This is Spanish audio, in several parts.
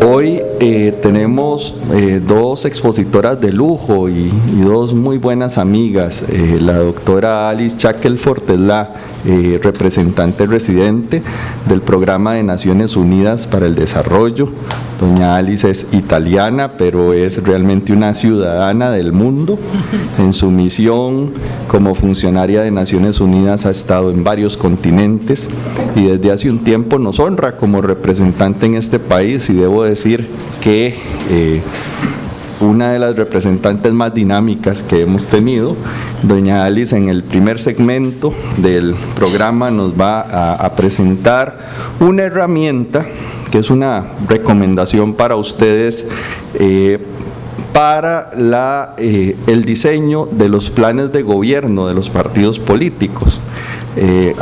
Hoy tenemos dos expositoras de lujo y dos muy buenas amigas. La doctora Alice Shackelford es la representante residente del Programa de Naciones Unidas para el Desarrollo. Doña Alice es italiana, pero es realmente una ciudadana del mundo. En su misión como funcionaria de Naciones Unidas ha estado en varios continentes y desde hace un tiempo nos honra como representante en este país, y debo decir que una de las representantes más dinámicas que hemos tenido. Doña Alice, en el primer segmento del programa nos va a presentar una herramienta que es una recomendación para ustedes para el diseño de los planes de gobierno de los partidos políticos.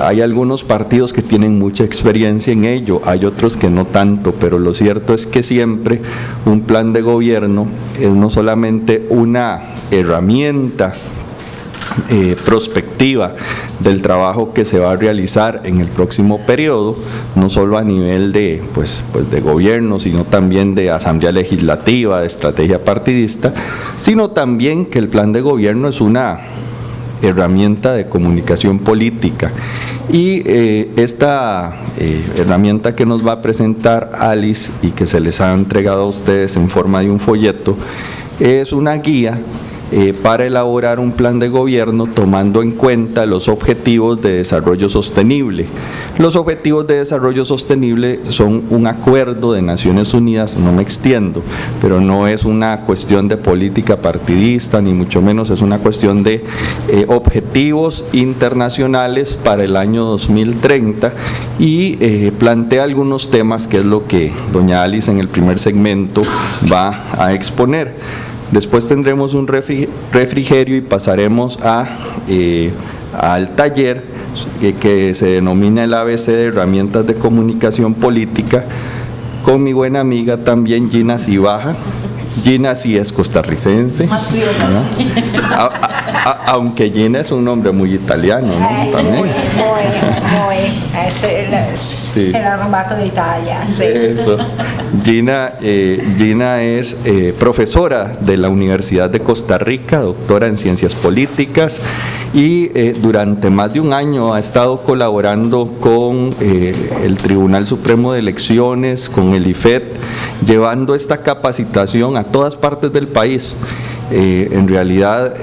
Hay algunos partidos que tienen mucha experiencia en ello, hay otros que no tanto, pero lo cierto es que siempre un plan de gobierno es no solamente una herramienta prospectiva del trabajo que se va a realizar en el próximo periodo, no solo a nivel de gobierno, sino también de asamblea legislativa, de estrategia partidista, sino también que el plan de gobierno es una herramienta de comunicación política. Y esta herramienta que nos va a presentar Alice y que se les ha entregado a ustedes en forma de un folleto es una guía para elaborar un plan de gobierno tomando en cuenta los objetivos de desarrollo sostenible. Los objetivos de desarrollo sostenible son un acuerdo de Naciones Unidas, no me extiendo, pero no es una cuestión de política partidista, ni mucho menos, es una cuestión de objetivos internacionales para el año 2030 y plantea algunos temas que es lo que doña Alice en el primer segmento va a exponer. Después tendremos un refrigerio y pasaremos al taller que se denomina el ABC de herramientas de comunicación política con mi buena amiga también Gina Cibaja. Gina sí es costarricense, ¿no? Aunque Gina es un nombre muy italiano, ¿no? También. Se l'ha rubato d'Italia. Sí. Eso. Gina es profesora de la Universidad de Costa Rica, doctora en Ciencias Políticas, y durante más de un año ha estado colaborando con el Tribunal Supremo de Elecciones, con el IFET, llevando esta capacitación a todas partes del país. En realidad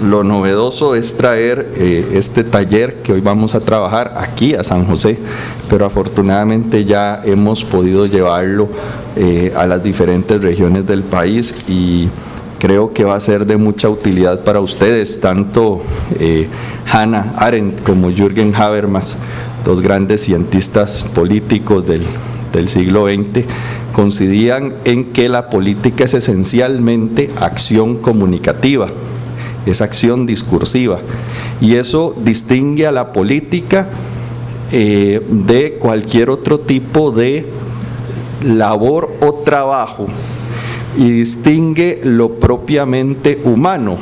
lo novedoso es traer este taller que hoy vamos a trabajar aquí a San José, pero afortunadamente ya hemos podido llevarlo a las diferentes regiones del país y creo que va a ser de mucha utilidad para ustedes, tanto Hannah Arendt como Jürgen Habermas, dos grandes cientistas políticos del siglo XX, coincidían en que la política es esencialmente acción comunicativa, es acción discursiva, y eso distingue a la política de cualquier otro tipo de labor o trabajo y distingue lo propiamente humano,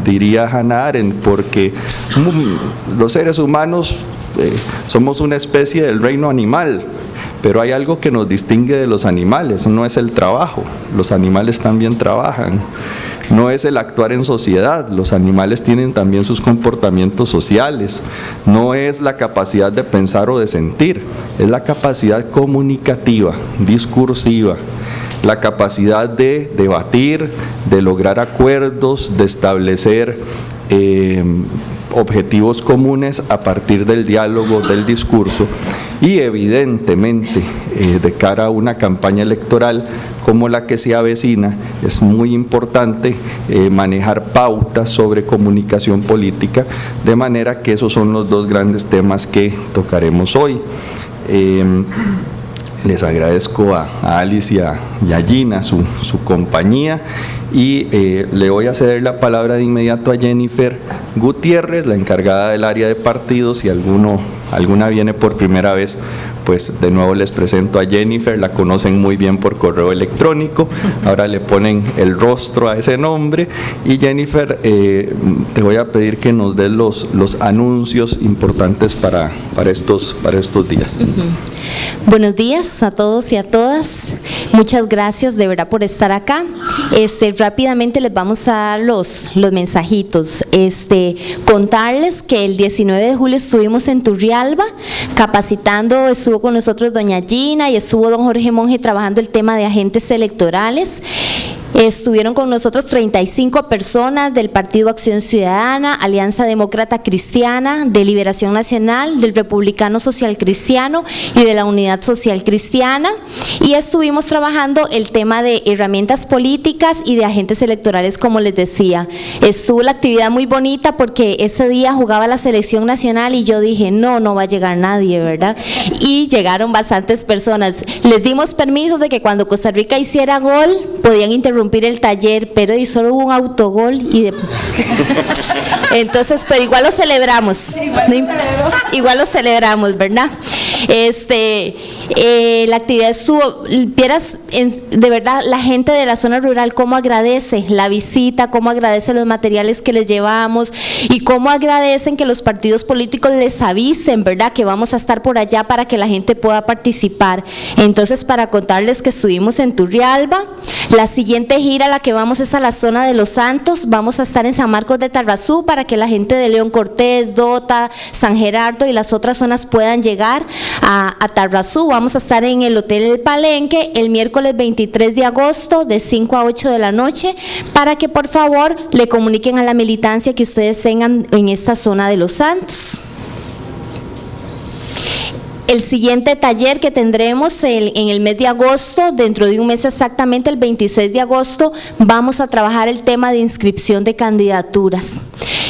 diría Hannah Arendt, porque los seres humanos somos una especie del reino animal, pero hay algo que nos distingue de los animales, no es el trabajo, los animales también trabajan, no es el actuar en sociedad, los animales tienen también sus comportamientos sociales, no es la capacidad de pensar o de sentir, es la capacidad comunicativa, discursiva, la capacidad de debatir, de lograr acuerdos, de establecer objetivos comunes a partir del diálogo, del discurso, y evidentemente de cara a una campaña electoral como la que se avecina es muy importante manejar pautas sobre comunicación política, de manera que esos son los dos grandes temas que tocaremos hoy. Les agradezco a Alice y a Gina su compañía y le voy a ceder la palabra de inmediato a Jennifer Gutiérrez, la encargada del área de partidos, si alguna viene por primera vez pues de nuevo les presento a Jennifer, la conocen muy bien por correo electrónico, ahora le ponen el rostro a ese nombre. Y Jennifer, te voy a pedir que nos des los anuncios importantes para estos días. Buenos días a todos y a todas. Muchas gracias de verdad por estar acá. Rápidamente les vamos a dar los mensajitos. Contarles que el 19 de julio estuvimos en Turrialba capacitando, estuvo con nosotros doña Gina y estuvo don Jorge Monge trabajando el tema de agentes electorales. Estuvieron con nosotros 35 personas del Partido Acción Ciudadana, Alianza Demócrata Cristiana, de Liberación Nacional, del Republicano Social Cristiano y de la Unidad Social Cristiana, y estuvimos trabajando el tema de herramientas políticas y de agentes electorales, como les decía. Estuvo la actividad muy bonita porque ese día jugaba la selección nacional y yo dije, no va a llegar nadie, ¿verdad? Y llegaron bastantes personas. Les dimos permiso de que cuando Costa Rica hiciera gol, podían interrumpir el taller, pero y solo hubo un autogol entonces, pero igual lo celebramos. Igual lo celebramos, ¿verdad? La actividad estuvo, vieras, de verdad, la gente de la zona rural cómo agradece la visita, cómo agradece los materiales que les llevamos y cómo agradecen que los partidos políticos les avisen, ¿verdad?, que vamos a estar por allá para que la gente pueda participar. Entonces, para contarles que estuvimos en Turrialba, la siguiente gira a la que vamos es a la zona de Los Santos, vamos a estar en San Marcos de Tarrazú para que la gente de León Cortés, Dota, San Gerardo y las otras zonas puedan llegar a Tarrazú. Vamos a estar en el Hotel El Palenque el miércoles 23 de agosto de 5 a 8 de la noche para que por favor le comuniquen a la militancia que ustedes tengan en esta zona de Los Santos. El siguiente taller que tendremos en el mes de agosto, dentro de un mes exactamente, el 26 de agosto, vamos a trabajar el tema de inscripción de candidaturas.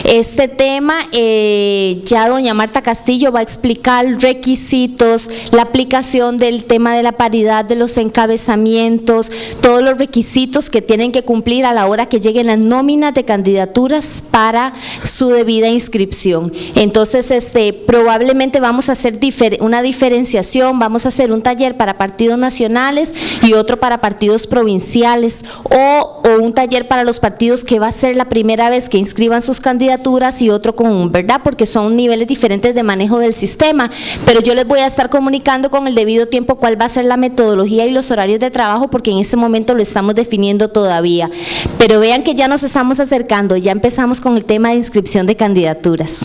Este tema, ya doña Marta Castillo va a explicar requisitos, la aplicación del tema de la paridad de los encabezamientos, todos los requisitos que tienen que cumplir a la hora que lleguen las nóminas de candidaturas para su debida inscripción. Entonces, probablemente vamos a hacer una diferenciación, vamos a hacer un taller para partidos nacionales y otro para partidos provinciales, o un taller para los partidos que va a ser la primera vez que inscriban sus candidaturas y otro con, ¿verdad?, porque son niveles diferentes de manejo del sistema, pero yo les voy a estar comunicando con el debido tiempo cuál va a ser la metodología y los horarios de trabajo, porque en este momento lo estamos definiendo todavía, pero vean que ya nos estamos acercando, ya empezamos con el tema de inscripción de candidaturas.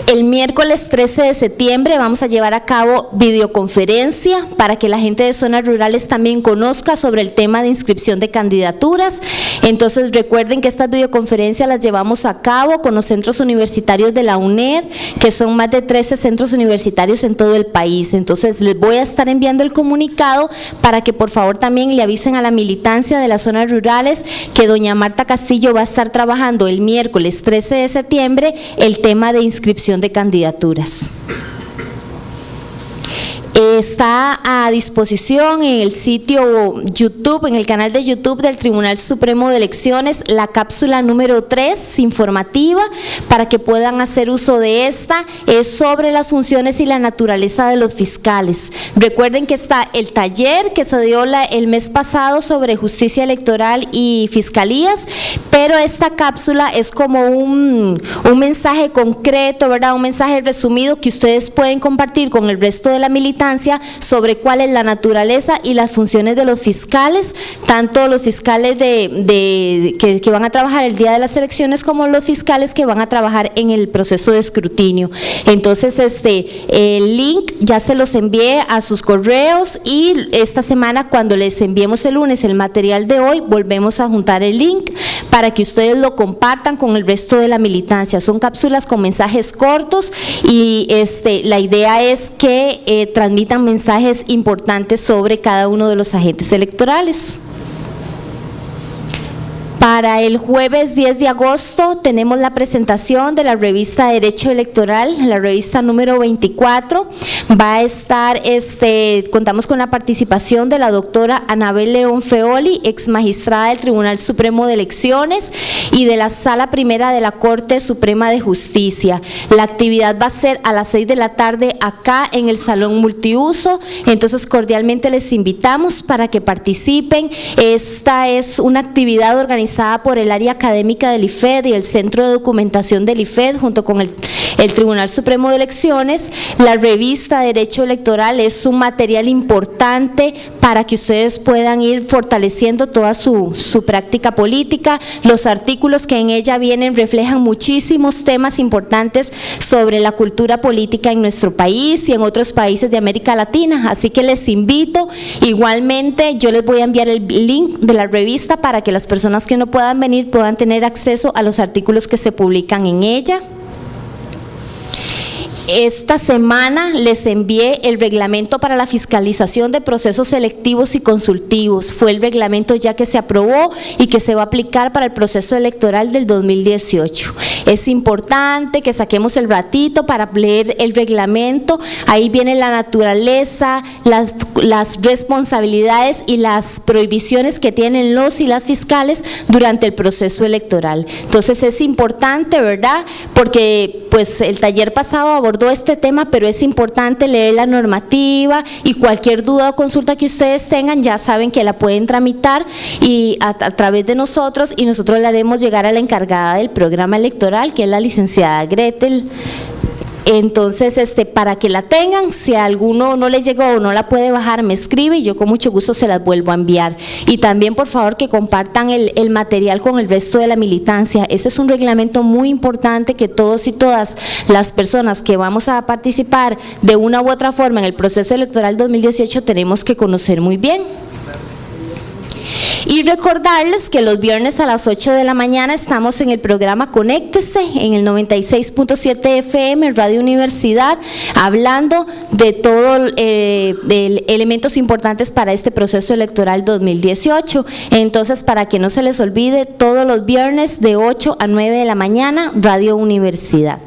El miércoles 13 de septiembre vamos a llevar a cabo videoconferencia para que la gente de zonas rurales también conozca sobre el tema de inscripción de candidaturas. Entonces recuerden que estas videoconferencias las llevamos a cabo con los centros universitarios de la UNED, que son más de 13 centros universitarios en todo el país. Entonces les voy a estar enviando el comunicado para que por favor también le avisen a la militancia de las zonas rurales que doña Marta Castillo va a estar trabajando el miércoles 13 de septiembre el tema de inscripción de candidaturas. Está a disposición en el sitio YouTube, en el canal de YouTube del Tribunal Supremo de Elecciones, la cápsula número 3 informativa para que puedan hacer uso de esta. Es sobre las funciones y la naturaleza de los fiscales. Recuerden que está el taller que se dio el mes pasado sobre justicia electoral y fiscalías, pero esta cápsula es como un mensaje concreto, ¿verdad?, un mensaje resumido que ustedes pueden compartir con el resto de la militancia sobre cuál es la naturaleza y las funciones de los fiscales, tanto los fiscales que van a trabajar el día de las elecciones como los fiscales que van a trabajar en el proceso de escrutinio. Entonces, el link ya se los envié a sus correos y esta semana, cuando les enviemos el lunes el material de hoy, volvemos a juntar el link para que ustedes lo compartan con el resto de la militancia. Son cápsulas con mensajes cortos y la idea es que transmitan mensajes importantes sobre cada uno de los agentes electorales. Para el jueves 10 de agosto tenemos la presentación de la revista Derecho Electoral, la revista número 24. Va a estar, contamos con la participación de la doctora Anabel León Feoli, ex magistrada del Tribunal Supremo de Elecciones y de la Sala Primera de la Corte Suprema de Justicia. La actividad va a ser a las 6 de la tarde acá en el Salón Multiuso, entonces cordialmente les invitamos para que participen. Esta es una actividad organizada por el área académica del IFED y el Centro de Documentación del IFED junto con el Tribunal Supremo de Elecciones. La revista Derecho Electoral es un material importante para que ustedes puedan ir fortaleciendo toda su práctica política. Los artículos que en ella vienen reflejan muchísimos temas importantes sobre la cultura política en nuestro país y en otros países de América Latina, así que les invito. Igualmente yo les voy a enviar el link de la revista para que las personas que no puedan venir puedan tener acceso a los artículos que se publican en ella. Esta semana les envié el reglamento para la fiscalización de procesos selectivos y consultivos. Fue el reglamento ya que se aprobó y que se va a aplicar para el proceso electoral del 2018. Es importante que saquemos el ratito para leer el reglamento. Ahí viene la naturaleza, las responsabilidades y las prohibiciones que tienen los y las fiscales durante el proceso electoral. Entonces es importante, ¿verdad? Porque pues el taller pasado abordó este tema, pero es importante leer la normativa y cualquier duda o consulta que ustedes tengan, ya saben que la pueden tramitar y a través de nosotros, y nosotros le haremos llegar a la encargada del programa electoral, que es la licenciada Gretel. Entonces, para que la tengan, si a alguno no le llegó o no la puede bajar, me escribe y yo con mucho gusto se las vuelvo a enviar. Y también, por favor, que compartan el material con el resto de la militancia. Ese es un reglamento muy importante que todos y todas las personas que vamos a participar de una u otra forma en el proceso electoral 2018 tenemos que conocer muy bien. Y recordarles que los viernes a las 8 de la mañana estamos en el programa Conéctese en el 96.7 FM Radio Universidad, hablando de todo de elementos importantes para este proceso electoral 2018. Entonces, para que no se les olvide, todos los viernes de 8 a 9 de la mañana Radio Universidad.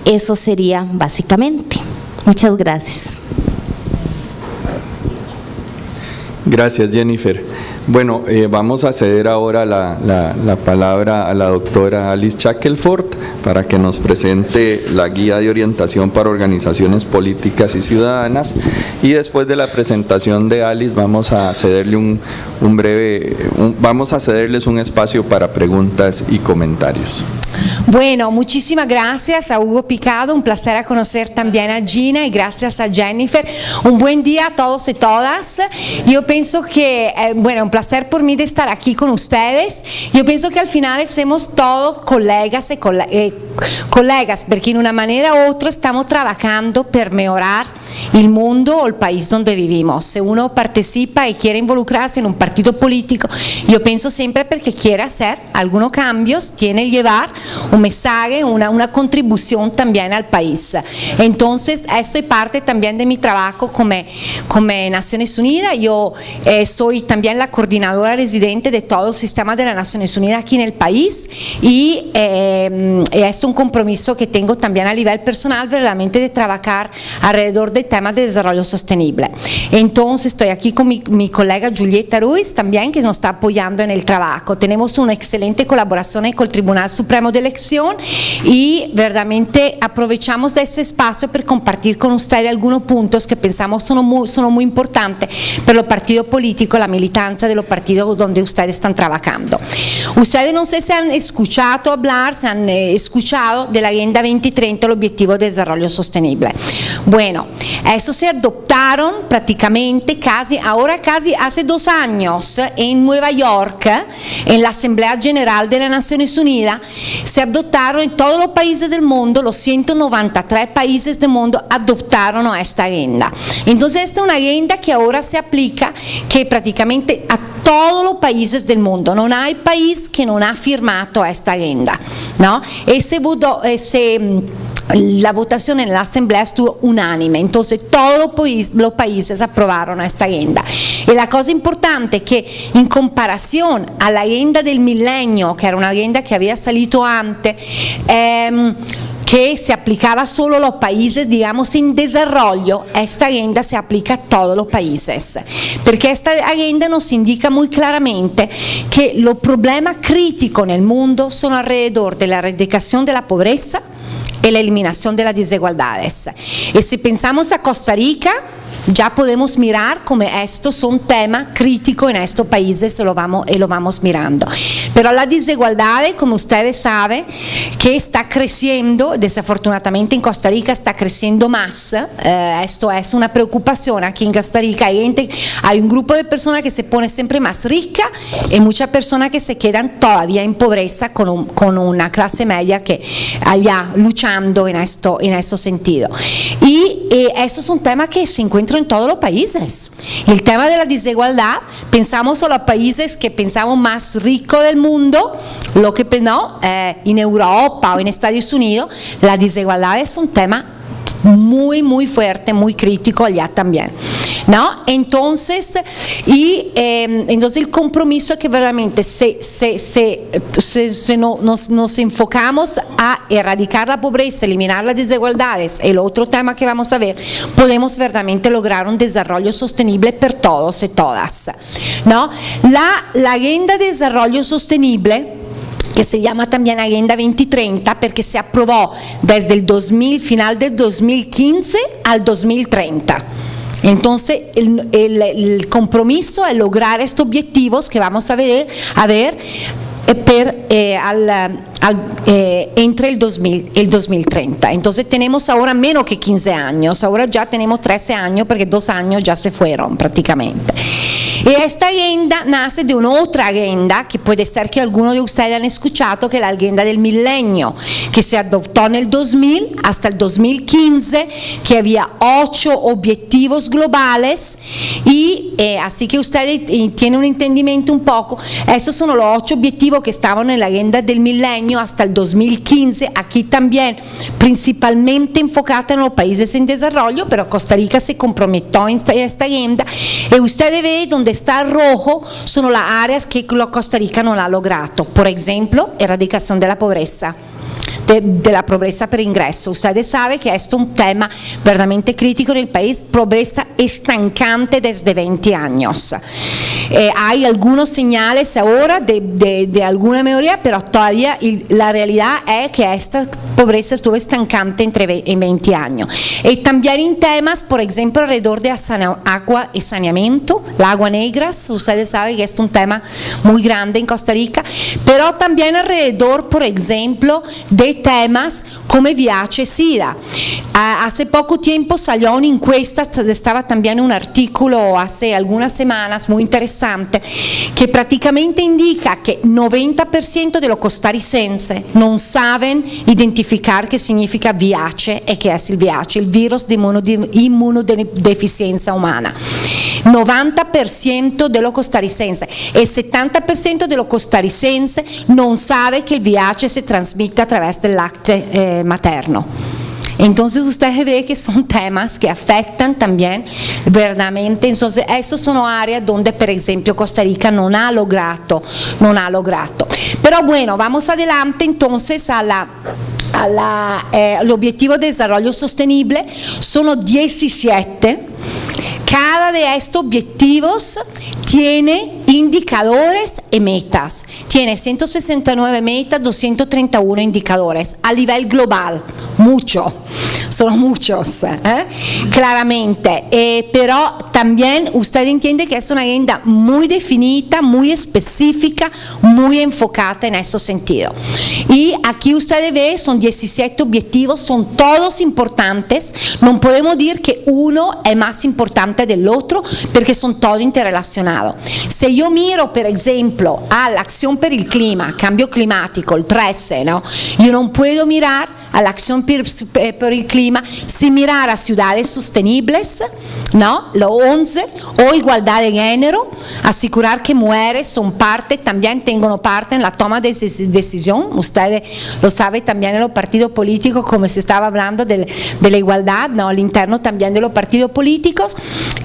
Eso sería básicamente. Muchas gracias. Gracias, Jennifer. Bueno, vamos a ceder ahora la palabra a la doctora Alice Shackelford para que nos presente la guía de orientación para organizaciones políticas y ciudadanas, y después de la presentación de Alice vamos a cederle vamos a cederles un espacio para preguntas y comentarios. Bueno, muchísimas gracias a Hugo Picado, un placer conocer también a Gina y gracias a Jennifer. Un buen día a todos y todas. Yo pienso que, bueno, un placer por mí de estar aquí con ustedes. Yo pienso que al final somos todos colegas y colegas, porque en una manera u otra estamos trabajando para mejorar el mundo o el país donde vivimos. Si uno participa y quiere involucrarse en un partido político, yo pienso siempre porque quiere hacer algunos cambios, tiene que llevar un mensaje, una contribución también al país. Entonces, esto es parte también de mi trabajo como Naciones Unidas. Yo soy también la coordinadora residente de todo el sistema de las Naciones Unidas aquí en el país, y es un compromiso que tengo también a nivel personal, verdaderamente, de trabajar alrededor de temas de desarrollo sostenible. Entonces, estoy aquí con mi colega Julieta Ruiz también, que nos está apoyando en el trabajo. Tenemos una excelente colaboración con el Tribunal Supremo de Elección y verdaderamente aprovechamos de este espacio para compartir con ustedes algunos puntos que pensamos son muy importantes para los partidos políticos, la militancia de los partidos donde ustedes están trabajando. Ustedes no sé si han escuchado hablar, si han escuchado de la Agenda 2030, el Objetivo de Desarrollo Sostenible. Bueno, eso se adoptaron prácticamente casi hace 2 años en Nueva York, en la Asamblea General de las Naciones Unidas. Se adoptaron en todos los países del mundo, los 193 países del mundo adoptaron esta agenda. Entonces, esta es una agenda que ahora se aplica, que prácticamente a todos los países del mundo. No hay país que no ha firmado esta agenda, ¿no? la votación en la asamblea estuvo unánime, entonces todos los países aprobaron esta agenda. Y la cosa importante es que en comparación a la agenda del milenio, que era una agenda que había salido antes, que se aplicaba solo a los países, digamos, en desarrollo, esta agenda se aplica a todos los países, porque esta agenda nos indica muy claramente que los problemas críticos en el mundo son alrededor de la erradicación de la pobreza y la eliminación de las desigualdades. Y si pensamos a Costa Rica, ya podemos mirar como estos son temas críticos en estos países y lo vamos mirando. Pero la desigualdad, como ustedes saben, que está creciendo, desafortunadamente en Costa Rica está creciendo más. Esto es una preocupación. Aquí en Costa Rica hay un grupo de personas que se pone siempre más rica y muchas personas que se quedan todavía en pobreza con una clase media que allá luchando en este sentido. Y eso es un tema que se encuentra en todos los países. El tema de la desigualdad, pensamos a los países que pensamos más ricos del mundo, lo que no, en Europa o en Estados Unidos, la desigualdad es un tema muy, muy fuerte, muy crítico allá también, ¿no? Entonces, entonces el compromiso es que verdaderamente nos enfocamos a erradicar la pobreza, eliminar las desigualdades, el otro tema que vamos a ver, podemos verdaderamente lograr un desarrollo sostenible para todos y todas, ¿no? La Agenda de Desarrollo Sostenible, que se llama también Agenda 2030 porque se aprobó desde el final del 2015 al 2030. Entonces el compromiso es lograr estos objetivos que vamos a ver entre el 2030. Entonces tenemos ahora menos que 15 años, ahora ya tenemos 13 años porque 2 años ya se fueron prácticamente. Y esta agenda nace de una otra agenda que puede ser que algunos de ustedes han escuchado, que es la agenda del milenio, que se adoptó en el 2000 hasta el 2015, que había 8 objetivos globales y así que ustedes tienen un entendimiento un poco, esos son los 8 objetivos que estaban en la agenda del milenio hasta el 2015, aquí también principalmente enfocada en los países en desarrollo, pero Costa Rica se comprometió en esta agenda y ustedes ven donde está rojo son las áreas que Costa Rica no ha logrado, por ejemplo, erradicación de la pobreza. De la pobreza por ingreso. Ustedes saben que esto es un tema verdaderamente crítico en el país, pobreza estancante desde 20 años. Hay algunos señales ahora de alguna mejoría, pero todavía la realidad es que esta pobreza estuvo estancante en 20 años. Y también en temas, por ejemplo, alrededor de agua y saneamiento, la agua negra, ustedes saben que es un tema muy grande en Costa Rica, pero también alrededor, por ejemplo, de temas como VIH y SIDA. Hace poco tiempo salió una encuesta, estaba también un artículo hace algunas semanas muy interesante, que prácticamente indica que 90% de los costarricenses no saben identificar qué significa VIH y qué es el VIH, el virus de inmunodeficiencia humana. 90% de los costarricenses, el 70% de los costarricenses no sabe que el VIH se transmite a través del lácteo materno. Entonces ustedes ven que son temas que afectan también verdaderamente, entonces estas son áreas donde por ejemplo Costa Rica no ha logrado. Pero bueno, vamos adelante entonces al objetivo de desarrollo sostenible, son 17. Cada de estos objetivos tiene indicadores y metas. Tiene 169 metas, 231 indicadores a nivel global. Son muchos, claramente. Pero también usted entiende que es una agenda muy definida, muy específica, muy enfocada en ese sentido. Y aquí ustedes ven, son 17 objetivos, son todos importantes. No podemos decir que uno es más importante del otro, porque son todos interrelacionados. Si yo miro, por ejemplo, a la acción per il clima, cambio climático, el 13, ¿no? Yo no puedo mirar a la acción por el clima, sin mirar a ciudades sostenibles, ¿no? Lo 11, o igualdad de género, asegurar que mujeres son parte, también tengan parte en la toma de decisión. Ustedes lo saben también en los partidos políticos, como se estaba hablando de la igualdad, ¿no? Al interno también de los partidos políticos,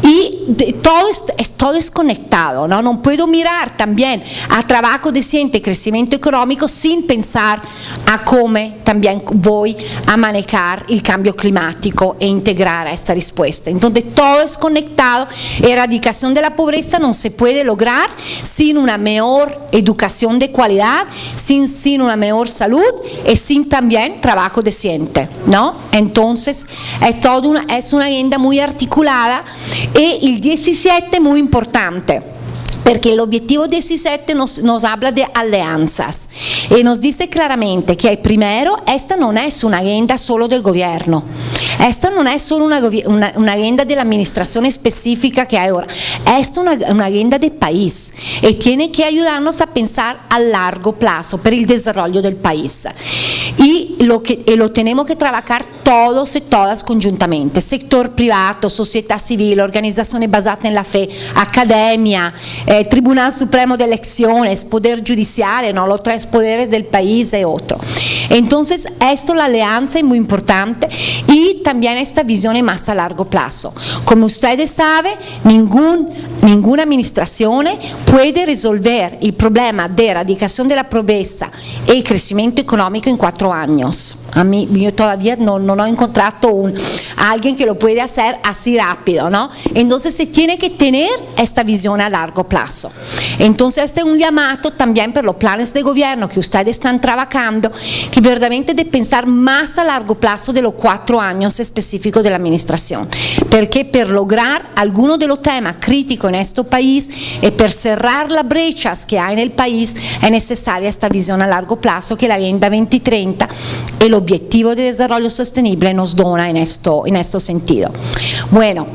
y todo es conectado, ¿no? No puedo mirar también a trabajo decente, crecimiento económico, sin pensar a cómo también voy a manejar el cambio climático e integrar a esta respuesta. Entonces todo es conectado. Erradicación de la pobreza no se puede lograr sin una mejor educación de calidad, sin una mejor salud y sin también trabajo decente, ¿no? Entonces es una agenda muy articulada, y el 17 muy importante, porque el objetivo 17 nos habla de alianzas y nos dice claramente que primero, esta no es una agenda solo del gobierno, esta no es solo una agenda de la administración específica que hay ahora, esta es una agenda de país y tiene que ayudarnos a pensar a largo plazo para el desarrollo del país. Y lo tenemos que trabajar todos y todas conjuntamente, sector privado, sociedad civil, organizaciones basadas en la fe, academia, Tribunal Supremo de Elecciones, Poder Judicial, ¿no? Los tres poderes del país y otro. Entonces, la alianza es muy importante, y también esta visión más a largo plazo. Como ustedes saben, ninguna administración puede resolver el problema de erradicación de la pobreza y crecimiento económico en 4 años. Yo todavía no he encontrado a alguien que lo puede hacer así rápido, ¿no? Entonces se tiene que tener esta visión a largo plazo. Entonces este es un llamado también por los planes de gobierno que ustedes están trabajando, que verdaderamente de pensar más a largo plazo de los 4 años específicos de la administración, porque para lograr algunos de los temas críticos en este país y para cerrar las brechas que hay en el país, es necesaria esta visión a largo plazo que la Agenda 2030 el Objetivo de Desarrollo Sostenible nos dona en este sentido. Bueno,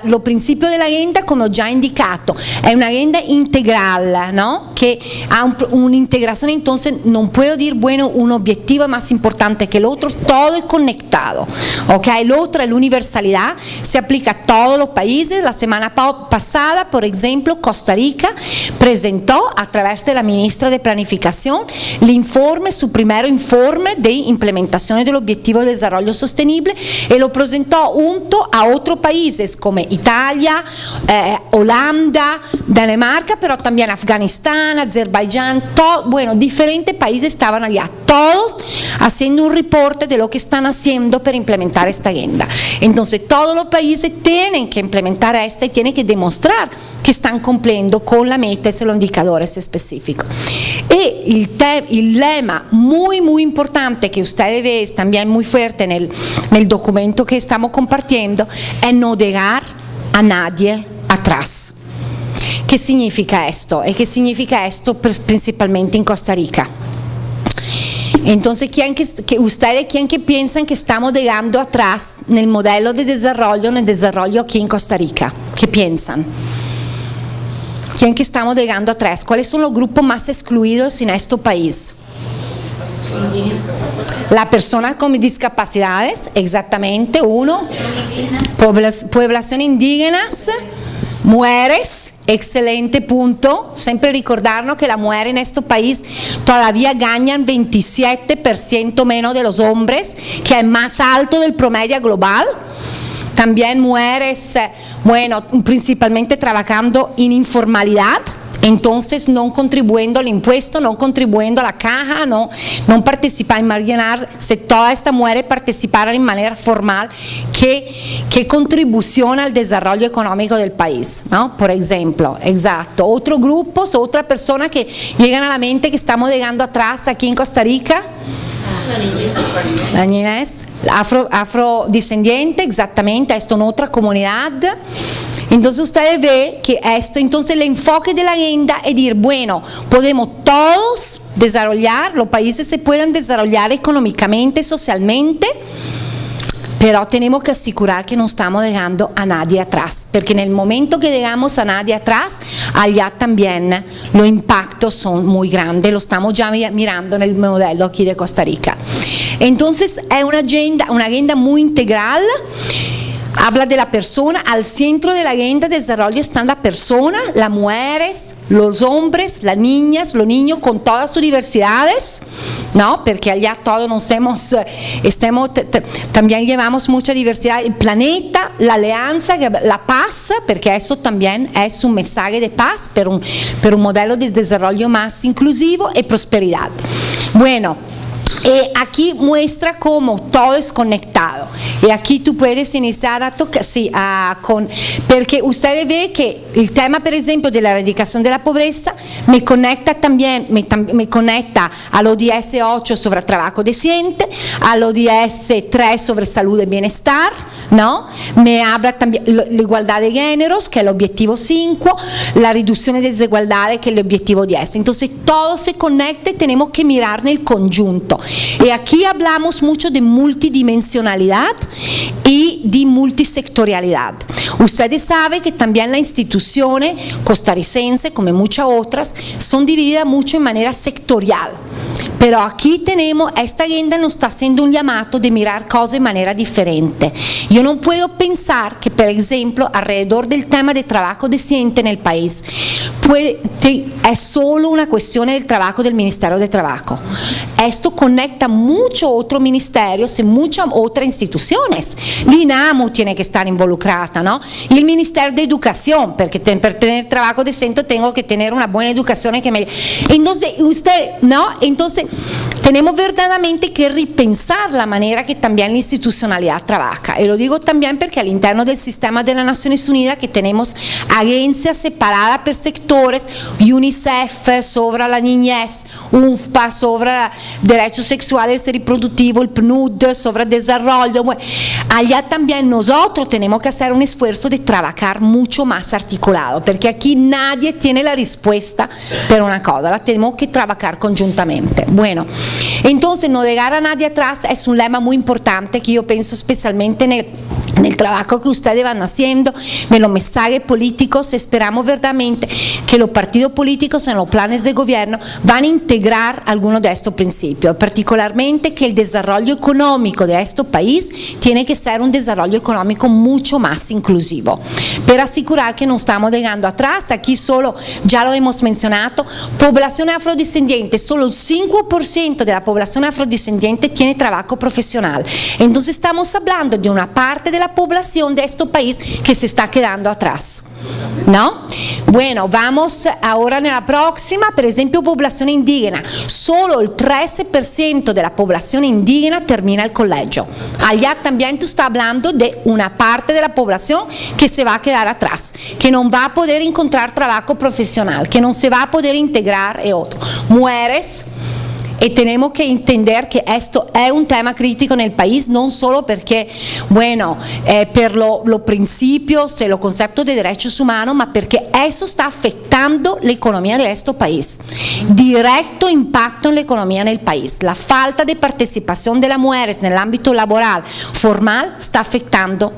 lo principio de la agenda, come ho già indicato, è un'agenda integral, ¿no? Que ha un'integrazione, entonces non puedo dire, bueno, un objetivo más importante que el otro, todo es conectado, ¿ok? El otro es la universalidad, se aplica a todos los países. La semana pasada, por ejemplo, Costa Rica presentó a través de la ministra de Planificación su primer informe de implementación del Objetivo de Desarrollo Sostenible, y lo presentó junto a otros países como Italia, Holanda, Dinamarca, pero también Afganistán, Azerbaiyán, diferentes países estaban allá, todos haciendo un reporte de lo que están haciendo para implementar esta agenda. Entonces todos los países tienen que implementar esta y tienen que demostrar que están cumpliendo con la meta y los indicadores específicos. Y el lema muy importante que ustedes ven también muy fuerte en el documento que estamos compartiendo es no dejar a nadie atrás. ¿Qué significa esto? ¿Y qué significa esto principalmente en Costa Rica? Entonces, ¿quién que piensan que estamos dejando atrás en el modelo de desarrollo, en el desarrollo aquí en Costa Rica? ¿Qué piensan? ¿Quién que estamos dejando atrás? ¿Cuáles son los grupos más excluidos en este país? Las personas con discapacidades, exactamente, uno. Población indígenas, mujeres, excelente punto. Siempre recordarnos que las mujeres en este país todavía ganan 27% menos de los hombres, que es más alto del promedio global. También mujeres, principalmente trabajando en informalidad, entonces no contribuyendo al impuesto, no contribuyendo a la caja, no participar en marginar. Si todas estas mujeres participaran en manera formal, ¿qué contribución al desarrollo económico del país? ¿No? Por ejemplo, exacto. Otros grupos, otras personas que llegan a la mente que estamos dejando atrás aquí en Costa Rica. La niña es afrodescendiente, exactamente, esto es otra comunidad. Entonces ustedes ven que entonces el enfoque de la agenda es decir, podemos todos desarrollar, los países se pueden desarrollar económicamente, socialmente, pero tenemos que asegurar que no estamos dejando a nadie atrás, porque en el momento que dejamos a nadie atrás, allá también los impactos son muy grandes, lo estamos ya mirando en el modelo aquí de Costa Rica. Entonces es una agenda muy integral. Habla de la persona, al centro de la agenda de desarrollo están la persona, las mujeres, los hombres, las niñas, los niños con todas sus diversidades, ¿no? Porque allá todos también llevamos mucha diversidad, el planeta, la alianza, la paz, porque eso también es un mensaje de paz, pero un modelo de desarrollo más inclusivo y prosperidad. Bueno, aquí muestra cómo todo es conectado y aquí tú puedes iniciar a tocar, porque usted ve que el tema, por ejemplo, de la erradicación de la pobreza me conecta también, me conecta al ODS 8 sobre trabajo decente, al ODS 3 sobre salud y bienestar, ¿no? Me habla también la igualdad de géneros, que es el objetivo 5, la reducción de desigualdades, que es el objetivo 10. Entonces todo se conecta y tenemos que mirar en el conjunto. Y aquí hablamos mucho de multidimensionalidad y de multisectorialidad. Ustedes saben que también las instituciones costarricenses, como muchas otras, son divididas mucho en manera sectorial. Pero aquí tenemos, esta agenda nos está haciendo un llamado de mirar cosas de manera diferente. Yo no puedo pensar que, por ejemplo, alrededor del tema de trabajo decente en el país, es solo una cuestión del trabajo del Ministerio de Trabajo. Esto conecta muchos otros ministerios y muchas otras instituciones. L'INAMU tiene que estar involucrada, ¿no? Y el Ministerio de Educación, porque para tener trabajo decente tengo que tener una buena educación. Entonces, Entonces, tenemos verdaderamente que repensar la manera que también la institucionalidad trabaja. Y lo digo también porque al interno del sistema de las Naciones Unidas que tenemos agencias separadas por sectores, UNICEF sobre la niñez, UNFPA sobre derechos sexuales y reproductivos, el PNUD sobre desarrollo. Bueno, allá también nosotros tenemos que hacer un esfuerzo de trabajar mucho más articulado, porque aquí nadie tiene la respuesta per una cosa, la tenemos que trabajar conjuntamente. Bueno, entonces no dejar a nadie atrás es un lema muy importante que yo pienso especialmente en el trabajo que ustedes van haciendo, en los mensajes políticos. Esperamos verdaderamente que los partidos políticos en los planes de gobierno van a integrar algunos de estos principios, particularmente que el desarrollo económico de este país tiene que ser un desarrollo económico mucho más inclusivo, para asegurar que no estamos dejando atrás. Aquí solo, ya lo hemos mencionado, población afrodescendiente, solo el 5% de la población afrodescendiente tiene trabajo profesional. Entonces estamos hablando de una parte de la población de este país que se está quedando atrás, ¿no? Bueno, vamos ahora en la próxima, por ejemplo, población indígena. Solo el 13% de la población indígena termina el colegio. Allá también tú estás hablando de una parte de la población que se va a quedar atrás, que no va a poder encontrar trabajo profesional, que no se va a poder integrar y otro. Mujeres. Y tenemos que entender que esto es un tema crítico en el país, no solo porque, bueno, por los principios y los conceptos de derechos humanos, ma porque eso está afectando la economía de este país. Directo impacto en la economía en el país. La falta de participación de las mujeres en el ámbito laboral formal está afectando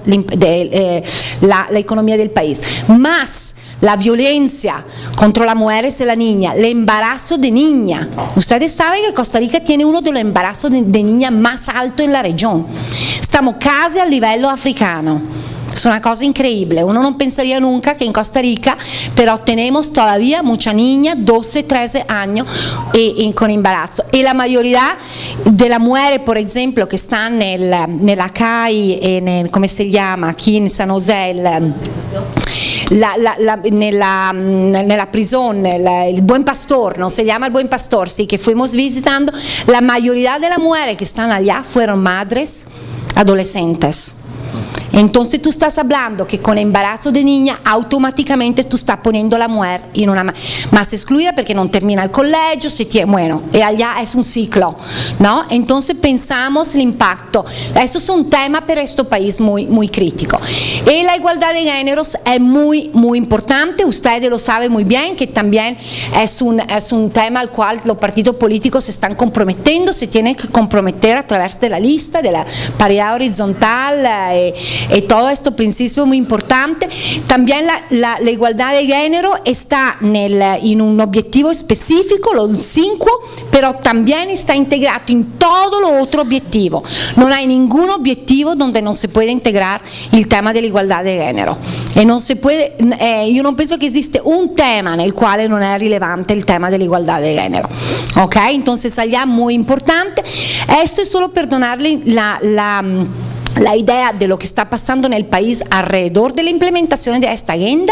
la economía del país. Más la violencia contra las mujeres y la niña, el embarazo de niña. Ustedes saben que Costa Rica tiene uno de los embarazos de niña más alto en la región. Estamos casi al nivel africano. Es una cosa increíble. Uno no pensaría nunca que en Costa Rica, pero tenemos todavía mucha niña, 12, 13 años con embarazo. Y la mayoría de las mujeres, por ejemplo, que están en la CAI, ¿cómo se llama? Aquí en San José, nella prigione, el Buen Pastor, no se llama el Buen Pastor, sí, que fuimos visitando, la mayoría de las mujeres que están allá fueron madres adolescentes. Entonces tú estás hablando que con embarazo de niña automáticamente tú estás poniendo a la mujer en una más excluida porque no termina el colegio, bueno, y allá es un ciclo, ¿no? Entonces pensamos el impacto. Eso es un tema para este país muy, muy crítico. Y la igualdad de géneros es muy, muy importante. Ustedes lo saben muy bien que también es un tema al cual los partidos políticos se están comprometiendo, se tienen que comprometer a través de la lista de la paridad horizontal todo este principio muy importante. También la igualdad de género está en un objetivo específico, los 5, pero también está integrado en todo lo otro objetivo. No hay ningún objetivo donde no se puede integrar el tema de la igualdad de género. E non si puede, io non penso che esiste un tema nel quale non è rilevante il tema dell'igualdad de género. Ok, entonces allá muy importante. Esto es solo per donarle la idea de lo que está pasando en el país alrededor de la implementación de esta agenda.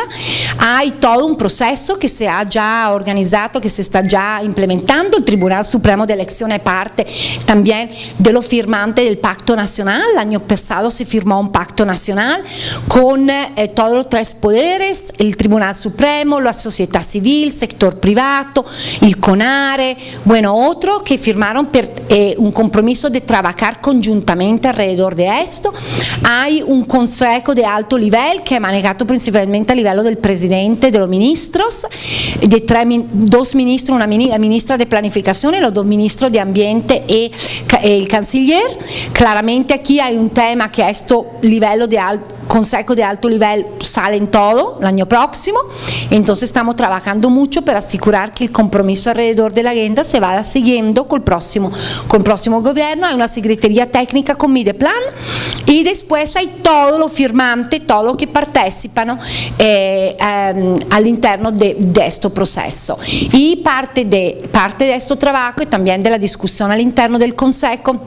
Hay todo un proceso que se ha ya organizado, que se está ya implementando. El Tribunal Supremo de Elección es parte también de lo firmante del Pacto Nacional. El año pasado se firmó un Pacto Nacional con todos los 3 poderes, el Tribunal Supremo, la sociedad civil, sector privado, el CONARE, bueno, otros que firmaron un compromiso de trabajar conjuntamente alrededor de esto. Hay un consejo de alto nivel que è manejato principalmente a livello del presidente, de los ministros, de 2 ministros, una ministra de planificación y los 2 ministros de ambiente y el canciller. Claramente aquí hay un tema que a este livello de consejo de alto nivel sale en todo el año próximo, entonces estamos trabajando mucho para asegurar que el compromiso alrededor de la agenda se vaya siguiendo con el próximo gobierno. Hay una secretaría técnica con Mideplan y después hay todo lo firmante, todo lo que participan all'interno de este proceso. Y parte de este trabajo y también de la discusión all'interno del consejo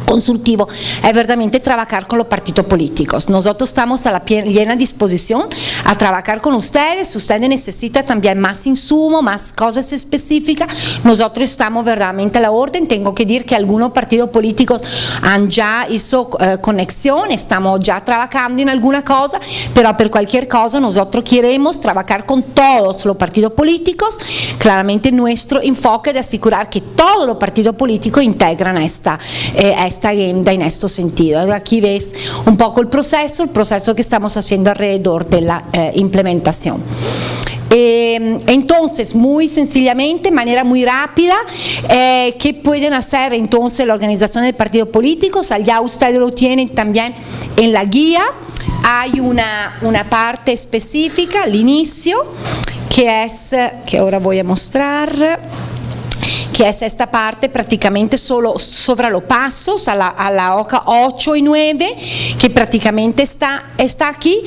consultivo es verdaderamente trabajar con los partidos políticos. Nosotros estamos a la plena disposición a trabajar con ustedes. Si ustedes necesitan también más insumo, más cosas específicas, nosotros estamos verdaderamente a la orden. Tengo que decir que algunos partidos políticos han ya hecho conexión, estamos ya trabajando en alguna cosa, pero por cualquier cosa nosotros queremos trabajar con todos los partidos políticos. Claramente nuestro enfoque es de asegurar que todos los partidos políticos integran esta agenda en este sentido. Aquí ves un poco el proceso que estamos haciendo alrededor de la implementación. Entonces, muy sencillamente, de manera muy rápida, ¿qué pueden hacer entonces la organización del partido político? Ya ustedes lo tienen también en la guía. Hay una parte específica al inicio que ahora voy a mostrar, que es esta parte prácticamente solo sobre los pasos a la hoja 8 y 9, que prácticamente está aquí.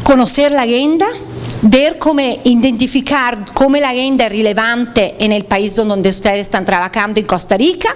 Conocer la agenda, ver cómo identificar cómo la agenda es relevante en el país donde ustedes están trabajando, en Costa Rica,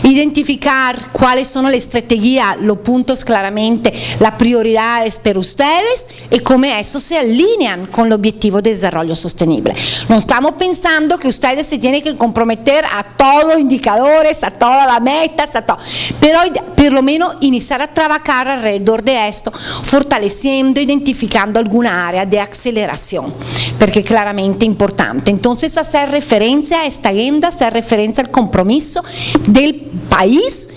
identificar cuáles son las estrategias, los puntos claramente, las prioridades para ustedes y cómo eso se alinean con el objetivo de desarrollo sostenible. No estamos pensando que ustedes se tienen que comprometer a todos los indicadores, a todas las metas, a todo, pero por lo menos iniciar a trabajar alrededor de esto, fortaleciendo, identificando alguna área de aceleración, porque claramente importante. Entonces, hacer referencia a esta agenda, hacer referencia al compromiso del país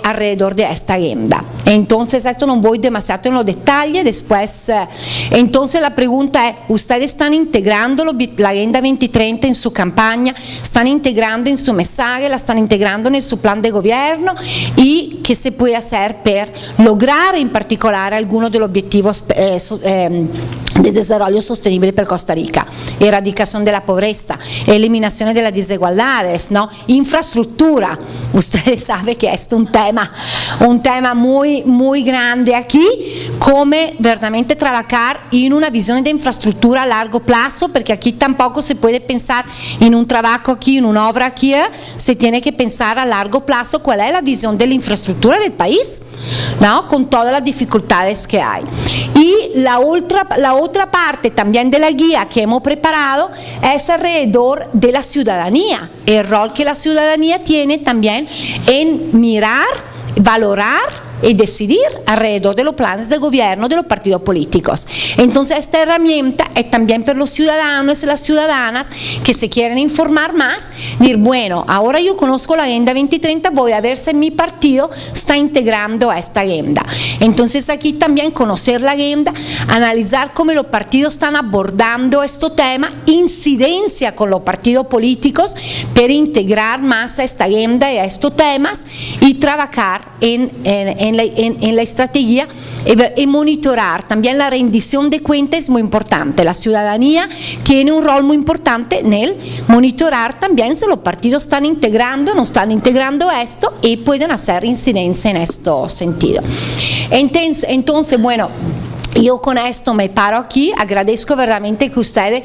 alrededor de esta agenda. Entonces, esto no voy demasiado en los detalles. Después, entonces la pregunta es, ¿ustedes están integrando la Agenda 2030 en su campaña? ¿Están integrando en su mensaje? ¿La están integrando en su plan de gobierno? ¿Y qué se puede hacer para lograr en particular algunos de los objetivos de desarrollo sostenible para Costa Rica? Erradicación de la pobreza, eliminación de las desigualdades, ¿no? Infraestructura. Ustedes saben que es un tema muy, muy grande aquí, cómo verdaderamente trabajar en una visión de infraestructura a largo plazo, porque aquí tampoco se puede pensar en un trabajo aquí, en una obra aquí, se tiene que pensar a largo plazo cuál es la visión de la infraestructura del país, ¿no? Con todas las dificultades que hay. Y la otra parte también de la guía que hemos preparado es alrededor de la ciudadanía, el rol que la ciudadanía tiene también en mirar, valorar y decidir alrededor de los planes de gobierno de los partidos políticos. Entonces, esta herramienta es también para los ciudadanos y las ciudadanas que se quieren informar más, decir, bueno, ahora yo conozco la Agenda 2030, voy a ver si mi partido está integrando a esta agenda. Entonces, aquí también conocer la agenda, analizar cómo los partidos están abordando este tema, incidencia con los partidos políticos para integrar más a esta agenda y a estos temas y trabajar en la estrategia y monitorar. También la rendición de cuentas es muy importante. La ciudadanía tiene un rol muy importante en el monitorar también si los partidos están integrando o no están integrando esto y pueden hacer incidencia en este sentido. Entonces, bueno, yo con esto me paro aquí, agradezco verdaderamente que ustedes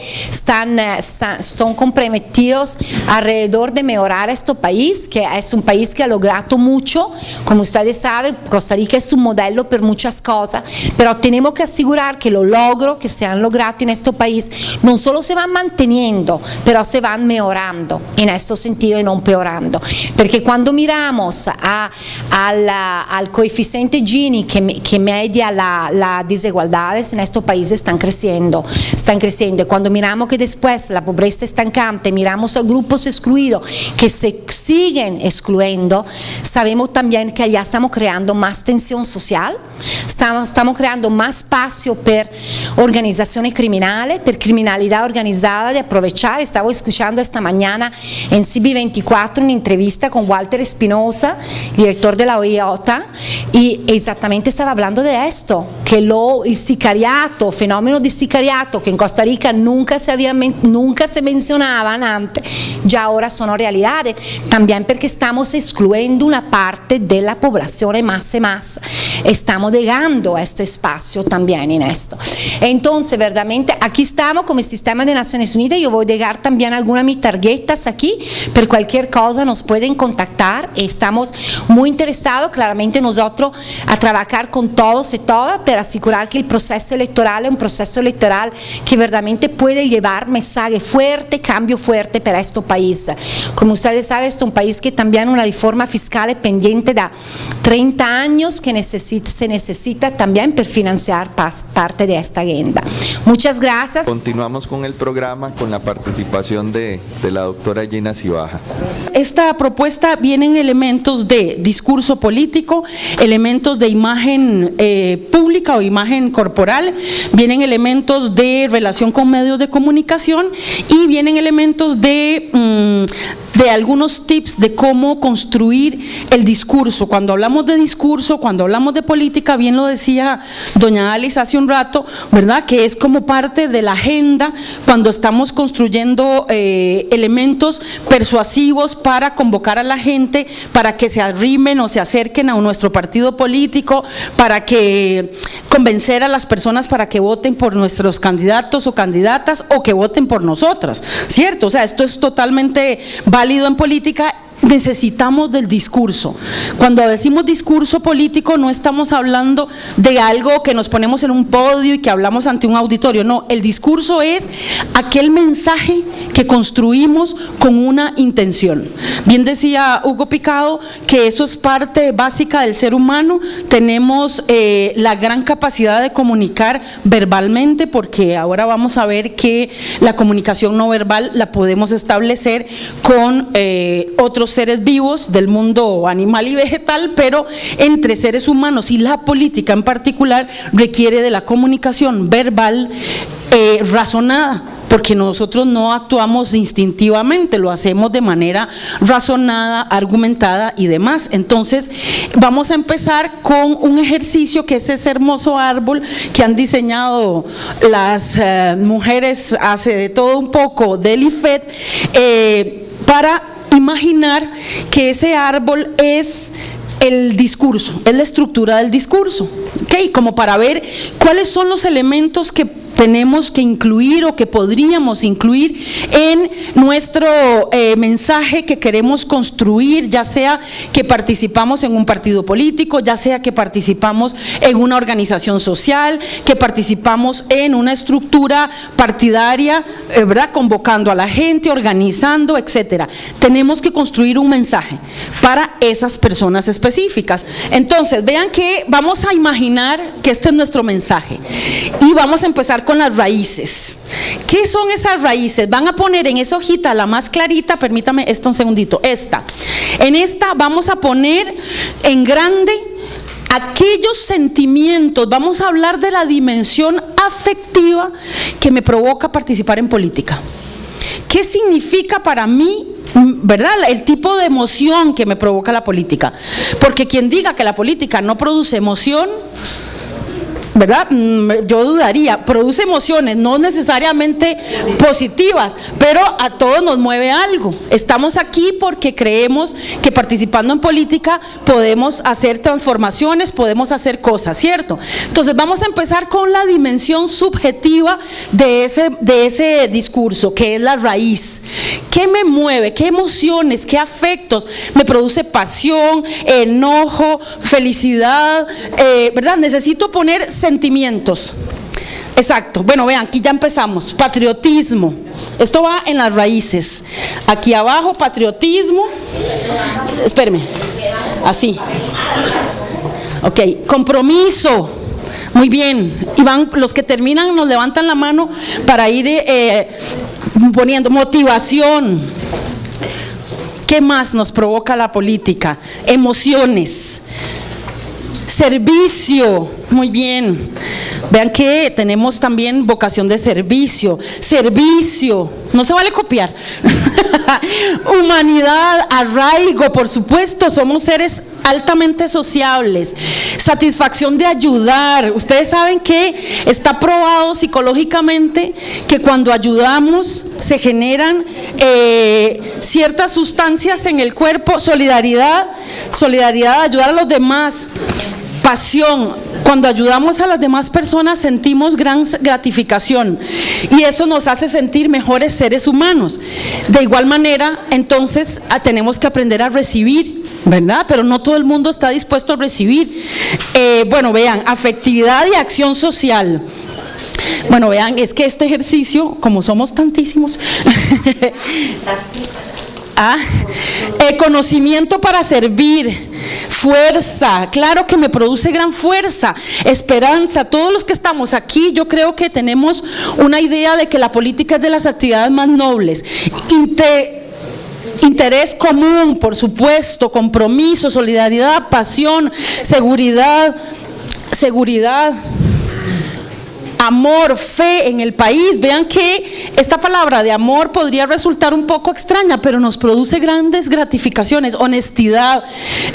son comprometidos alrededor de mejorar este país, que es un país que ha logrado mucho, como ustedes saben, Costa Rica es un modelo por muchas cosas, pero tenemos que asegurar que los logros que se han logrado en este país no solo se van manteniendo, pero se van mejorando en este sentido y no empeorando, porque cuando miramos al coeficiente Gini que media la desigualdades en estos países están creciendo. Y cuando miramos que después la pobreza estancante, miramos a grupos excluidos que se siguen excluyendo, sabemos también que allá estamos creando más tensión social, estamos creando más espacio para organizaciones criminales, para criminalidad organizada de aprovechar. Estaba escuchando esta mañana en CB24 una entrevista con Walter Espinosa, director de la OIOTA, y exactamente estaba hablando de esto, que el sicariato, fenómeno de sicariato que en Costa Rica nunca se mencionaban antes, ya ahora son realidades, también porque estamos excluyendo una parte de la población más y más, estamos negando este espacio también en esto. Entonces, verdaderamente, aquí estamos como el Sistema de Naciones Unidas. Yo voy a dejar también algunas de mis tarjetas aquí, por cualquier cosa nos pueden contactar, estamos muy interesados, claramente nosotros, a trabajar con todos y todas para asegurar que el proceso electoral es un proceso electoral que verdaderamente puede llevar mensaje fuerte, cambio fuerte para este país. Como ustedes saben, es un país que también una reforma fiscal es pendiente de 30 años que se necesita también para financiar parte de esta agenda. Muchas gracias. Continuamos con el programa con la participación de la doctora Gina Cibaja. Esta propuesta vienen elementos de discurso político, elementos de imagen pública o imagen corporal, vienen elementos de relación con medios de comunicación y vienen elementos de algunos tips de cómo construir el discurso. Cuando hablamos de discurso, cuando hablamos de política, bien lo decía doña Alice hace un rato, ¿verdad? Que es como parte de la agenda cuando estamos construyendo elementos persuasivos para convocar a la gente, para que se arrimen o se acerquen a nuestro partido político, para que convencer a las personas para que voten por nuestros candidatos o candidatas o que voten por nosotras, ¿cierto? O sea, esto es totalmente válido en política. Necesitamos del discurso. Cuando decimos discurso político no estamos hablando de algo que nos ponemos en un podio y que hablamos ante un auditorio, no, el discurso es aquel mensaje que construimos con una intención. Bien decía Hugo Picado que eso es parte básica del ser humano, tenemos la gran capacidad de comunicar verbalmente, porque ahora vamos a ver que la comunicación no verbal la podemos establecer con otros seres vivos del mundo animal y vegetal, pero entre seres humanos, y la política en particular requiere de la comunicación verbal razonada, porque nosotros no actuamos instintivamente, lo hacemos de manera razonada, argumentada y demás. Entonces vamos a empezar con un ejercicio que es ese hermoso árbol que han diseñado las mujeres hace de todo un poco del IFED, para imaginar que ese árbol es el discurso, es la estructura del discurso, ¿okay? Como para ver cuáles son los elementos que tenemos que incluir o que podríamos incluir en nuestro mensaje que queremos construir, ya sea que participamos en un partido político, ya sea que participamos en una organización social, que participamos en una estructura partidaria, ¿verdad? Convocando a la gente, organizando, etcétera. Tenemos que construir un mensaje para esas personas específicas. Entonces, vean que vamos a imaginar que este es nuestro mensaje y vamos a empezar con las raíces. ¿Qué son esas raíces? Van a poner en esa hojita la más clarita, permítame esto un segundito, en esta vamos a poner en grande aquellos sentimientos, vamos a hablar de la dimensión afectiva que me provoca participar en política. ¿Qué significa para mí, verdad, el tipo de emoción que me provoca la política? Porque quien diga que la política no produce emoción, ¿verdad? Yo dudaría. Produce emociones, no necesariamente positivas, pero a todos nos mueve algo. Estamos aquí porque creemos que participando en política podemos hacer transformaciones, podemos hacer cosas, ¿cierto? Entonces vamos a empezar con la dimensión subjetiva de ese discurso, que es la raíz. ¿Qué me mueve? ¿Qué emociones? ¿Qué afectos? Me produce pasión, enojo, felicidad, ¿verdad? Necesito poner sentimientos. Exacto. Bueno, vean, aquí ya empezamos. Patriotismo. Esto va en las raíces. Aquí abajo, patriotismo. Espérenme. Así. Ok. Compromiso. Muy bien. Y van, los que terminan nos levantan la mano para ir poniendo motivación. ¿Qué más nos provoca la política? Emociones. Servicio. Muy bien. Vean que tenemos también vocación de servicio. Servicio. No se vale copiar. Humanidad, arraigo, por supuesto, somos seres altamente sociables. Satisfacción de ayudar. Ustedes saben que está probado psicológicamente que cuando ayudamos se generan ciertas sustancias en el cuerpo. Solidaridad, ayudar a los demás. Pasión. Cuando ayudamos a las demás personas sentimos gran gratificación y eso nos hace sentir mejores seres humanos. De igual manera, entonces tenemos que aprender a recibir, ¿verdad? Pero no todo el mundo está dispuesto a recibir. Bueno, vean, afectividad y acción social. Bueno, vean, es que este ejercicio, como somos tantísimos, conocimiento para servir. Fuerza, claro que me produce gran fuerza, esperanza. Todos los que estamos aquí, yo creo que tenemos una idea de que la política es de las actividades más nobles. Interés común, por supuesto, compromiso, solidaridad, pasión, seguridad, amor, fe en el país. Vean que esta palabra de amor podría resultar un poco extraña, pero nos produce grandes gratificaciones. Honestidad,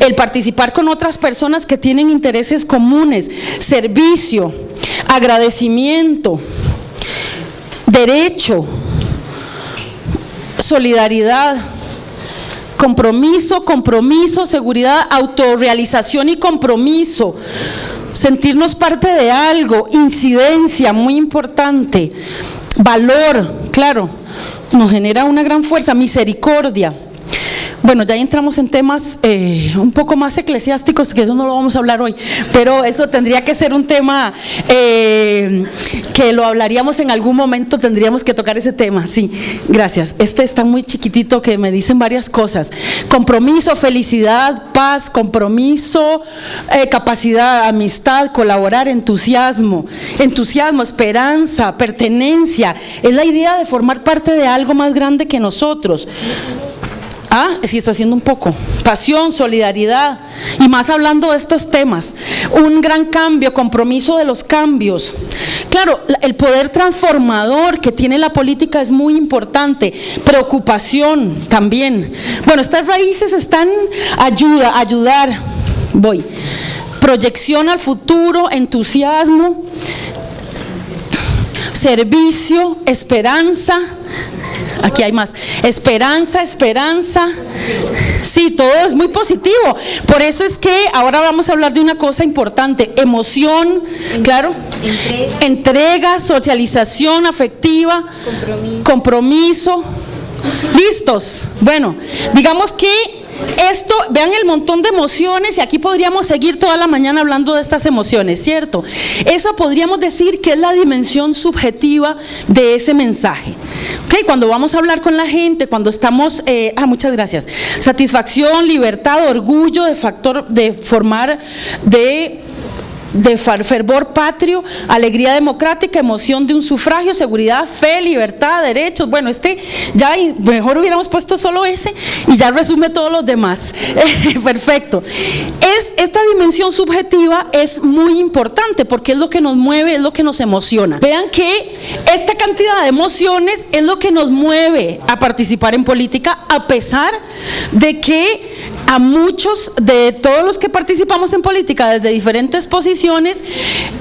el participar con otras personas que tienen intereses comunes, servicio, agradecimiento, derecho, solidaridad, compromiso, seguridad, autorrealización y compromiso. Sentirnos parte de algo, incidencia, muy importante, valor, claro, nos genera una gran fuerza, misericordia. Bueno, ya entramos en temas un poco más eclesiásticos, que eso no lo vamos a hablar hoy, pero eso tendría que ser un tema que lo hablaríamos en algún momento, tendríamos que tocar ese tema, sí, gracias. Este está muy chiquitito que me dicen varias cosas. Compromiso, felicidad, paz, compromiso, capacidad, amistad, colaborar, entusiasmo, esperanza, pertenencia. Es la idea de formar parte de algo más grande que nosotros. Sí, está haciendo un poco. Pasión, solidaridad, y más hablando de estos temas. Un gran cambio, compromiso de los cambios. Claro, el poder transformador que tiene la política es muy importante. Preocupación también. Bueno, estas raíces están ayudar. Proyección al futuro, entusiasmo, servicio, esperanza. Aquí hay más. Esperanza. Sí, todo es muy positivo. Por eso es que ahora vamos a hablar de una cosa importante. Emoción, claro. Entrega, socialización afectiva, compromiso. ¿Listos? Bueno, digamos que esto, vean el montón de emociones, y aquí podríamos seguir toda la mañana hablando de estas emociones, ¿cierto? Eso podríamos decir que es la dimensión subjetiva de ese mensaje. ¿Okay? Cuando vamos a hablar con la gente, cuando estamos, muchas gracias, satisfacción, libertad, orgullo, de fervor patrio, alegría democrática, emoción de un sufragio, seguridad, fe, libertad, derechos. Bueno, ya mejor hubiéramos puesto solo ese y ya resume todos los demás. Perfecto. Esta dimensión subjetiva es muy importante porque es lo que nos mueve, es lo que nos emociona. Vean que esta cantidad de emociones es lo que nos mueve a participar en política, a pesar de que a muchos de todos los que participamos en política desde diferentes posiciones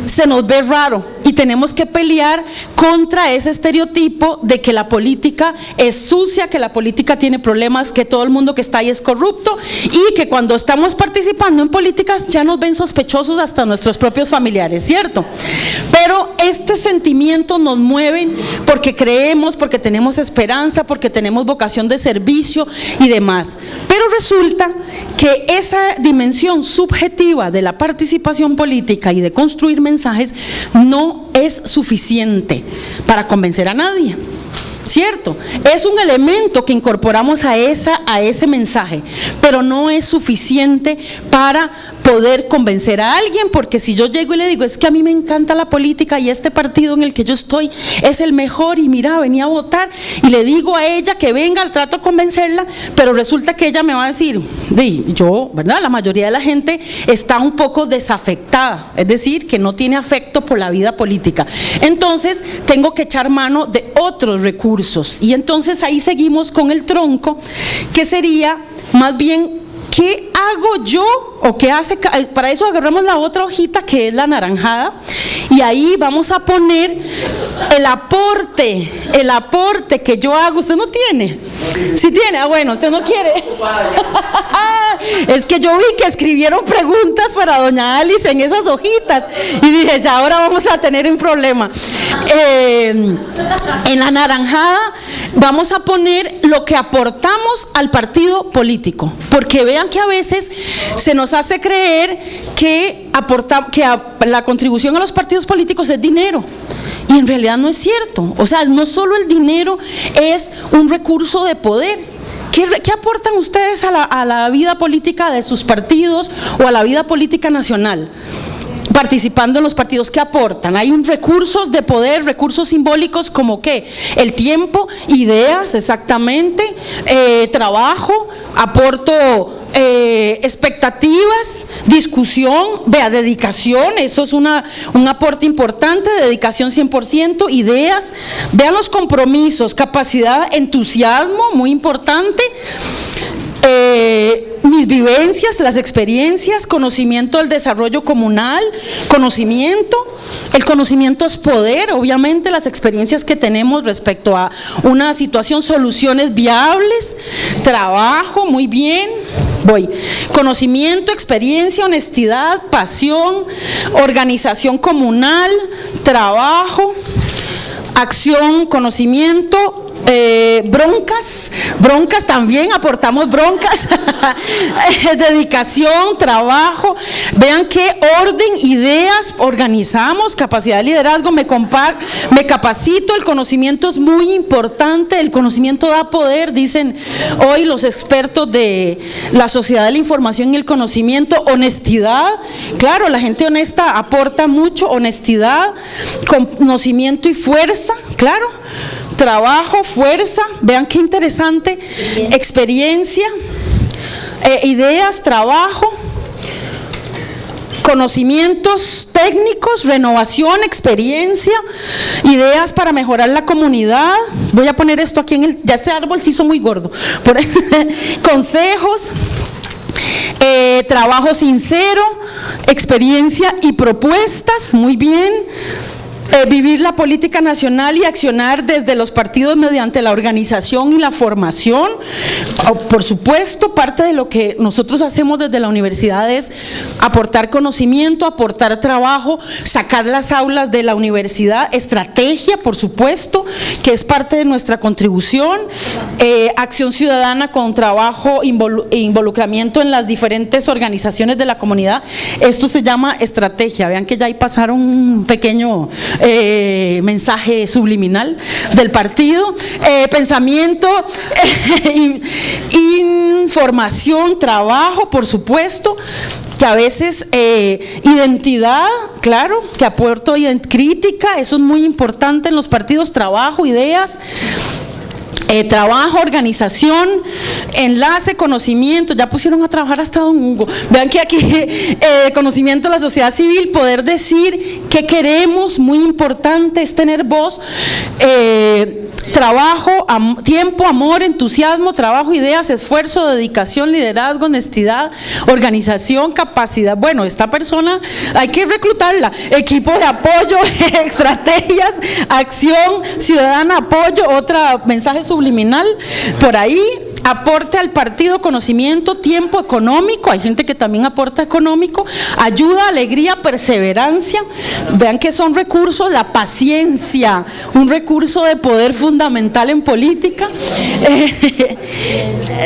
se nos ve raro y tenemos que pelear contra ese estereotipo de que la política es sucia, que la política tiene problemas, que todo el mundo que está ahí es corrupto y que cuando estamos participando en políticas ya nos ven sospechosos hasta nuestros propios familiares, ¿cierto? Pero este sentimiento nos mueve porque creemos, porque tenemos esperanza, porque tenemos vocación de servicio y demás. Pero resulta que esa dimensión subjetiva de la participación política y de construir mensajes no es suficiente para convencer a nadie, ¿cierto? Es un elemento que incorporamos a ese mensaje, pero no es suficiente para poder convencer a alguien, porque si yo llego y le digo, es que a mí me encanta la política y este partido en el que yo estoy es el mejor y mira, venía a votar, y le digo a ella que venga, trato de convencerla, pero resulta que ella me va a decir, yo, ¿verdad? La mayoría de la gente está un poco desafectada, es decir, que no tiene afecto por la vida política. Entonces, tengo que echar mano de otros recursos, y entonces ahí seguimos con el tronco, que sería más bien, ¿qué hago yo? ¿O qué hace? Para eso agarramos la otra hojita que es la anaranjada y ahí vamos a poner el aporte que yo hago. ¿Usted no tiene? ¿Sí tiene? Ah, bueno, usted no quiere. Es que yo vi que escribieron preguntas para doña Alice en esas hojitas y dije, ya ahora vamos a tener un problema. En la anaranjada vamos a poner lo que aportamos al partido político, porque vean que a veces se nos hace creer que la contribución a los partidos políticos es dinero. Y en realidad no es cierto. O sea, no solo el dinero es un recurso de poder. ¿Qué aportan ustedes a la vida política de sus partidos o a la vida política nacional? Participando en los partidos, ¿qué aportan? Hay un recursos de poder, recursos simbólicos como ¿qué? El tiempo, ideas, exactamente, trabajo, aporto expectativas, discusión, dedicación, eso es un aporte importante, dedicación 100%, ideas, vean los compromisos, capacidad, entusiasmo, muy importante, mis vivencias, las experiencias, conocimiento del desarrollo comunal, el conocimiento es poder, obviamente las experiencias que tenemos respecto a una situación, soluciones viables, trabajo, muy bien, conocimiento, experiencia, honestidad, pasión, organización comunal, trabajo, acción, conocimiento, broncas también, aportamos broncas, dedicación, trabajo, vean qué orden, ideas, organizamos, capacidad de liderazgo, me capacito, el conocimiento es muy importante, el conocimiento da poder, dicen hoy los expertos de la sociedad de la información y el conocimiento, honestidad, claro, la gente honesta aporta mucho, honestidad, conocimiento y fuerza, claro, trabajo, fuerza, vean qué interesante, experiencia, ideas, trabajo, conocimientos técnicos, renovación, experiencia, ideas para mejorar la comunidad. Voy a poner esto aquí ya ese árbol se hizo muy gordo. Consejos, trabajo sincero, experiencia y propuestas, muy bien. Vivir la política nacional y accionar desde los partidos mediante la organización y la formación. Por supuesto, parte de lo que nosotros hacemos desde la universidad es aportar conocimiento, aportar trabajo, sacar las aulas de la universidad, estrategia, por supuesto, que es parte de nuestra contribución, acción ciudadana con trabajo e involucramiento en las diferentes organizaciones de la comunidad. Esto se llama estrategia. Vean que ya ahí pasaron un pequeño mensaje subliminal del partido, pensamiento, información, trabajo, por supuesto, que a veces identidad, claro, que aporto crítica, eso es muy importante en los partidos, trabajo, ideas. Trabajo, organización, enlace, conocimiento, ya pusieron a trabajar hasta don Hugo. Vean que aquí conocimiento de la sociedad civil, poder decir qué queremos, muy importante es tener voz, trabajo, tiempo, amor, entusiasmo, trabajo, ideas, esfuerzo, dedicación, liderazgo, honestidad, organización, capacidad. Bueno, esta persona hay que reclutarla. Equipo de apoyo, estrategias, acción ciudadana, apoyo, otro mensaje subliminal por ahí. Aporte al partido, conocimiento, tiempo, económico, hay gente que también aporta económico, ayuda, alegría, perseverancia. Vean que son recursos, la paciencia, un recurso de poder fundamental en política,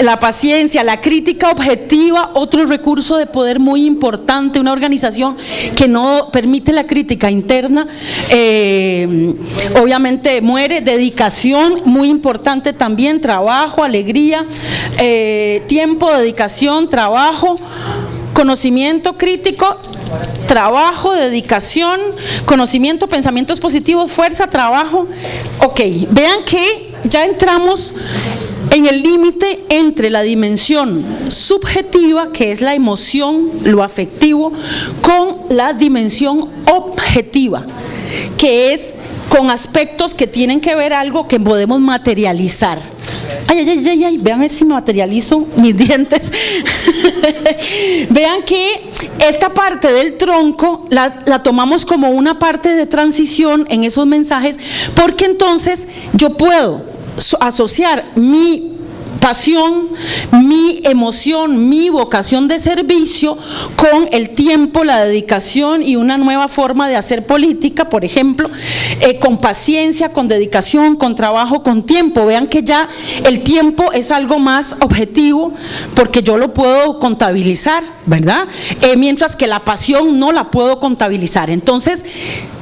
la paciencia, la crítica objetiva, otro recurso de poder muy importante. Una organización que no permite la crítica interna obviamente muere. Dedicación, muy importante también, trabajo, alegría, tiempo, dedicación, trabajo, conocimiento crítico, trabajo, dedicación, conocimiento, pensamientos positivos, fuerza, trabajo. Ok, vean que ya entramos en el límite entre la dimensión subjetiva, que es la emoción, lo afectivo, con la dimensión objetiva, que es con aspectos que tienen que ver algo que podemos materializar. Ay, vean a ver si me materializo mis dientes. Vean que esta parte del tronco la tomamos como una parte de transición en esos mensajes, porque entonces yo puedo asociar mi pasión, mi emoción, mi vocación de servicio con el tiempo, la dedicación y una nueva forma de hacer política, por ejemplo, con paciencia, con dedicación, con trabajo, con tiempo. Vean que ya el tiempo es algo más objetivo porque yo lo puedo contabilizar, ¿verdad? Mientras que la pasión no la puedo contabilizar. Entonces,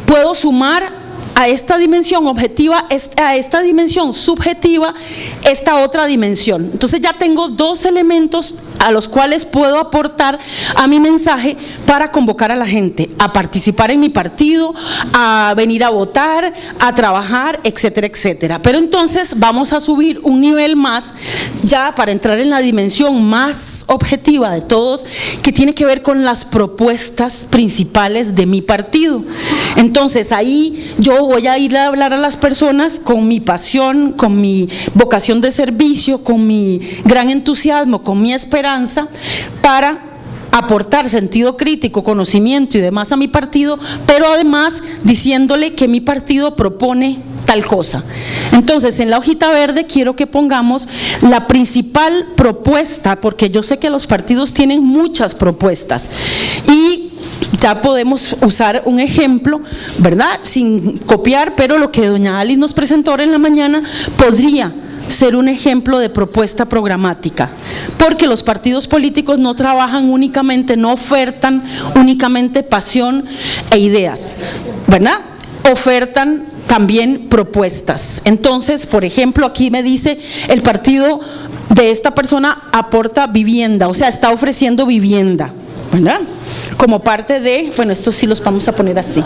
puedo sumar a esta dimensión objetiva, a esta dimensión subjetiva, esta otra dimensión. Entonces ya tengo dos elementos a los cuales puedo aportar a mi mensaje para convocar a la gente a participar en mi partido, a venir a votar, a trabajar, etcétera, etcétera. Pero entonces vamos a subir un nivel más ya para entrar en la dimensión más objetiva de todos, que tiene que ver con las propuestas principales de mi partido. Entonces ahí yo voy a ir a hablar a las personas con mi pasión, con mi vocación de servicio, con mi gran entusiasmo, con mi esperanza, para aportar sentido crítico, conocimiento y demás a mi partido, pero además diciéndole que mi partido propone tal cosa. Entonces, en la hojita verde quiero que pongamos la principal propuesta, porque yo sé que los partidos tienen muchas propuestas y ya podemos usar un ejemplo, ¿verdad? Sin copiar, pero lo que doña Alice nos presentó ahora en la mañana podría ser un ejemplo de propuesta programática, porque los partidos políticos no trabajan únicamente, no ofertan únicamente pasión e ideas, ¿verdad? Ofertan también propuestas. Entonces, por ejemplo, aquí me dice el partido de esta persona aporta vivienda, o sea, está ofreciendo vivienda, ¿verdad? Como parte de, bueno, estos sí los vamos a poner así.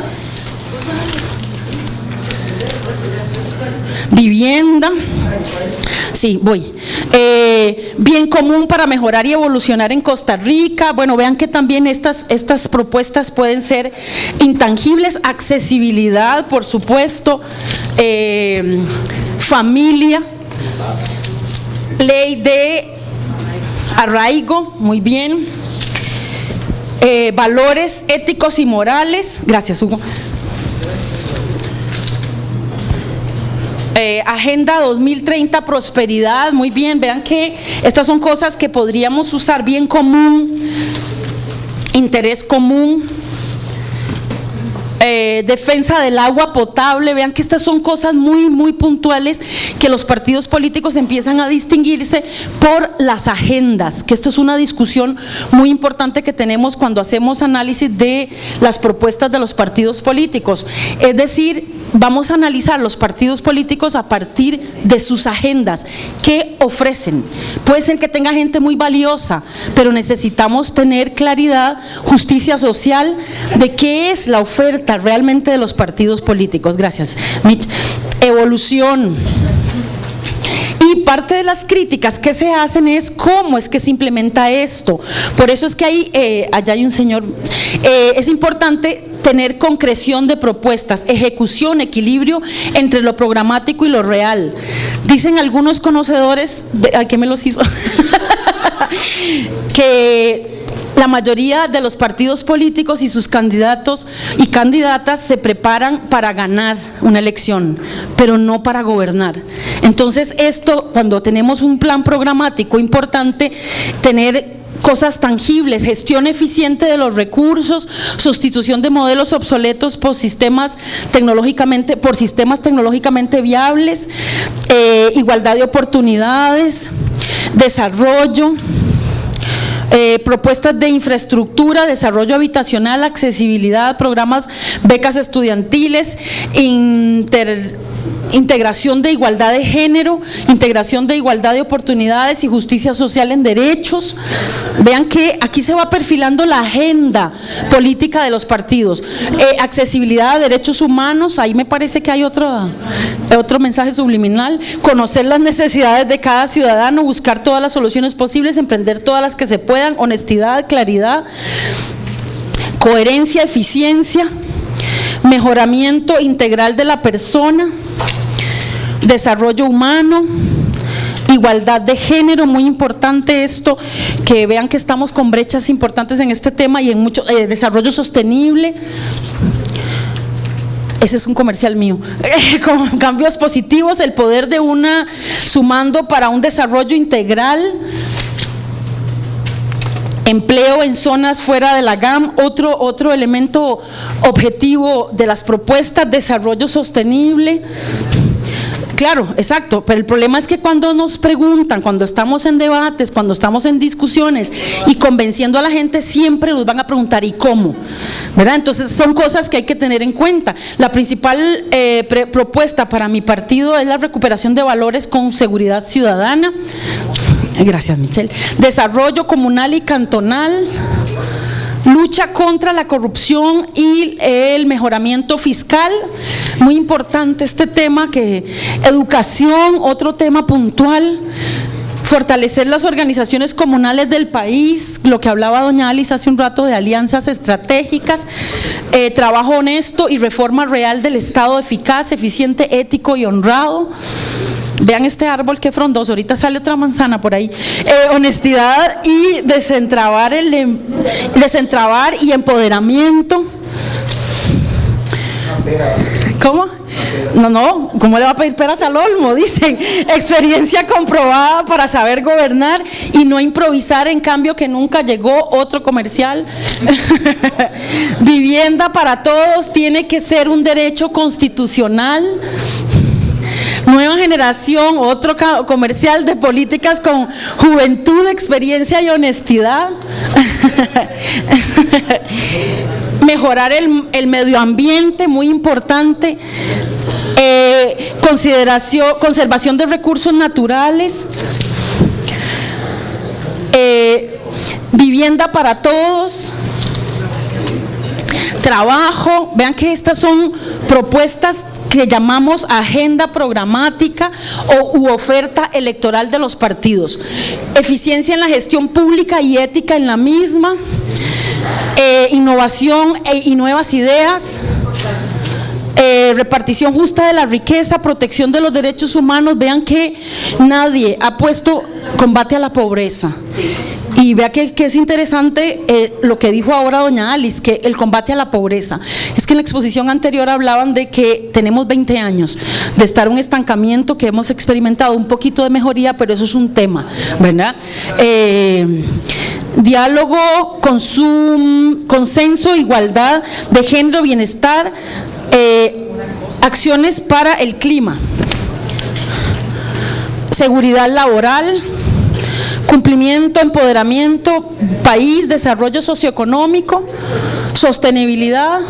Vivienda. Sí, voy. Bien común para mejorar y evolucionar en Costa Rica. Bueno, vean que también estas propuestas pueden ser intangibles. Accesibilidad, por supuesto. Familia. Ley de arraigo, muy bien. Valores éticos y morales. Gracias, Hugo. Agenda 2030, prosperidad, muy bien. Vean que estas son cosas que podríamos usar. Bien común, interés común, defensa del agua potable. Vean que estas son cosas muy, muy puntuales que los partidos políticos empiezan a distinguirse por las agendas, que esto es una discusión muy importante que tenemos cuando hacemos análisis de las propuestas de los partidos políticos. Es decir, vamos a analizar los partidos políticos a partir de sus agendas. ¿Qué ofrecen? Puede ser que tenga gente muy valiosa, pero necesitamos tener claridad, justicia social, de qué es la oferta realmente de los partidos políticos. Gracias, Mitch. Evolución. Y parte de las críticas que se hacen es cómo es que se implementa esto. Por eso es que allá hay un señor, es importante tener concreción de propuestas, ejecución, equilibrio entre lo programático y lo real. Dicen algunos conocedores, ¿qué me los hizo? Que la mayoría de los partidos políticos y sus candidatos y candidatas se preparan para ganar una elección, pero no para gobernar. Entonces esto, cuando tenemos un plan programático importante, tener cosas tangibles, gestión eficiente de los recursos, sustitución de modelos obsoletos por sistemas tecnológicamente viables, igualdad de oportunidades, desarrollo, propuestas de infraestructura, desarrollo habitacional, accesibilidad, programas, becas estudiantiles, integración de igualdad de género, integración de igualdad de oportunidades y justicia social en derechos. Vean que aquí se va perfilando la agenda política de los partidos. Accesibilidad a derechos humanos, ahí me parece que hay otro mensaje subliminal. Conocer las necesidades de cada ciudadano, buscar todas las soluciones posibles, emprender todas las que se puedan, honestidad, claridad, coherencia, eficiencia, mejoramiento integral de la persona, desarrollo humano, igualdad de género, muy importante esto, que vean que estamos con brechas importantes en este tema y en mucho desarrollo sostenible. Ese es un comercial mío. Con cambios positivos, el poder de una sumando para un desarrollo integral. Empleo en zonas fuera de la GAM, otro elemento objetivo de las propuestas, desarrollo sostenible. Claro, exacto, pero el problema es que cuando nos preguntan, cuando estamos en debates, cuando estamos en discusiones y convenciendo a la gente, siempre nos van a preguntar ¿y cómo? ¿Verdad? Entonces son cosas que hay que tener en cuenta. La principal propuesta para mi partido es la recuperación de valores con seguridad ciudadana. Gracias, Michelle. Desarrollo comunal y cantonal, lucha contra la corrupción y el mejoramiento fiscal. Muy importante este tema, que educación, otro tema puntual. Fortalecer las organizaciones comunales del país, lo que hablaba doña Alice hace un rato de alianzas estratégicas, trabajo honesto y reforma real del Estado eficaz, eficiente, ético y honrado. Vean este árbol qué frondoso, ahorita sale otra manzana por ahí. Honestidad y desentrabar y empoderamiento. ¿Cómo? No, ¿cómo le va a pedir peras al olmo? Dicen, experiencia comprobada para saber gobernar y no improvisar, en cambio que nunca llegó. Otro comercial. Vivienda para todos tiene que ser un derecho constitucional. Nueva generación, otro comercial de políticas con juventud, experiencia y honestidad. Mejorar el medio ambiente, muy importante. Conservación de recursos naturales. Vivienda para todos. Trabajo. Vean que estas son propuestas que llamamos agenda programática u oferta electoral de los partidos. Eficiencia en la gestión pública y ética en la misma, innovación y nuevas ideas, repartición justa de la riqueza, protección de los derechos humanos. Vean que nadie ha puesto combate a la pobreza. Y vea que es interesante lo que dijo ahora doña Alice, que el combate a la pobreza. Es que en la exposición anterior hablaban de que tenemos 20 años de estar en un estancamiento, que hemos experimentado un poquito de mejoría, pero eso es un tema, ¿verdad? Diálogo, consenso, igualdad de género, bienestar, acciones para el clima, seguridad laboral, cumplimiento, empoderamiento, país, desarrollo socioeconómico, sostenibilidad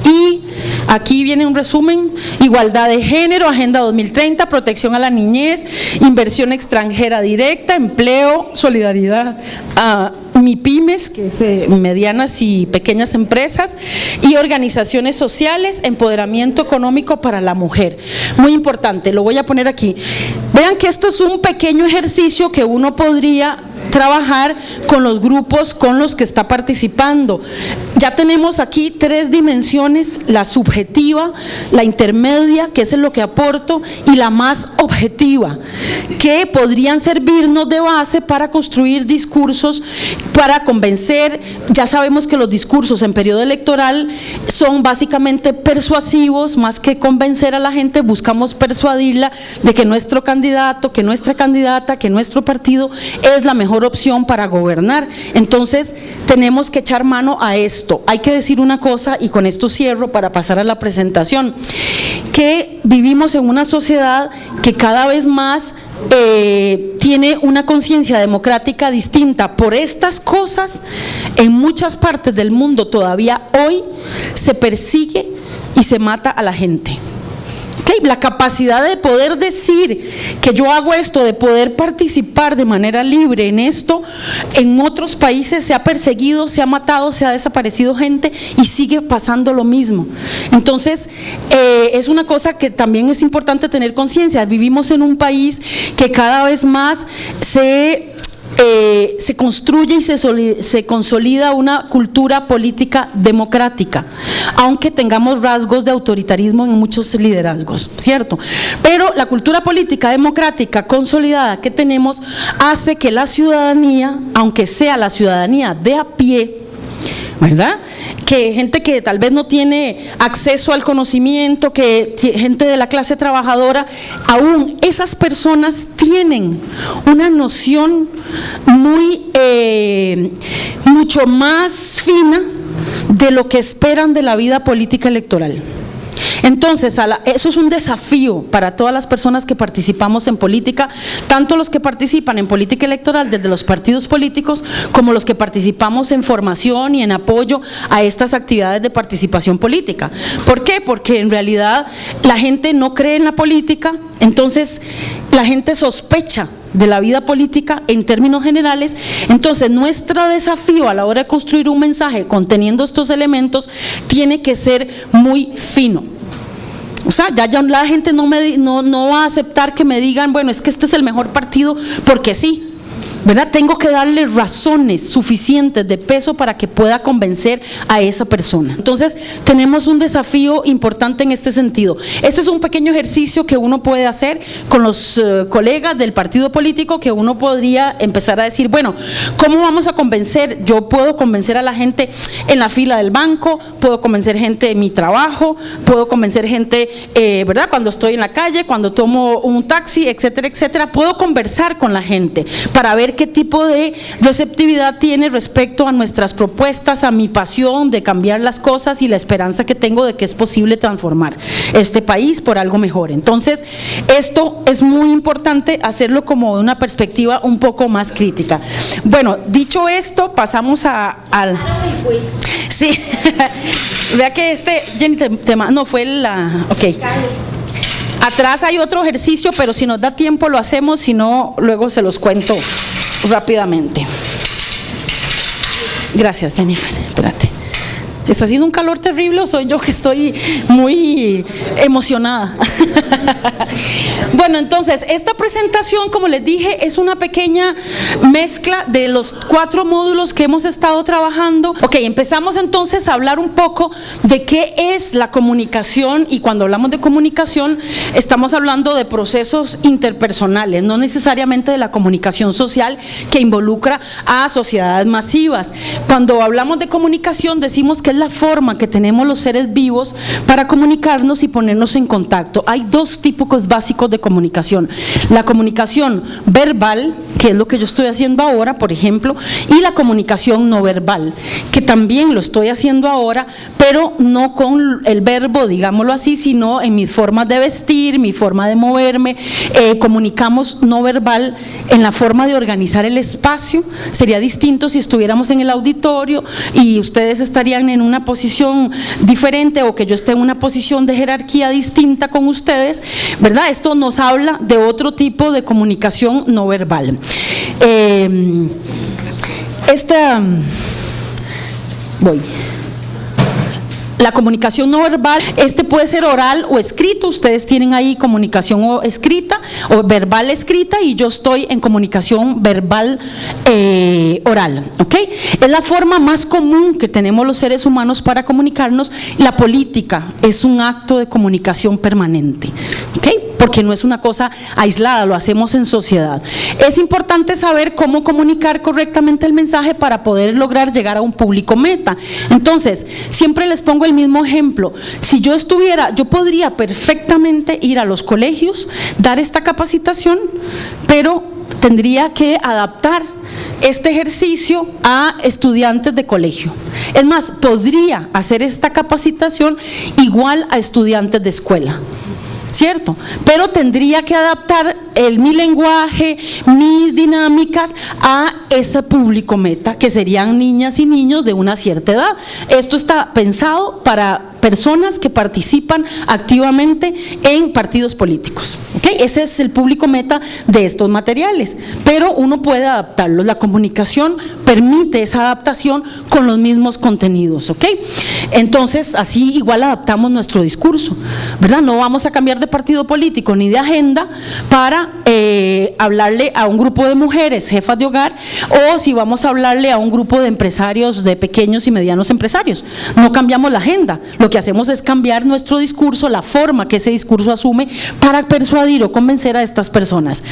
y aquí viene un resumen: igualdad de género, Agenda 2030, protección a la niñez, inversión extranjera directa, empleo, solidaridad a MIPYMES, que es medianas y pequeñas empresas, y organizaciones sociales, empoderamiento económico para la mujer. Muy importante, lo voy a poner aquí. Vean que esto es un pequeño ejercicio que uno podría trabajar con los grupos con los que está participando. Ya tenemos aquí 3 dimensiones: la subjetiva, la intermedia, que es lo que aporto, y la más objetiva, que podrían servirnos de base para construir discursos, para convencer. Ya sabemos que los discursos en periodo electoral son básicamente persuasivos, más que convencer a la gente, buscamos persuadirla de que nuestro candidato, que nuestra candidata, que nuestro partido es la mejor opción para gobernar. Entonces tenemos que echar mano a esto. Hay que decir una cosa, y con esto cierro para pasar a la presentación, que vivimos en una sociedad que cada vez más tiene una conciencia democrática distinta. Por estas cosas, en muchas partes del mundo todavía hoy se persigue y se mata a la gente. La capacidad de poder decir que yo hago esto, de poder participar de manera libre en esto, en otros países se ha perseguido, se ha matado, se ha desaparecido gente y sigue pasando lo mismo. Entonces, es una cosa que también es importante tener conciencia. Vivimos en un país que cada vez más se construye y se consolida una cultura política democrática, aunque tengamos rasgos de autoritarismo en muchos liderazgos, ¿cierto? Pero la cultura política democrática consolidada que tenemos hace que la ciudadanía, aunque sea la ciudadanía de a pie, ¿verdad?, que gente que tal vez no tiene acceso al conocimiento, que gente de la clase trabajadora, aún esas personas tienen una noción mucho más fina de lo que esperan de la vida política electoral. Entonces, eso es un desafío para todas las personas que participamos en política, tanto los que participan en política electoral desde los partidos políticos, como los que participamos en formación y en apoyo a estas actividades de participación política. ¿Por qué? Porque en realidad la gente no cree en la política, entonces la gente sospecha de la vida política en términos generales. Entonces, nuestro desafío a la hora de construir un mensaje conteniendo estos elementos tiene que ser muy fino. O sea, ya la gente no va a aceptar que me digan, bueno, es que este es el mejor partido porque sí, ¿verdad? Tengo que darle razones suficientes de peso para que pueda convencer a esa persona. Entonces, tenemos un desafío importante en este sentido. Este es un pequeño ejercicio que uno puede hacer con los colegas del partido político, que uno podría empezar a decir, bueno, ¿cómo vamos a convencer? Yo puedo convencer a la gente en la fila del banco, puedo convencer gente en mi trabajo, puedo convencer gente, ¿verdad?, cuando estoy en la calle, cuando tomo un taxi, etcétera, etcétera. Puedo conversar con la gente para ver qué tipo de receptividad tiene respecto a nuestras propuestas, a mi pasión de cambiar las cosas y la esperanza que tengo de que es posible transformar este país por algo mejor. Entonces, esto es muy importante hacerlo como de una perspectiva un poco más crítica. Bueno, dicho esto, pasamos al... Sí, vea que Jenny, no fue la... Ok. Atrás hay otro ejercicio, pero si nos da tiempo lo hacemos, si no, luego se los cuento rápidamente. Gracias, Jennifer. Espérate. ¿Está haciendo un calor terrible o soy yo que estoy muy emocionada? Bueno, entonces, esta presentación, como les dije, es una pequeña mezcla de los 4 módulos que hemos estado trabajando. Ok, empezamos entonces a hablar un poco de qué es la comunicación, y cuando hablamos de comunicación estamos hablando de procesos interpersonales, no necesariamente de la comunicación social que involucra a sociedades masivas. Cuando hablamos de comunicación decimos que es la forma que tenemos los seres vivos para comunicarnos y ponernos en contacto. Hay 2 tipos básicos de comunicación: la comunicación verbal, que es lo que yo estoy haciendo ahora, por ejemplo, y la comunicación no verbal, que también lo estoy haciendo ahora, pero no con el verbo, digámoslo así, sino en mis formas de vestir, mi forma de moverme. Comunicamos no verbal en la forma de organizar el espacio. Sería distinto si estuviéramos en el auditorio y ustedes estarían en una posición diferente, o que yo esté en una posición de jerarquía distinta con ustedes, ¿verdad? Esto nos habla de otro tipo de comunicación no verbal. La comunicación no verbal, puede ser oral o escrito. Ustedes tienen ahí comunicación escrita o verbal escrita, y yo estoy en comunicación verbal oral, ¿ok? Es la forma más común que tenemos los seres humanos para comunicarnos. La política es un acto de comunicación permanente, ¿ok? Porque no es una cosa aislada, lo hacemos en sociedad. Es importante saber cómo comunicar correctamente el mensaje para poder lograr llegar a un público meta. Entonces, siempre les pongo el mismo ejemplo. Si yo podría perfectamente ir a los colegios, dar esta capacitación, pero tendría que adaptar este ejercicio a estudiantes de colegio. Es más, podría hacer esta capacitación igual a estudiantes de escuela, ¿cierto? Pero tendría que adaptar mi lenguaje, mis dinámicas a ese público meta, que serían niñas y niños de una cierta edad. Esto está pensado para personas que participan activamente en partidos políticos, ¿ok? Ese es el público meta de estos materiales, pero uno puede adaptarlos. La comunicación permite esa adaptación con los mismos contenidos, ¿ok? Entonces, así igual adaptamos nuestro discurso, ¿verdad? No vamos a cambiar de partido político ni de agenda para hablarle a un grupo de mujeres jefas de hogar, o si vamos a hablarle a un grupo de empresarios, de pequeños y medianos empresarios. No cambiamos la agenda, lo que hacemos es cambiar nuestro discurso, la forma que ese discurso asume, para persuadir o convencer a estas personas.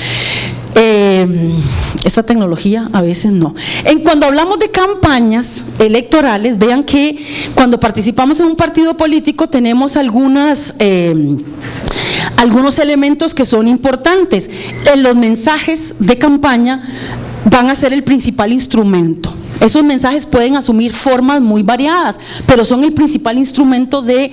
Esta tecnología a veces no. Cuando hablamos de campañas electorales, vean que cuando participamos en un partido político tenemos algunos elementos que son importantes. Los mensajes de campaña van a ser el principal instrumento. Esos mensajes pueden asumir formas muy variadas, pero son el principal instrumento de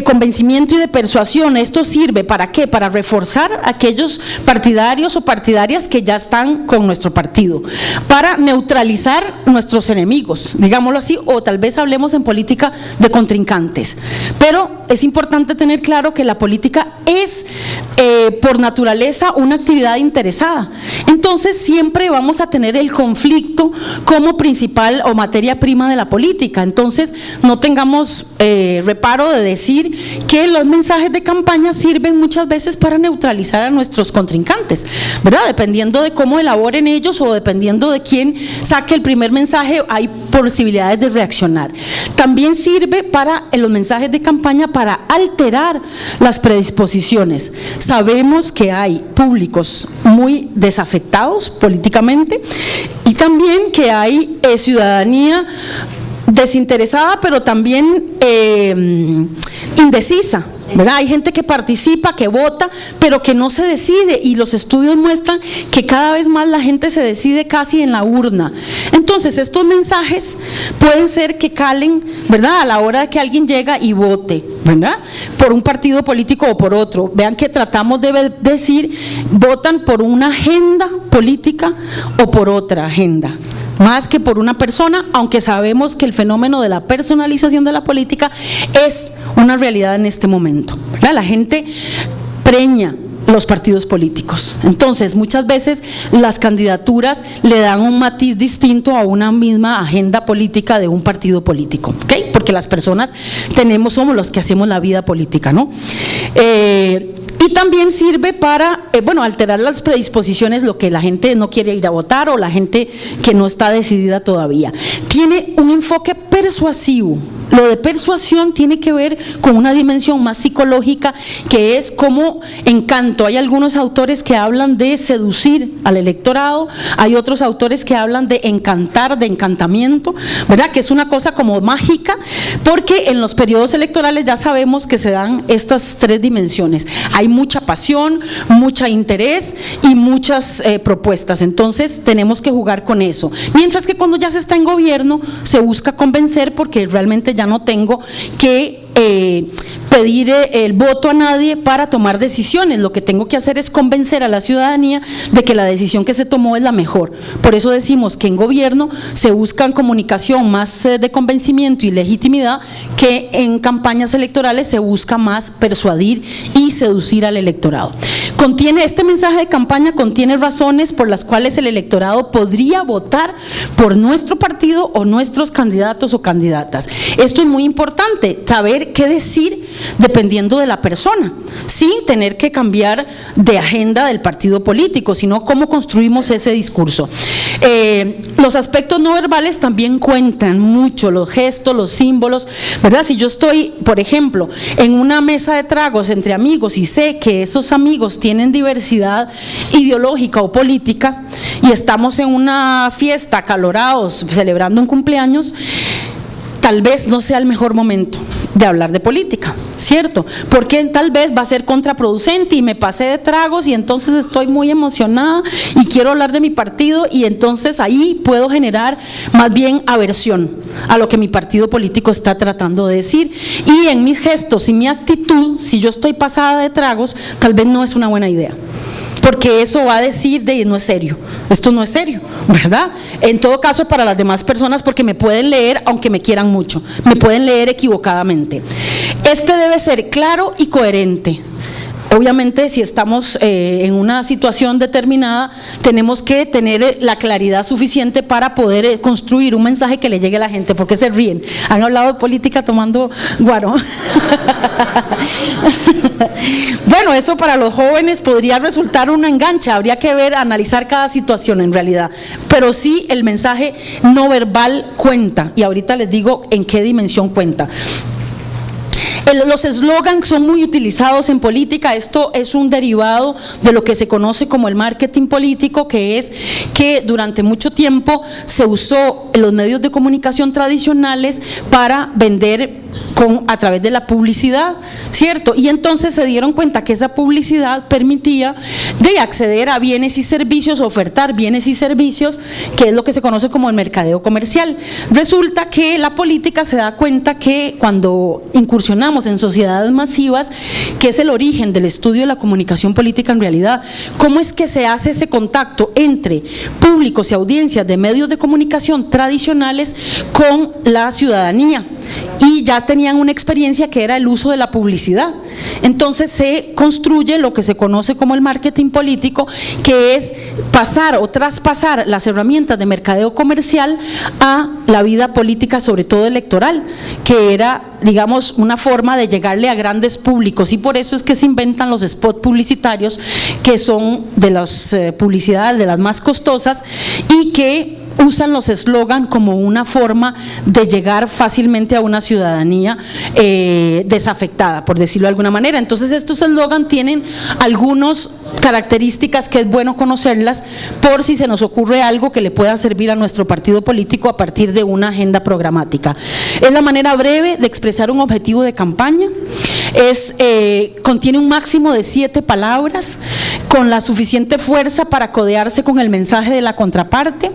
convencimiento y de persuasión. Esto sirve ¿para qué? Para reforzar a aquellos partidarios o partidarias que ya están con nuestro partido, para neutralizar nuestros enemigos, digámoslo así, o tal vez hablemos en política de contrincantes. Pero es importante tener claro que la política es por naturaleza una actividad interesada. Entonces siempre vamos a tener el conflicto como principal o materia prima de la política. Entonces no tengamos reparo de decir que los mensajes de campaña sirven muchas veces para neutralizar a nuestros contrincantes, ¿verdad? Dependiendo de cómo elaboren ellos o dependiendo de quién saque el primer mensaje, hay posibilidades de reaccionar. También sirve en los mensajes de campaña para alterar las predisposiciones. Sabemos que hay públicos muy desafectados políticamente, y también que hay ciudadanía desinteresada, pero también indecisa, ¿verdad? Hay gente que participa, que vota, pero que no se decide, y los estudios muestran que cada vez más la gente se decide casi en la urna. Entonces estos mensajes pueden ser que calen, ¿verdad?, a la hora de que alguien llega y vote, ¿verdad?, por un partido político o por otro. Vean que tratamos de decir, votan por una agenda política o por otra agenda, más que por una persona, aunque sabemos que el fenómeno de la personalización de la política es una realidad en este momento, ¿verdad? La gente preña los partidos políticos. Entonces, muchas veces las candidaturas le dan un matiz distinto a una misma agenda política de un partido político, ¿ok? Porque las personas somos los que hacemos la vida política, ¿no? Y también sirve para, alterar las predisposiciones, lo que la gente no quiere ir a votar o la gente que no está decidida todavía. Tiene un enfoque persuasivo. Lo de persuasión tiene que ver con una dimensión más psicológica, que es como encanto. Hay algunos autores que hablan de seducir al electorado, hay otros autores que hablan de encantar, de encantamiento, ¿verdad?, que es una cosa como mágica, porque en los periodos electorales ya sabemos que se dan estas tres dimensiones. Hay mucha pasión, mucho interés y muchas propuestas. Entonces tenemos que jugar con eso. Mientras que cuando ya se está en gobierno se busca convencer, porque realmente ya no tengo que pedir el voto a nadie para tomar decisiones. Lo que tengo que hacer es convencer a la ciudadanía de que la decisión que se tomó es la mejor. Por eso decimos que en gobierno se busca en comunicación más de convencimiento y legitimidad, que en campañas electorales se busca más persuadir y seducir al electorado. Este mensaje de campaña contiene razones por las cuales el electorado podría votar por nuestro partido o nuestros candidatos o candidatas. Esto es muy importante, saber qué decir dependiendo de la persona, sin tener que cambiar de agenda del partido político, sino cómo construimos ese discurso. Los aspectos no verbales también cuentan mucho, los gestos, los símbolos, ¿verdad? Si yo estoy, por ejemplo, en una mesa de tragos entre amigos y sé que esos amigos tienen diversidad ideológica o política y estamos en una fiesta acalorados celebrando un cumpleaños, tal vez no sea el mejor momento de hablar de política, ¿cierto? Porque tal vez va a ser contraproducente y me pasé de tragos y entonces estoy muy emocionada y quiero hablar de mi partido, y entonces ahí puedo generar más bien aversión a lo que mi partido político está tratando de decir. Y en mis gestos y mi actitud, si yo estoy pasada de tragos, tal vez no es una buena idea, porque eso va a decir de no es serio, esto no es serio, ¿verdad? En todo caso para las demás personas, porque me pueden leer aunque me quieran mucho, me pueden leer equivocadamente. Este debe ser claro y coherente. Obviamente, si estamos en una situación determinada, tenemos que tener la claridad suficiente para poder construir un mensaje que le llegue a la gente. ¿Por qué se ríen? ¿Han hablado de política tomando guaro? Bueno, eso para los jóvenes podría resultar una engancha, habría que analizar cada situación en realidad, pero sí el mensaje no verbal cuenta, y ahorita les digo en qué dimensión cuenta. Los eslogans son muy utilizados en política. Esto es un derivado de lo que se conoce como el marketing político, que es que durante mucho tiempo se usó en los medios de comunicación tradicionales para vender a través de la publicidad, ¿cierto? Y entonces se dieron cuenta que esa publicidad permitía de acceder a bienes y servicios, ofertar bienes y servicios, que es lo que se conoce como el mercadeo comercial. Resulta que la política se da cuenta que cuando incursionamos en sociedades masivas, que es el origen del estudio de la comunicación política en realidad, cómo es que se hace ese contacto entre públicos y audiencias de medios de comunicación tradicionales con la ciudadanía, y ya tenían una experiencia que era el uso de la publicidad. Entonces se construye lo que se conoce como el marketing político, que es pasar o traspasar las herramientas de mercadeo comercial a la vida política, sobre todo electoral, que era, digamos, una forma de llegarle a grandes públicos, y por eso es que se inventan los spots publicitarios, que son de las publicidades de las más costosas y que usan los eslogan como una forma de llegar fácilmente a una ciudadanía desafectada, por decirlo de alguna manera. Entonces estos eslogan tienen algunas características que es bueno conocerlas por si se nos ocurre algo que le pueda servir a nuestro partido político a partir de una agenda programática. Es la manera breve de expresar un objetivo de campaña, contiene un máximo de 7 palabras con la suficiente fuerza para codearse con el mensaje de la contraparte,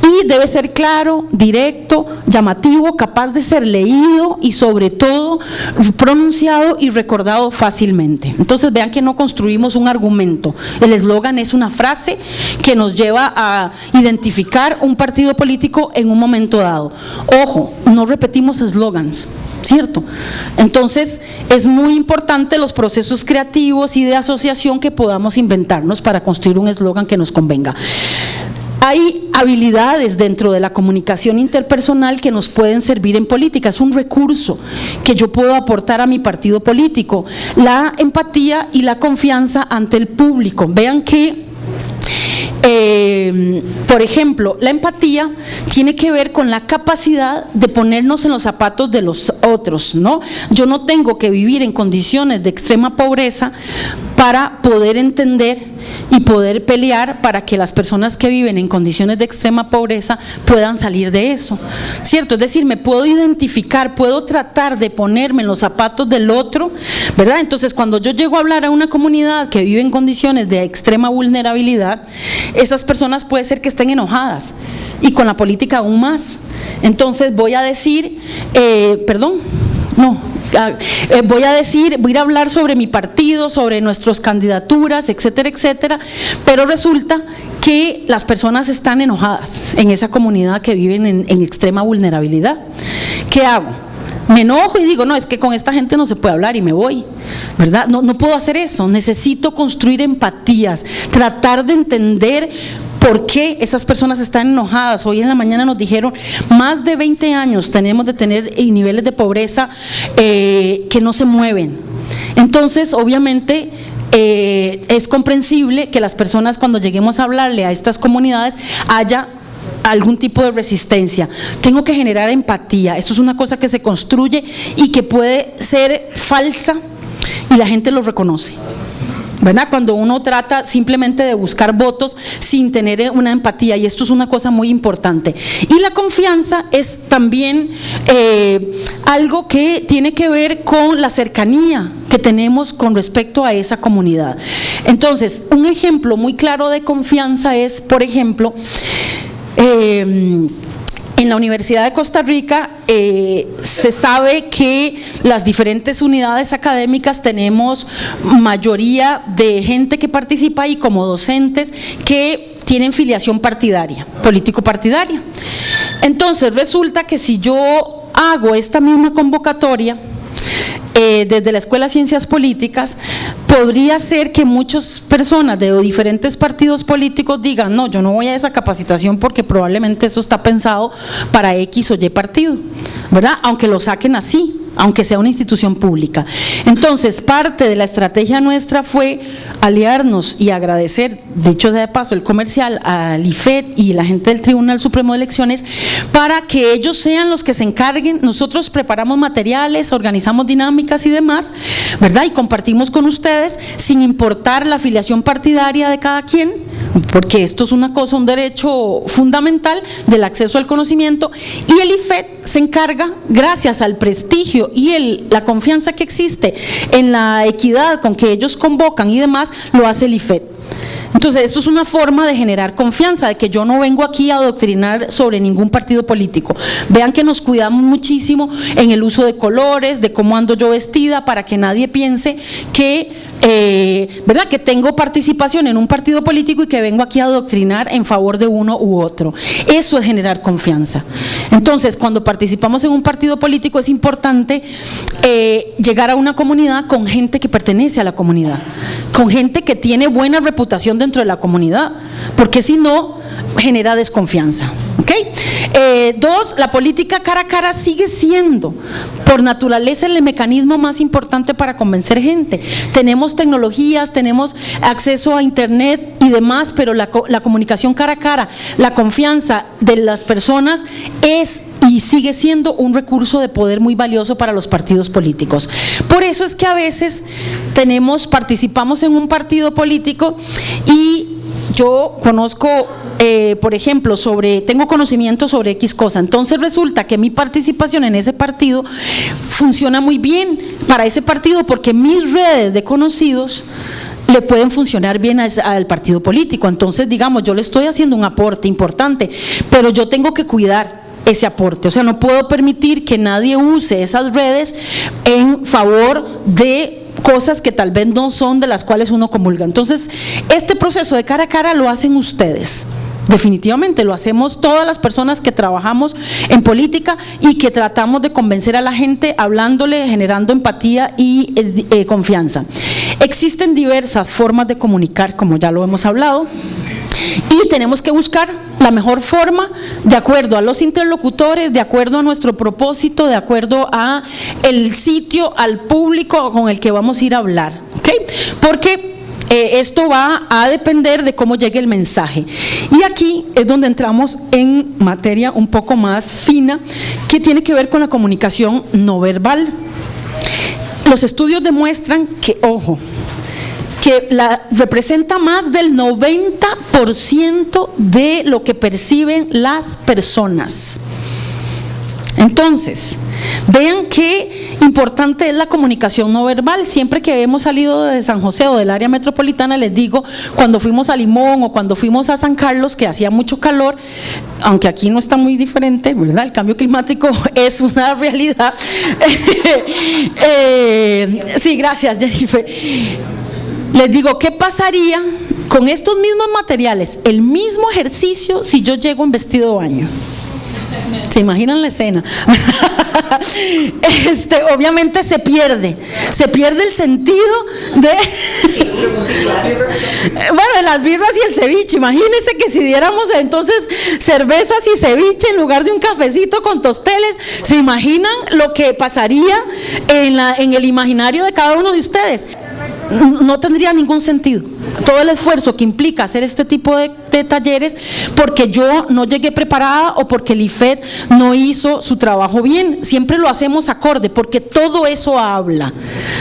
y debe ser claro, directo, llamativo, capaz de ser leído y sobre todo pronunciado y recordado fácilmente. Entonces vean que no construimos un argumento, el eslogan es una frase que nos lleva a identificar un partido político en un momento dado. Ojo, no repetimos eslogans, ¿cierto? Entonces es muy importante los procesos creativos y de asociación que podamos inventarnos para construir un eslogan que nos convenga. Hay habilidades dentro de la comunicación interpersonal que nos pueden servir en política, es un recurso que yo puedo aportar a mi partido político, la empatía y la confianza ante el público. Vean que por ejemplo, la empatía tiene que ver con la capacidad de ponernos en los zapatos de los otros, ¿no? Yo no tengo que vivir en condiciones de extrema pobreza para poder entender y poder pelear para que las personas que viven en condiciones de extrema pobreza puedan salir de eso, ¿cierto? Es decir, me puedo identificar, puedo tratar de ponerme en los zapatos del otro, ¿verdad? Entonces, cuando yo llego a hablar a una comunidad que vive en condiciones de extrema vulnerabilidad, esas personas puede ser que estén enojadas y con la política aún más. Entonces voy a decir, voy a ir a hablar sobre mi partido, sobre nuestras candidaturas, etcétera, etcétera, pero resulta que las personas están enojadas en esa comunidad que viven en extrema vulnerabilidad. ¿Qué hago? Me enojo y digo, no, es que con esta gente no se puede hablar y me voy, ¿verdad? No puedo hacer eso, necesito construir empatías, tratar de entender por qué esas personas están enojadas. Hoy en la mañana nos dijeron, más de 20 años tenemos de tener niveles de pobreza que no se mueven. Entonces, obviamente, es comprensible que las personas, cuando lleguemos a hablarle a estas comunidades, haya algún tipo de resistencia. Tengo que generar empatía. Esto es una cosa que se construye y que puede ser falsa y la gente lo reconoce, ¿verdad? Cuando uno trata simplemente de buscar votos sin tener una empatía, y esto es una cosa muy importante. Y la confianza es también algo que tiene que ver con la cercanía que tenemos con respecto a esa comunidad. Entonces, un ejemplo muy claro de confianza es, por ejemplo, en la Universidad de Costa Rica se sabe que las diferentes unidades académicas tenemos mayoría de gente que participa y como docentes que tienen filiación partidaria, político-partidaria. Entonces resulta que si yo hago esta misma convocatoria desde la Escuela de Ciencias Políticas, podría ser que muchas personas de diferentes partidos políticos digan, no, yo no voy a esa capacitación porque probablemente esto está pensado para X o Y partido, ¿verdad? Aunque lo saquen así, aunque sea una institución pública. Entonces, parte de la estrategia nuestra fue aliarnos y agradecer, dicho sea de paso, el comercial, al IFET y la gente del Tribunal Supremo de Elecciones, para que ellos sean los que se encarguen. Nosotros preparamos materiales, organizamos dinámicas y demás, ¿verdad? Y compartimos con ustedes, sin importar la afiliación partidaria de cada quien, porque esto es una cosa, un derecho fundamental del acceso al conocimiento, y el IFET se encarga, gracias al prestigio y la confianza que existe en la equidad con que ellos convocan y demás, lo hace el IFET. Entonces, esto es una forma de generar confianza, de que yo no vengo aquí a adoctrinar sobre ningún partido político. Vean que nos cuidamos muchísimo en el uso de colores, de cómo ando yo vestida, para que nadie piense que ¿verdad?, que tengo participación en un partido político y que vengo aquí a adoctrinar en favor de uno u otro. Eso es generar confianza. Entonces, cuando participamos en un partido político es importante llegar a una comunidad con gente que pertenece a la comunidad, con gente que tiene buena reputación dentro de la comunidad, porque si no, genera desconfianza. Dos, la política cara a cara sigue siendo por naturaleza el mecanismo más importante para convencer gente. Tenemos tecnologías, tenemos acceso a internet y demás, pero la comunicación cara a cara, la confianza de las personas es y sigue siendo un recurso de poder muy valioso para los partidos políticos. Por eso es que a veces participamos en un partido político y yo conozco, por ejemplo, tengo conocimiento sobre X cosa, entonces resulta que mi participación en ese partido funciona muy bien para ese partido porque mis redes de conocidos le pueden funcionar bien al partido político. Entonces, digamos, yo le estoy haciendo un aporte importante, pero yo tengo que cuidar ese aporte, o sea, no puedo permitir que nadie use esas redes en favor de cosas que tal vez no son de las cuales uno comulga. Entonces, este proceso de cara a cara lo hacen ustedes. Definitivamente lo hacemos todas las personas que trabajamos en política y que tratamos de convencer a la gente hablándole, generando empatía y confianza. Existen diversas formas de comunicar, como ya lo hemos hablado, y tenemos que buscar la mejor forma de acuerdo a los interlocutores, de acuerdo a nuestro propósito, de acuerdo a el sitio, al público con el que vamos a ir a hablar, ¿ok? Porque esto va a depender de cómo llegue el mensaje. Y aquí es donde entramos en materia un poco más fina, que tiene que ver con la comunicación no verbal. Los estudios demuestran que, ojo, que representa más del 90% de lo que perciben las personas. Entonces, vean que importante es la comunicación no verbal. Siempre que hemos salido de San José o del área metropolitana, les digo, cuando fuimos a Limón o cuando fuimos a San Carlos, que hacía mucho calor, aunque aquí no está muy diferente, ¿verdad? El cambio climático es una realidad. Sí, gracias, Jennifer. Les digo, ¿qué pasaría con estos mismos materiales, el mismo ejercicio, si yo llego en vestido de baño? ¿Se imaginan la escena? Obviamente se pierde el sentido de bueno, de las birras y el ceviche. Imagínense que si diéramos entonces cervezas y ceviche en lugar de un cafecito con tosteles, ¿se imaginan lo que pasaría en el imaginario de cada uno de ustedes? No tendría ningún sentido todo el esfuerzo que implica hacer este tipo de talleres, porque yo no llegué preparada o porque el IFED no hizo su trabajo bien. Siempre lo hacemos acorde, porque todo eso habla.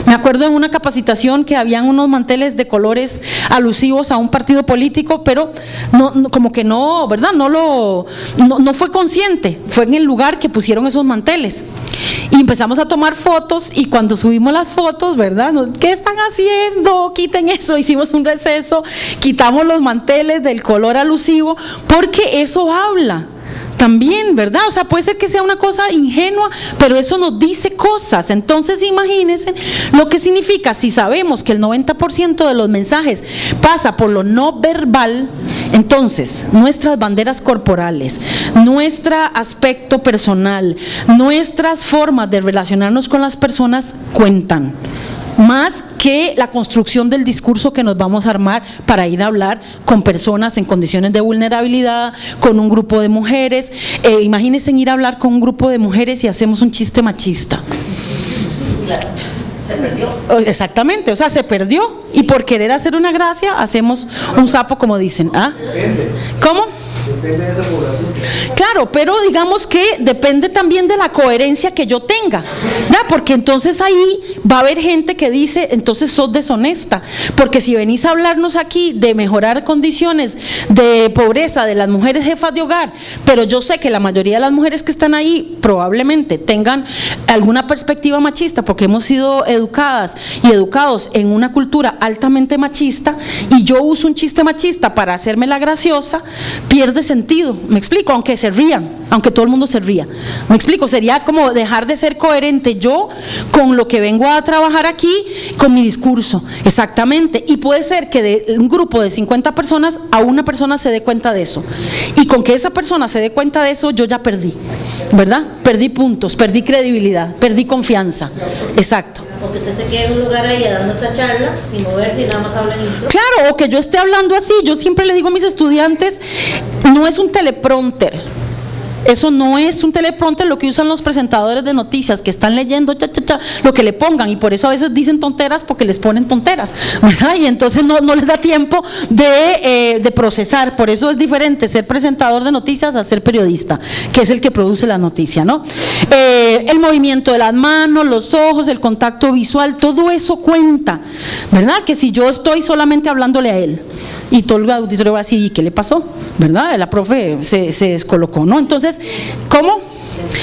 Me acuerdo en una capacitación que habían unos manteles de colores alusivos a un partido político, pero no, como que no, ¿verdad? No fue consciente, fue en el lugar que pusieron esos manteles. Y empezamos a tomar fotos, y cuando subimos las fotos, ¿verdad? ¿Qué están haciendo? Quiten eso. Hicimos un receso, quitamos los manteles del color alusivo, porque eso habla también, ¿verdad? O sea, puede ser que sea una cosa ingenua, pero eso nos dice cosas. Entonces, imagínense lo que significa. Si sabemos que el 90% de los mensajes pasa por lo no verbal, entonces nuestras banderas corporales, nuestro aspecto personal, nuestras formas de relacionarnos con las personas cuentan más que la construcción del discurso que nos vamos a armar para ir a hablar con personas en condiciones de vulnerabilidad, con un grupo de mujeres. Imagínense ir a hablar con un grupo de mujeres y hacemos un chiste machista. Se perdió. Exactamente, o sea, se perdió, y por querer hacer una gracia hacemos un sapo, como dicen. ¿Ah? ¿Cómo? Depende de esa población. Claro, pero digamos que depende también de la coherencia que yo tenga, ¿ya? Porque entonces ahí va a haber gente que dice, entonces sos deshonesta, porque si venís a hablarnos aquí de mejorar condiciones de pobreza de las mujeres jefas de hogar, pero yo sé que la mayoría de las mujeres que están ahí probablemente tengan alguna perspectiva machista, porque hemos sido educadas y educados en una cultura altamente machista, y yo uso un chiste machista para hacerme la graciosa, pierde sentido. Me explico, aunque se rían, aunque todo el mundo se ría. Me explico, sería como dejar de ser coherente yo con lo que vengo a trabajar aquí, con mi discurso. Exactamente. Y puede ser que de un grupo de 50 personas a una persona se dé cuenta de eso, y con que esa persona se dé cuenta de eso, yo ya perdí, ¿verdad? Perdí puntos, perdí credibilidad, perdí confianza. Exacto. Porque usted se quede en un lugar ahí dando esta charla sin moverse y nada más habla en intro. Claro, o que yo esté hablando así. Yo siempre le digo a mis estudiantes, no es un teleprompter. Eso no es un teleprompter lo que usan los presentadores de noticias, que están leyendo lo que le pongan, y por eso a veces dicen tonteras, porque les ponen tonteras, ¿verdad? Y entonces no les da tiempo de procesar. Por eso es diferente ser presentador de noticias a ser periodista, que es el que produce la noticia, ¿no? El movimiento de las manos, los ojos, el contacto visual, todo eso cuenta, ¿verdad? Que si yo estoy solamente hablándole a él y todo el auditorio va así, ¿y qué le pasó? ¿Verdad? La profe se descolocó, ¿no? Entonces, ¿cómo?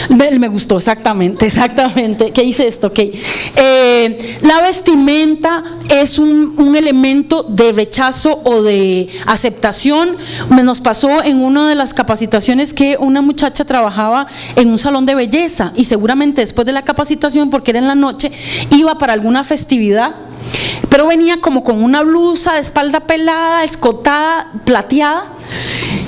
Me gustó, exactamente. ¿Qué hice esto? Okay. La vestimenta es un elemento de rechazo o de aceptación. Nos pasó en una de las capacitaciones que una muchacha trabajaba en un salón de belleza, y seguramente después de la capacitación, porque era en la noche, iba para alguna festividad, pero venía como con una blusa de espalda pelada, escotada, plateada,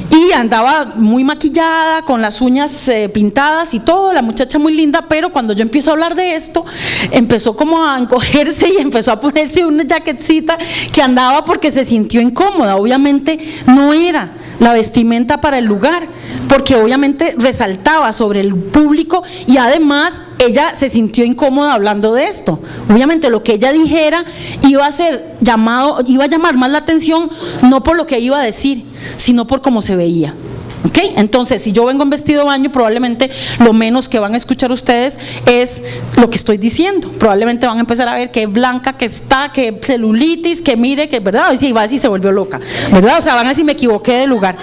y andaba muy maquillada, con las uñas pintadas y todo, la muchacha muy linda. Pero cuando yo empiezo a hablar de esto, empezó como a encogerse y empezó a ponerse una jaquetcita que andaba porque se sintió incómoda. Obviamente no era la vestimenta para el lugar, porque obviamente resaltaba sobre el público, y además ella se sintió incómoda hablando de esto. Obviamente lo que ella dijera iba a llamar más la atención, no por lo que iba a decir, sino por cómo se veía, ¿Ok? Entonces, si yo vengo en vestido de baño, probablemente lo menos que van a escuchar ustedes es lo que estoy diciendo. Probablemente van a empezar a ver que blanca que está, que celulitis, que mire, que verdad, y si va a decir se volvió loca, ¿verdad? O sea, van a decir me equivoqué de lugar.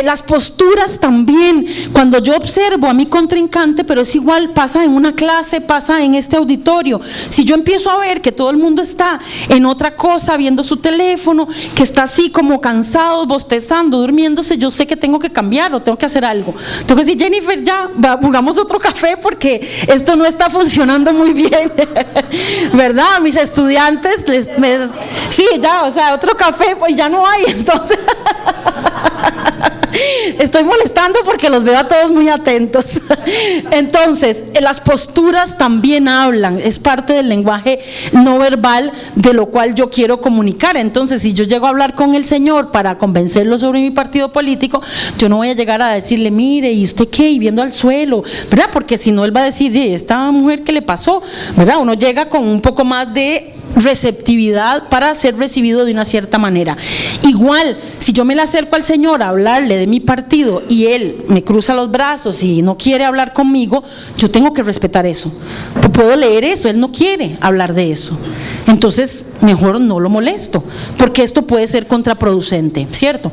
Las posturas también, cuando yo observo a mi contrincante, pero es igual, pasa en una clase, pasa en este auditorio. Si yo empiezo a ver que todo el mundo está en otra cosa, viendo su teléfono, que está así como cansado, bostezando, durmiéndose, yo sé que tengo que cambiar o tengo que hacer algo. Tengo que decir, Jennifer, ya, jugamos otro café porque esto no está funcionando muy bien, ¿verdad? Mis estudiantes, sí, ya, o sea, otro café, pues ya no hay, entonces... Estoy molestando porque los veo a todos muy atentos. Entonces, las posturas también hablan, es parte del lenguaje no verbal de lo cual yo quiero comunicar. Entonces, si yo llego a hablar con el Señor para convencerlo sobre mi partido político, yo no voy a llegar a decirle, mire, ¿y usted qué? Y viendo al suelo, ¿verdad? Porque si no, él va a decir, ¿esta mujer qué le pasó? ¿Verdad? Uno llega con un poco más de receptividad para ser recibido de una cierta manera. Igual, si yo me le acerco al Señor a hablarle de mi partido y Él me cruza los brazos y no quiere hablar conmigo, yo tengo que respetar eso. Puedo leer eso, Él no quiere hablar de eso. Entonces, mejor no lo molesto, porque esto puede ser contraproducente, ¿cierto?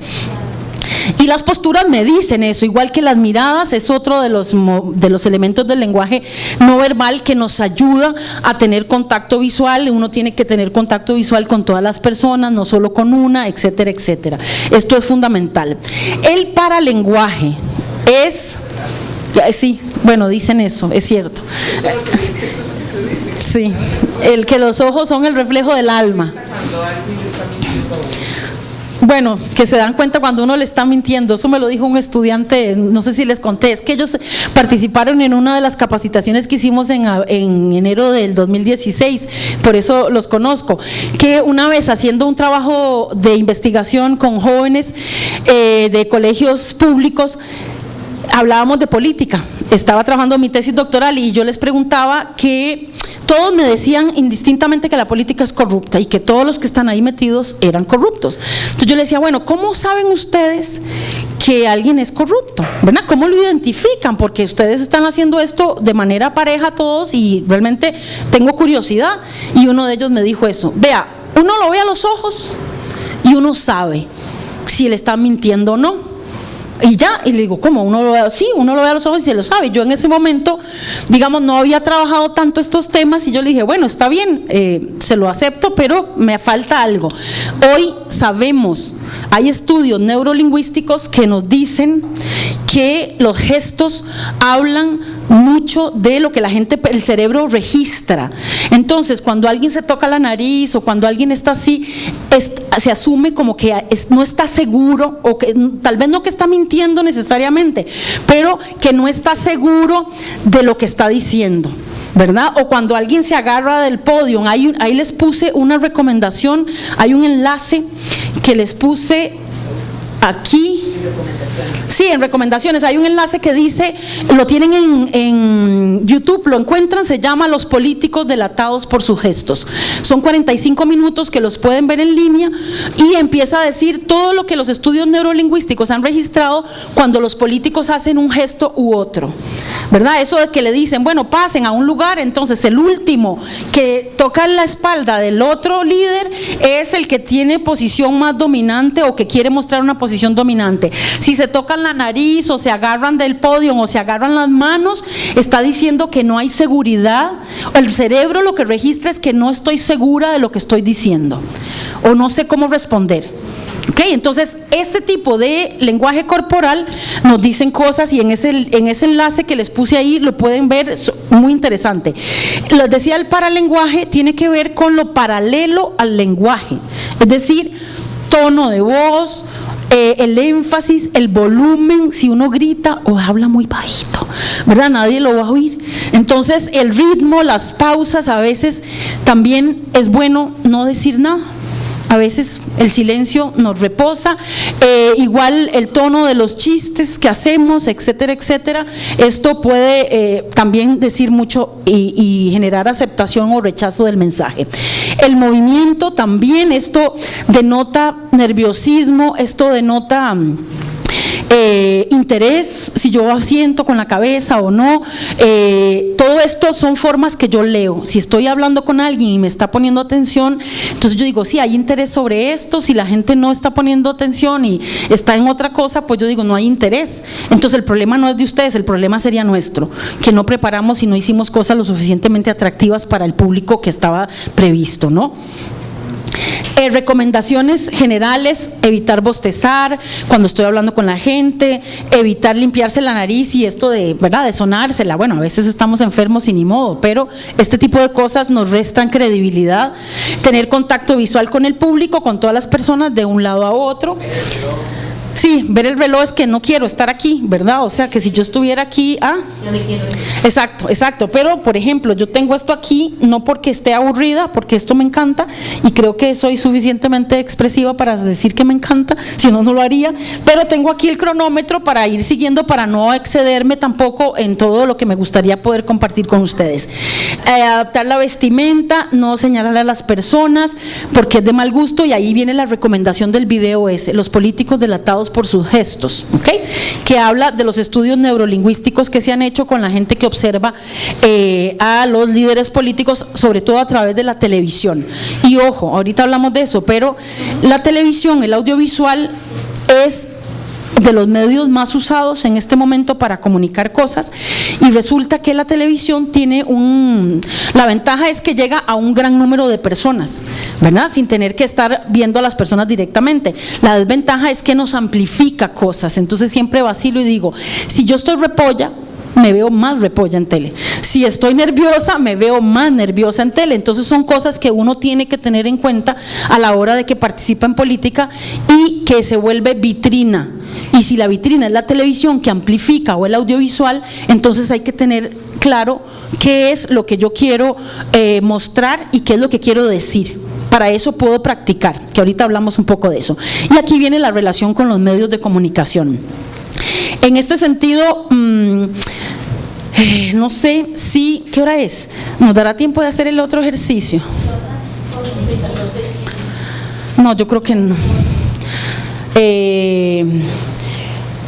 Y las posturas me dicen eso, igual que las miradas, es otro de los elementos del lenguaje no verbal que nos ayuda a tener contacto visual. Uno tiene que tener contacto visual con todas las personas, no solo con una, etcétera, etcétera. Esto es fundamental. El paralenguaje es, sí, bueno, dicen eso, es cierto. Sí, el que los ojos son el reflejo del alma. Bueno, que se dan cuenta cuando uno le está mintiendo. Eso me lo dijo un estudiante, no sé si les conté, es que ellos participaron en una de las capacitaciones que hicimos en enero del 2016, por eso los conozco, que una vez haciendo un trabajo de investigación con jóvenes de colegios públicos, hablábamos de política. Estaba trabajando mi tesis doctoral y yo les preguntaba que todos me decían indistintamente que la política es corrupta y que todos los que están ahí metidos eran corruptos. Entonces yo les decía, bueno, ¿cómo saben ustedes que alguien es corrupto? ¿Verdad? ¿Cómo lo identifican? Porque ustedes están haciendo esto de manera pareja todos y realmente tengo curiosidad. Y uno de ellos me dijo eso, vea, uno lo ve a los ojos y uno sabe si le está mintiendo o no. Y ya, y le digo, ¿cómo? Uno lo ve, sí, uno lo ve a los ojos y se lo sabe. Yo en ese momento, digamos, no había trabajado tanto estos temas y yo le dije, bueno, está bien, se lo acepto, pero me falta algo. Hoy sabemos, hay estudios neurolingüísticos que nos dicen que los gestos hablan mucho de lo que la gente, el cerebro registra. Entonces, cuando alguien se toca la nariz o cuando alguien está así, se asume como que no está seguro, o que tal vez no que está mintiendo necesariamente, pero que no está seguro de lo que está diciendo, ¿verdad? O cuando alguien se agarra del podio, ahí les puse una recomendación, hay un enlace que les puse aquí. Sí, en recomendaciones hay un enlace que dice, lo tienen en YouTube, lo encuentran, se llama Los políticos delatados por sus gestos. Son 45 minutos que los pueden ver en línea y empieza a decir todo lo que los estudios neurolingüísticos han registrado cuando los políticos hacen un gesto u otro, ¿verdad? Eso de que le dicen, bueno, pasen a un lugar, entonces el último que toca la espalda del otro líder es el que tiene posición más dominante o que quiere mostrar una posición dominante. Si se tocan la nariz o se agarran del podio o se agarran las manos, está diciendo que no hay seguridad. El cerebro lo que registra es que no estoy segura de lo que estoy diciendo o no sé cómo responder. Okay, entonces este tipo de lenguaje corporal nos dicen cosas y en ese enlace que les puse ahí lo pueden ver, muy interesante. Les decía, el paralenguaje tiene que ver con lo paralelo al lenguaje, es decir, tono de voz, el énfasis, el volumen, si uno grita o habla muy bajito, ¿verdad? Nadie lo va a oír. Entonces el ritmo, las pausas, a veces también es bueno no decir nada. A veces el silencio nos reposa, igual el tono de los chistes que hacemos, etcétera, etcétera. Esto puede también decir mucho y generar aceptación o rechazo del mensaje. El movimiento también, esto denota nerviosismo, esto denota interés, si yo asiento con la cabeza o no, todo esto son formas que yo leo. Si estoy hablando con alguien y me está poniendo atención, entonces yo digo, sí, hay interés sobre esto. Si la gente no está poniendo atención y está en otra cosa, pues yo digo, no hay interés. Entonces el problema no es de ustedes, el problema sería nuestro, que no preparamos y no hicimos cosas lo suficientemente atractivas para el público que estaba previsto, ¿no? Recomendaciones generales: evitar bostezar cuando estoy hablando con la gente, evitar limpiarse la nariz y esto de, ¿verdad?, de sonársela. Bueno, a veces estamos enfermos y ni modo, pero este tipo de cosas nos restan credibilidad. Tener contacto visual con el público, con todas las personas, de un lado a otro. Sí, ver el reloj es que no quiero estar aquí, ¿verdad? O sea, que si yo estuviera aquí, Yo me quiero ir. Exacto, pero por ejemplo, yo tengo esto aquí no porque esté aburrida, porque esto me encanta y creo que soy suficientemente expresiva para decir que me encanta, si no, no lo haría, pero tengo aquí el cronómetro para ir siguiendo, para no excederme tampoco en todo lo que me gustaría poder compartir con ustedes. Adaptar la vestimenta, no señalar a las personas porque es de mal gusto, y ahí viene la recomendación del video ese: los políticos delatados por sus gestos, ¿ok? Que habla de los estudios neurolingüísticos que se han hecho con la gente que observa a los líderes políticos, sobre todo a través de la televisión. Y ojo, ahorita hablamos de eso, pero la televisión, el audiovisual, es de los medios más usados en este momento para comunicar cosas, y resulta que la televisión tiene la ventaja es que llega a un gran número de personas, ¿verdad?, sin tener que estar viendo a las personas directamente. La desventaja es que nos amplifica cosas. Entonces siempre vacilo y digo, si yo estoy repolla, me veo más repolla en tele. Si estoy nerviosa, me veo más nerviosa en tele. Entonces son cosas que uno tiene que tener en cuenta a la hora de que participa en política y que se vuelve vitrina. Y si la vitrina es la televisión que amplifica o el audiovisual, entonces hay que tener claro qué es lo que yo quiero mostrar y qué es lo que quiero decir. Para eso puedo practicar, que ahorita hablamos un poco de eso. Y aquí viene la relación con los medios de comunicación. En este sentido, no sé si, ¿qué hora es? ¿Nos dará tiempo de hacer el otro ejercicio? No, yo creo que no.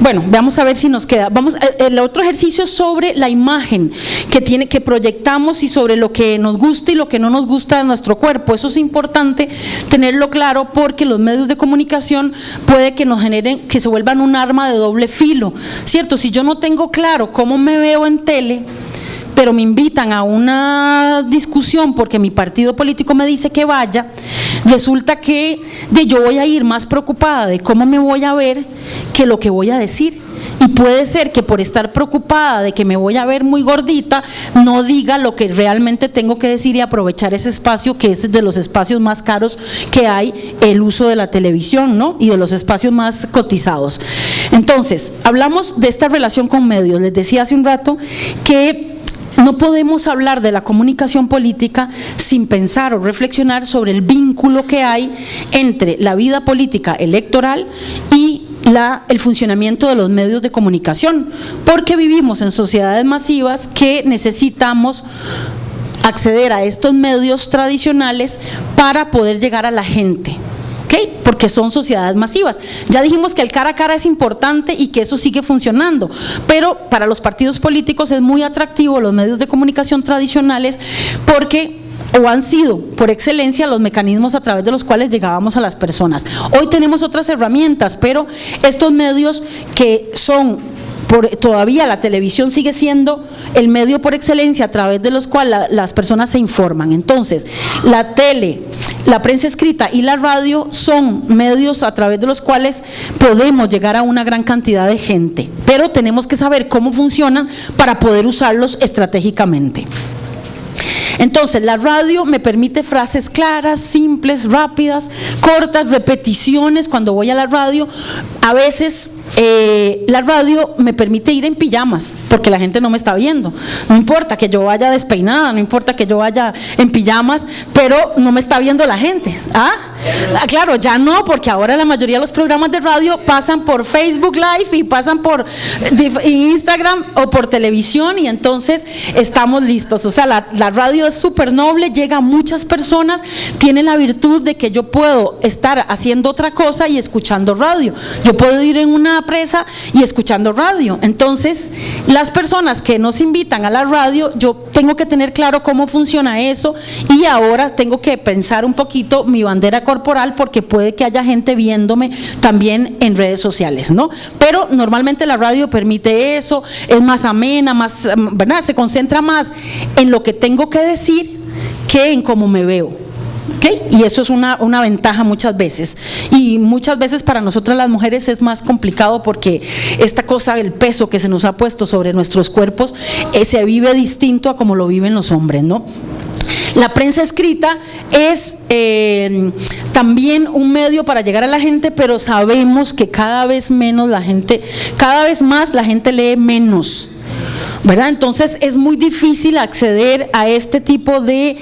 Bueno, vamos a ver si nos queda. El otro ejercicio es sobre la imagen que proyectamos y sobre lo que nos gusta y lo que no nos gusta de nuestro cuerpo. Eso es importante tenerlo claro, porque los medios de comunicación puede que nos generen, que se vuelvan un arma de doble filo, ¿cierto? Si yo no tengo claro cómo me veo en tele, pero me invitan a una discusión porque mi partido político me dice que vaya, resulta que yo voy a ir más preocupada de cómo me voy a ver que lo que voy a decir. Y puede ser que por estar preocupada de que me voy a ver muy gordita, no diga lo que realmente tengo que decir y aprovechar ese espacio, que es de los espacios más caros que hay, el uso de la televisión, ¿no? Y de los espacios más cotizados. Entonces, hablamos de esta relación con medios. Les decía hace un rato que no podemos hablar de la comunicación política sin pensar o reflexionar sobre el vínculo que hay entre la vida política electoral y el funcionamiento de los medios de comunicación, porque vivimos en sociedades masivas que necesitamos acceder a estos medios tradicionales para poder llegar a la gente. ¿Okay? Porque son sociedades masivas. Ya dijimos que el cara a cara es importante y que eso sigue funcionando, pero para los partidos políticos es muy atractivo los medios de comunicación tradicionales porque han sido por excelencia los mecanismos a través de los cuales llegábamos a las personas. Hoy tenemos otras herramientas, pero estos medios que son todavía la televisión sigue siendo el medio por excelencia a través de los cuales las personas se informan. Entonces, la tele, la prensa escrita y la radio son medios a través de los cuales podemos llegar a una gran cantidad de gente, pero tenemos que saber cómo funcionan para poder usarlos estratégicamente. Entonces, la radio me permite frases claras, simples, rápidas, cortas, repeticiones cuando voy a la radio. A veces la radio me permite ir en pijamas porque la gente no me está viendo. No importa que yo vaya despeinada, no importa que yo vaya en pijamas, pero no me está viendo la gente. Claro, ya no, porque ahora la mayoría de los programas de radio pasan por Facebook Live y pasan por Instagram o por televisión, y entonces estamos listos. O sea, la radio es súper noble, llega a muchas personas, tiene la virtud de que yo puedo estar haciendo otra cosa y escuchando radio. Yo puedo ir en una la presa y escuchando radio. Entonces, las personas que nos invitan a la radio, yo tengo que tener claro cómo funciona eso, y ahora tengo que pensar un poquito mi bandera corporal, porque puede que haya gente viéndome también en redes sociales, ¿no? Pero normalmente la radio permite eso, es más amena, más, ¿verdad? Se concentra más en lo que tengo que decir que en cómo me veo. ¿Okay? Y eso es una ventaja muchas veces, y muchas veces para nosotras las mujeres es más complicado, porque esta cosa, el peso que se nos ha puesto sobre nuestros cuerpos, se vive distinto a como lo viven los hombres, ¿no? La prensa escrita es también un medio para llegar a la gente, pero sabemos que cada vez más la gente lee menos, ¿verdad? Entonces es muy difícil acceder a este tipo de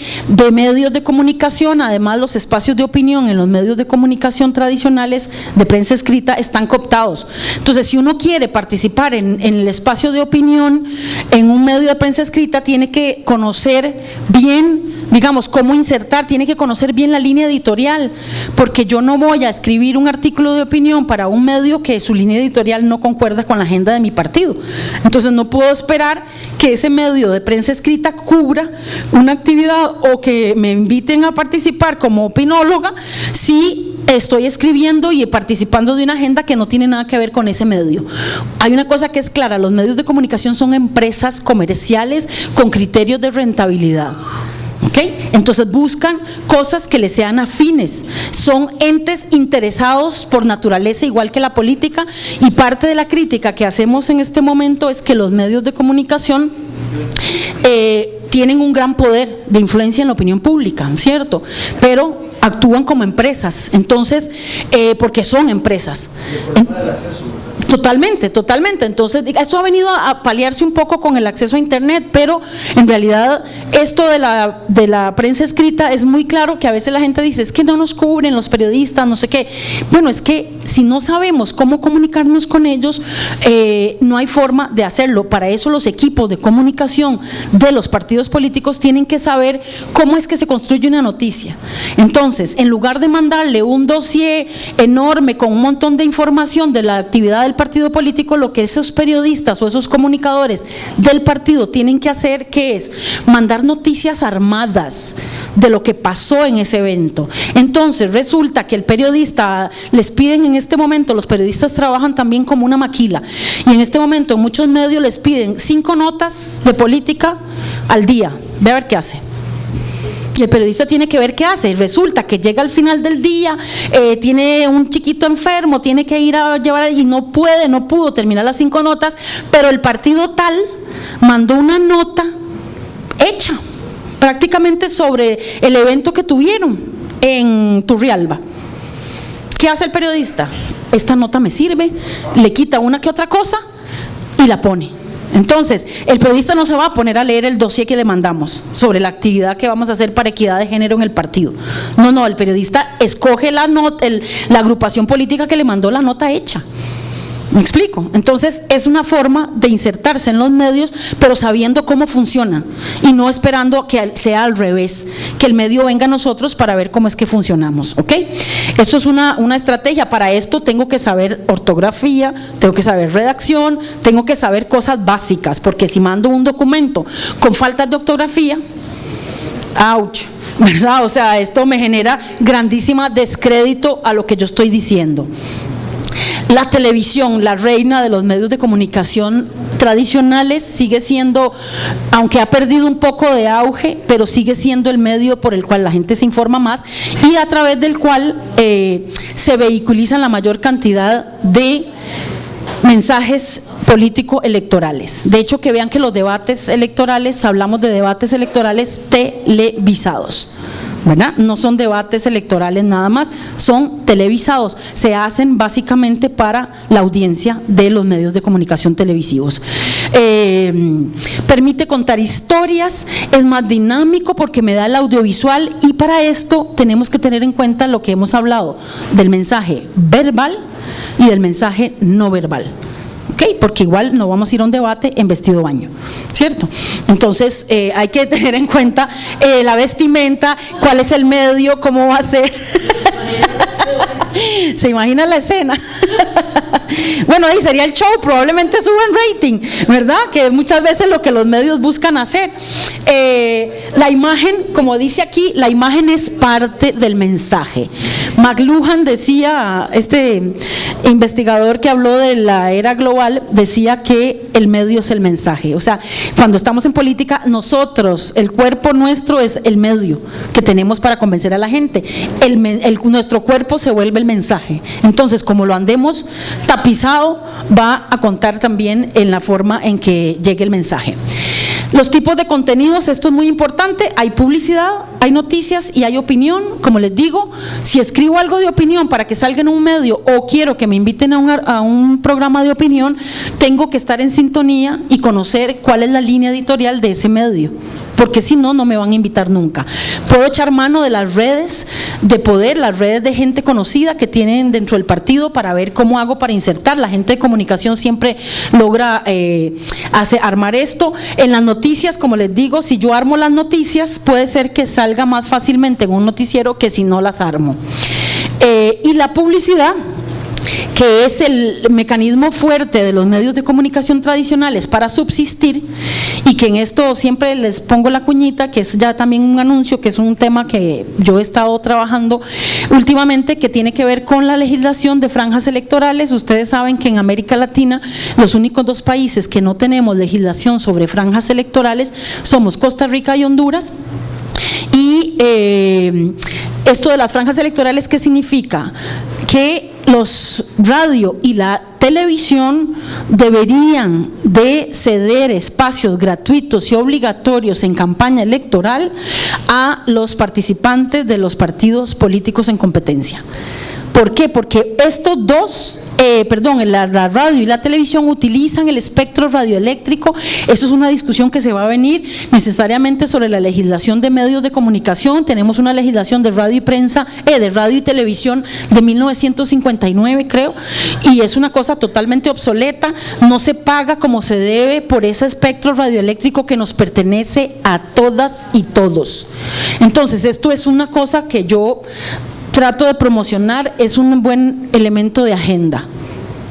medios de comunicación. Además, los espacios de opinión en los medios de comunicación tradicionales de prensa escrita están cooptados. Entonces, si uno quiere participar en el espacio de opinión en un medio de prensa escrita, tiene que conocer bien, digamos, cómo insertar, tiene que conocer bien la línea editorial, porque yo no voy a escribir un artículo de opinión para un medio que su línea editorial no concuerda con la agenda de mi partido. Entonces no puedo esperar que ese medio de prensa escrita cubra una actividad o que me inviten a participar como opinóloga si estoy escribiendo y participando de una agenda que no tiene nada que ver con ese medio. Hay una cosa que es clara: los medios de comunicación son empresas comerciales con criterios de rentabilidad. ¿Okay? Entonces buscan cosas que les sean afines, son entes interesados por naturaleza, igual que la política, y parte de la crítica que hacemos en este momento es que los medios de comunicación tienen un gran poder de influencia en la opinión pública, ¿cierto? Pero actúan como empresas, entonces, porque son empresas. Totalmente. Entonces, esto ha venido a paliarse un poco con el acceso a internet, pero en realidad esto de la prensa escrita es muy claro, que a veces la gente dice, es que no nos cubren los periodistas, no sé qué. Bueno, es que si no sabemos cómo comunicarnos con ellos, no hay forma de hacerlo. Para eso los equipos de comunicación de los partidos políticos tienen que saber cómo es que se construye una noticia. Entonces, en lugar de mandarle un dossier enorme con un montón de información de la actividad del partido político, lo que esos periodistas o esos comunicadores del partido tienen que hacer, ¿qué es? Mandar noticias armadas de lo que pasó en ese evento. Entonces resulta que el periodista, les piden en este momento, los periodistas trabajan también como una maquila, y en este momento muchos medios les piden 5 notas de política al día. Ve a ver qué hace. Y el periodista tiene que ver qué hace. Resulta que llega al final del día, tiene un chiquito enfermo, tiene que ir a llevar, y no pudo terminar las 5 notas, pero el partido tal mandó una nota hecha prácticamente sobre el evento que tuvieron en Turrialba. ¿Qué hace el periodista? Esta nota me sirve, le quita una que otra cosa y la pone. Entonces, el periodista no se va a poner a leer el dossier que le mandamos sobre la actividad que vamos a hacer para equidad de género en el partido. No, el periodista escoge la agrupación política que le mandó la nota hecha. ¿Me explico? Entonces es una forma de insertarse en los medios, pero sabiendo cómo funciona y no esperando que sea al revés, que el medio venga a nosotros para ver cómo es que funcionamos, ¿ok? Esto es una estrategia. Para esto tengo que saber ortografía, tengo que saber redacción, tengo que saber cosas básicas, porque si mando un documento con faltas de ortografía, ¡ouch!, ¿verdad? O sea, esto me genera grandísima descrédito a lo que yo estoy diciendo. La televisión, la reina de los medios de comunicación tradicionales, sigue siendo, aunque ha perdido un poco de auge, pero sigue siendo el medio por el cual la gente se informa más y a través del cual se vehiculizan la mayor cantidad de mensajes político-electorales. De hecho, que vean que los debates electorales, hablamos de debates electorales televisados, ¿verdad? No son debates electorales nada más, son televisados, se hacen básicamente para la audiencia de los medios de comunicación televisivos. Permite contar historias, es más dinámico porque me da el audiovisual, y para esto tenemos que tener en cuenta lo que hemos hablado del mensaje verbal y del mensaje no verbal. ¿Okay? Porque igual no vamos a ir a un debate en vestido baño, ¿cierto? Entonces hay que tener en cuenta la vestimenta, cuál es el medio, cómo va a ser. ¿Se imagina la escena? Bueno, ahí sería el show, probablemente suban rating, ¿verdad? Que muchas veces lo que los medios buscan hacer. La imagen, como dice aquí, la imagen es parte del mensaje. McLuhan decía, este investigador que habló de la era global, decía que el medio es el mensaje. O sea, cuando estamos en política, nosotros, el cuerpo nuestro es el medio que tenemos para convencer a la gente. Nuestro cuerpo se vuelve el mensaje. Entonces, como lo andemos tapizado, va a contar también en la forma en que llegue el mensaje. Los tipos de contenidos, esto es muy importante, hay publicidad, hay noticias y hay opinión. Como les digo, si escribo algo de opinión para que salga en un medio o quiero que me inviten a un programa de opinión, tengo que estar en sintonía y conocer cuál es la línea editorial de ese medio, porque si no, no me van a invitar nunca. Puedo echar mano de las redes de poder, las redes de gente conocida que tienen dentro del partido para ver cómo hago para insertar. La gente de comunicación siempre logra armar esto. En las noticias, como les digo, si yo armo las noticias, puede ser que salga más fácilmente en un noticiero que si no las armo. Y la publicidad, que es el mecanismo fuerte de los medios de comunicación tradicionales para subsistir, y que en esto siempre les pongo la cuñita, que es ya también un anuncio, que es un tema que yo he estado trabajando últimamente, que tiene que ver con la legislación de franjas electorales. Ustedes saben que en América Latina los únicos dos países que no tenemos legislación sobre franjas electorales somos Costa Rica y Honduras. Y esto de las franjas electorales, ¿qué significa? Que los radio y la televisión deberían de ceder espacios gratuitos y obligatorios en campaña electoral a los participantes de los partidos políticos en competencia. ¿Por qué? Porque estos dos, la radio y la televisión utilizan el espectro radioeléctrico. Eso es una discusión que se va a venir necesariamente sobre la legislación de medios de comunicación. Tenemos una legislación de radio y prensa, de radio y televisión de 1959, creo, y es una cosa totalmente obsoleta. No se paga como se debe por ese espectro radioeléctrico que nos pertenece a todas y todos. Entonces, esto es una cosa que yo trato de promocionar, es un buen elemento de agenda,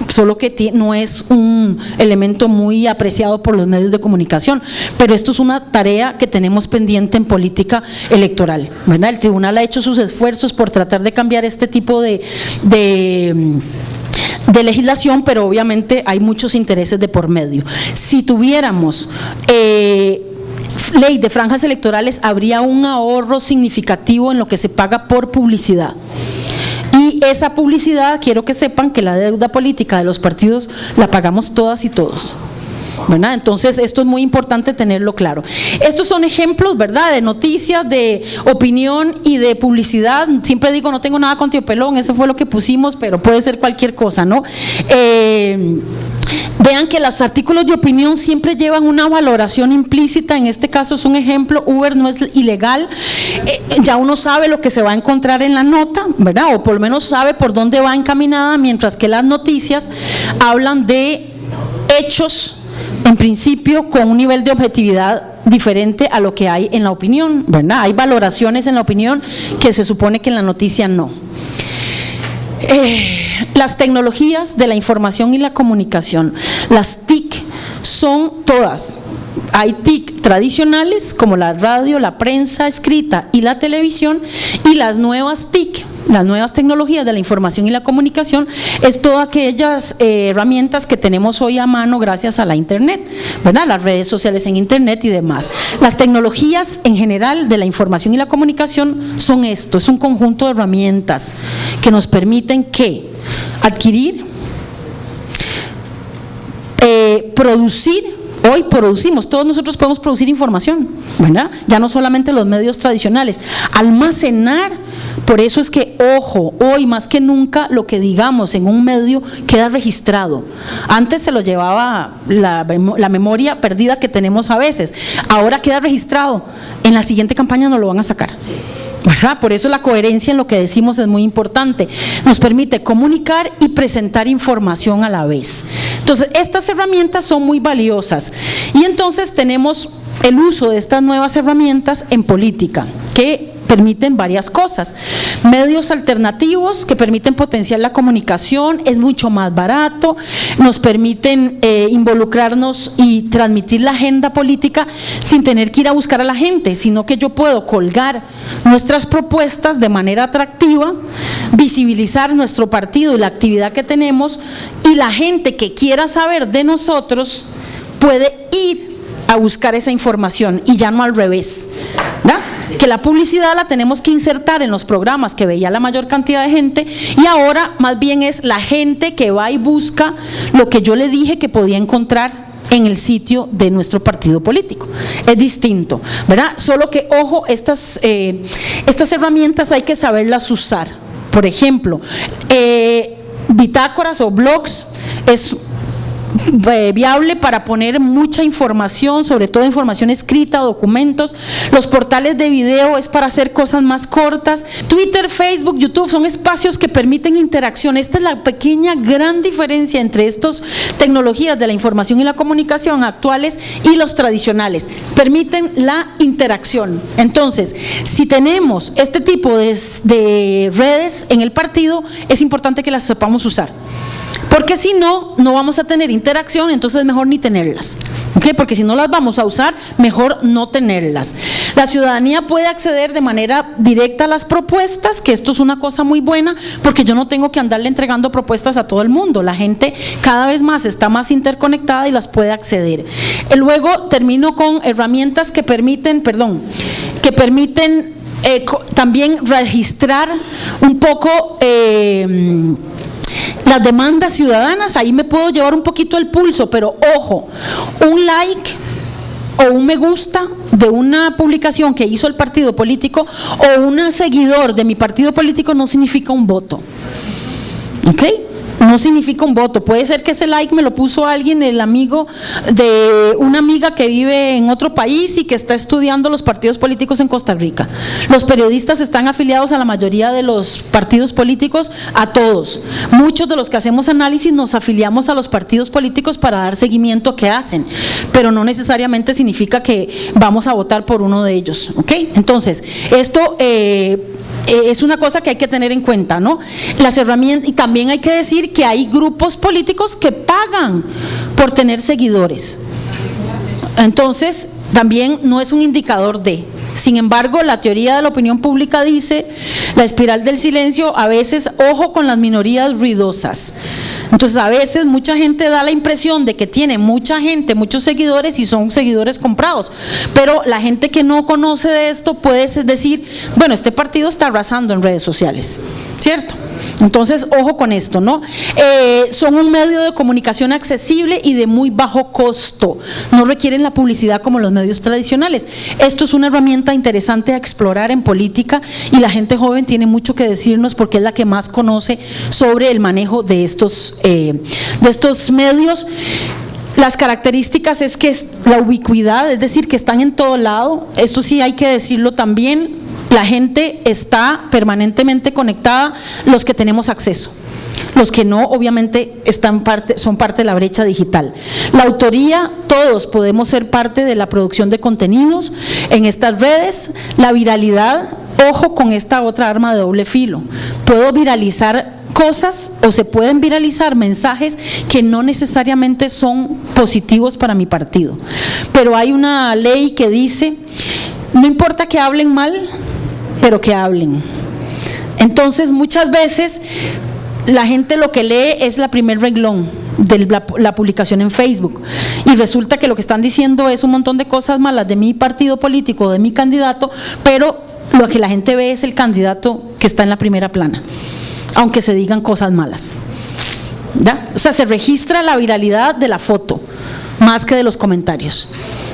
solo que no es un elemento muy apreciado por los medios de comunicación, pero esto es una tarea que tenemos pendiente en política electoral, ¿verdad? El tribunal ha hecho sus esfuerzos por tratar de cambiar este tipo de legislación, pero obviamente hay muchos intereses de por medio. Si tuviéramos ley de franjas electorales, habría un ahorro significativo en lo que se paga por publicidad. Y esa publicidad, quiero que sepan que la deuda política de los partidos la pagamos todas y todos, ¿verdad? Entonces esto es muy importante tenerlo claro. Estos son ejemplos, ¿verdad?, de noticias, de opinión y de publicidad. Siempre digo, no tengo nada con Tío Pelón, eso fue lo que pusimos, pero puede ser cualquier cosa, ¿no? Vean que los artículos de opinión siempre llevan una valoración implícita. En este caso es un ejemplo, Uber no es ilegal, ya uno sabe lo que se va a encontrar en la nota, ¿verdad? O por lo menos sabe por dónde va encaminada, mientras que las noticias hablan de hechos, en principio, con un nivel de objetividad diferente a lo que hay en la opinión, ¿verdad? Hay valoraciones en la opinión que se supone que en la noticia no. Las tecnologías de la información y la comunicación, las TIC, son todas. Hay TIC tradicionales como la radio, la prensa escrita y la televisión, y las nuevas TIC, las nuevas tecnologías de la información y la comunicación, es todas aquellas herramientas que tenemos hoy a mano gracias a la internet, ¿verdad? Las redes sociales en internet y demás. Las tecnologías en general de la información y la comunicación son esto, es un conjunto de herramientas que nos permiten ¿qué? Adquirir, producir. Hoy producimos, todos nosotros podemos producir información, ¿verdad? Ya no solamente los medios tradicionales, almacenar. Por eso es que, ojo, hoy más que nunca lo que digamos en un medio queda registrado. Antes se lo llevaba la memoria perdida que tenemos a veces, ahora queda registrado. En la siguiente campaña nos lo van a sacar, ¿verdad? Por eso la coherencia en lo que decimos es muy importante. Nos permite comunicar y presentar información a la vez. Entonces, estas herramientas son muy valiosas. Y entonces tenemos el uso de estas nuevas herramientas en política, que permiten varias cosas. Medios alternativos que permiten potenciar la comunicación, es mucho más barato, nos permiten involucrarnos y transmitir la agenda política sin tener que ir a buscar a la gente, sino que yo puedo colgar nuestras propuestas de manera atractiva, visibilizar nuestro partido y la actividad que tenemos, y la gente que quiera saber de nosotros puede ir a buscar esa información y ya no al revés, ¿verdad? Que la publicidad la tenemos que insertar en los programas que veía la mayor cantidad de gente, y ahora más bien es la gente que va y busca lo que yo le dije que podía encontrar en el sitio de nuestro partido político. Es distinto, ¿verdad? Solo que, ojo, estas herramientas hay que saberlas usar. Por ejemplo, bitácoras o blogs es viable para poner mucha información, sobre todo información escrita, documentos. Los portales de video es para hacer cosas más cortas. Twitter, Facebook, YouTube son espacios que permiten interacción. Esta es la pequeña gran diferencia entre estas tecnologías de la información y la comunicación actuales y los tradicionales. Permiten la interacción. Entonces, si tenemos este tipo de redes en el partido, es importante que las sepamos usar. Porque si no, no vamos a tener interacción, entonces es mejor ni tenerlas, ¿okay? Porque si no las vamos a usar, mejor no tenerlas. La ciudadanía puede acceder de manera directa a las propuestas, que esto es una cosa muy buena, porque yo no tengo que andarle entregando propuestas a todo el mundo. La gente cada vez más está más interconectada y las puede acceder. Luego termino con herramientas que permiten, también registrar un poco las demandas ciudadanas. Ahí me puedo llevar un poquito el pulso, pero ojo, un like o un me gusta de una publicación que hizo el partido político o un seguidor de mi partido político no significa un voto, ¿ok? No significa un voto. Puede ser que ese like me lo puso alguien, el amigo de una amiga que vive en otro país y que está estudiando los partidos políticos en Costa Rica. Los periodistas están afiliados a la mayoría de los partidos políticos, a todos. Muchos de los que hacemos análisis nos afiliamos a los partidos políticos para dar seguimiento a qué hacen, pero no necesariamente significa que vamos a votar por uno de ellos, ¿ok? Entonces, esto es una cosa que hay que tener en cuenta, ¿no? Las herramientas, y también hay que decir que hay grupos políticos que pagan por tener seguidores. Entonces, también no es un indicador de. Sin embargo, la teoría de la opinión pública dice, la espiral del silencio, a veces, ojo con las minorías ruidosas. Entonces, a veces mucha gente da la impresión de que tiene mucha gente, muchos seguidores y son seguidores comprados, pero la gente que no conoce de esto puede decir, bueno, este partido está arrasando en redes sociales, ¿cierto? Entonces, ojo con esto, ¿no? Son un medio de comunicación accesible y de muy bajo costo, no requieren la publicidad como los medios tradicionales. Esto es una herramienta interesante a explorar en política y la gente joven tiene mucho que decirnos porque es la que más conoce sobre el manejo de estos medios. Las características es que es la ubicuidad, es decir, que están en todo lado. Esto sí hay que decirlo también. La gente está permanentemente conectada, los que tenemos acceso. Los que no, obviamente, son parte de la brecha digital. La autoría, todos podemos ser parte de la producción de contenidos en estas redes. La viralidad, ojo con esta otra arma de doble filo. Puedo viralizar cosas o se pueden viralizar mensajes que no necesariamente son positivos para mi partido. Pero hay una ley que dice, no importa que hablen mal, pero que hablen. Entonces, muchas veces la gente lo que lee es la primer renglón de la publicación en Facebook y resulta que lo que están diciendo es un montón de cosas malas de mi partido político, de mi candidato, pero lo que la gente ve es el candidato que está en la primera plana, aunque se digan cosas malas, ¿ya? O sea, se registra la viralidad de la foto más que de los comentarios.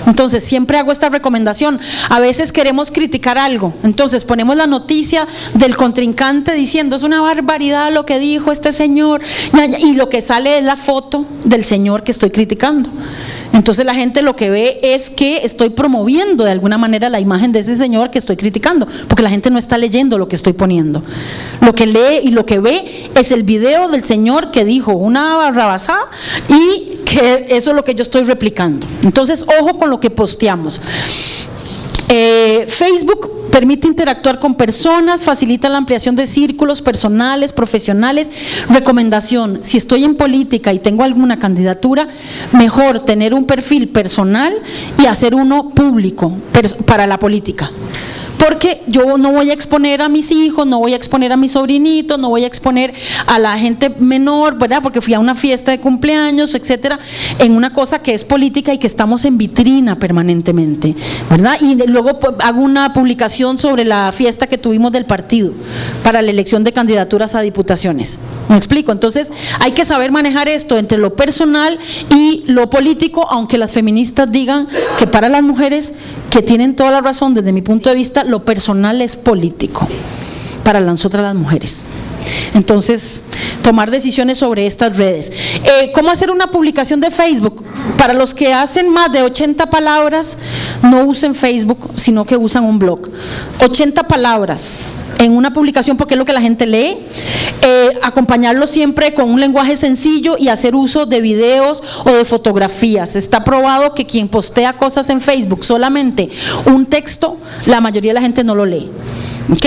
Entonces, siempre hago esta recomendación. A veces queremos criticar algo, entonces ponemos la noticia del contrincante diciendo es una barbaridad lo que dijo este señor, y lo que sale es la foto del señor que estoy criticando. Entonces la gente lo que ve es que estoy promoviendo de alguna manera la imagen de ese señor que estoy criticando, porque la gente no está leyendo lo que estoy poniendo. Lo que lee y lo que ve es el video del señor que dijo una barrabasada y que eso es lo que yo estoy replicando. Entonces, ojo con lo que posteamos. Facebook permite interactuar con personas, facilita la ampliación de círculos personales, profesionales. Recomendación: si estoy en política y tengo alguna candidatura, mejor tener un perfil personal y hacer uno público para la política. Porque yo no voy a exponer a mis hijos, no voy a exponer a mis sobrinitos, no voy a exponer a la gente menor, ¿verdad? Porque fui a una fiesta de cumpleaños, etcétera, en una cosa que es política y que estamos en vitrina permanentemente, ¿verdad? Y luego hago una publicación sobre la fiesta que tuvimos del partido para la elección de candidaturas a diputaciones. ¿Me explico? Entonces hay que saber manejar esto entre lo personal y lo político, aunque las feministas digan que para las mujeres, que tienen toda la razón desde mi punto de vista, lo personal es político para nosotras las mujeres. Entonces, tomar decisiones sobre estas redes. ¿Cómo hacer una publicación de Facebook? Para los que hacen más de 80 palabras, no usen Facebook, sino que usan un blog. 80 palabras en una publicación, porque es lo que la gente lee. Acompañarlo siempre con un lenguaje sencillo y hacer uso de videos o de fotografías. Está probado que quien postea cosas en Facebook solamente un texto, la mayoría de la gente no lo lee. ¿Ok?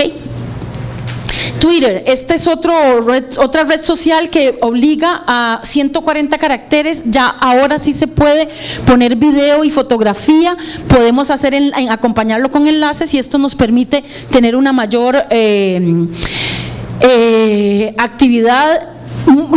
Twitter, esta es otra red social que obliga a 140 caracteres, ya ahora sí se puede poner video y fotografía, podemos hacer acompañarlo con enlaces y esto nos permite tener una mayor actividad.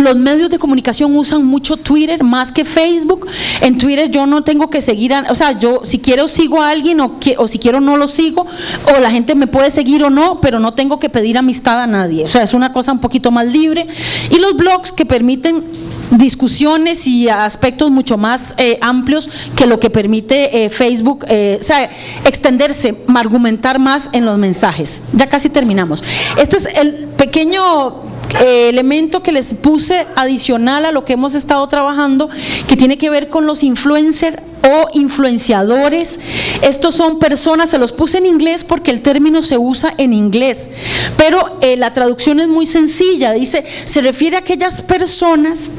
Los medios de comunicación usan mucho Twitter más que Facebook. En Twitter yo no tengo que seguir, o sea, yo si quiero sigo a alguien o si quiero no lo sigo, o la gente me puede seguir o no, pero no tengo que pedir amistad a nadie. O sea, es una cosa un poquito más libre. Y los blogs que permiten discusiones y aspectos mucho más amplios que lo que permite Facebook, o sea, extenderse, argumentar más en los mensajes. Ya casi terminamos. Este es el pequeño elemento que les puse adicional a lo que hemos estado trabajando, que tiene que ver con los influencers o influenciadores. Estos son personas, se los puse en inglés porque el término se usa en inglés, pero la traducción es muy sencilla. Dice, se refiere a aquellas personas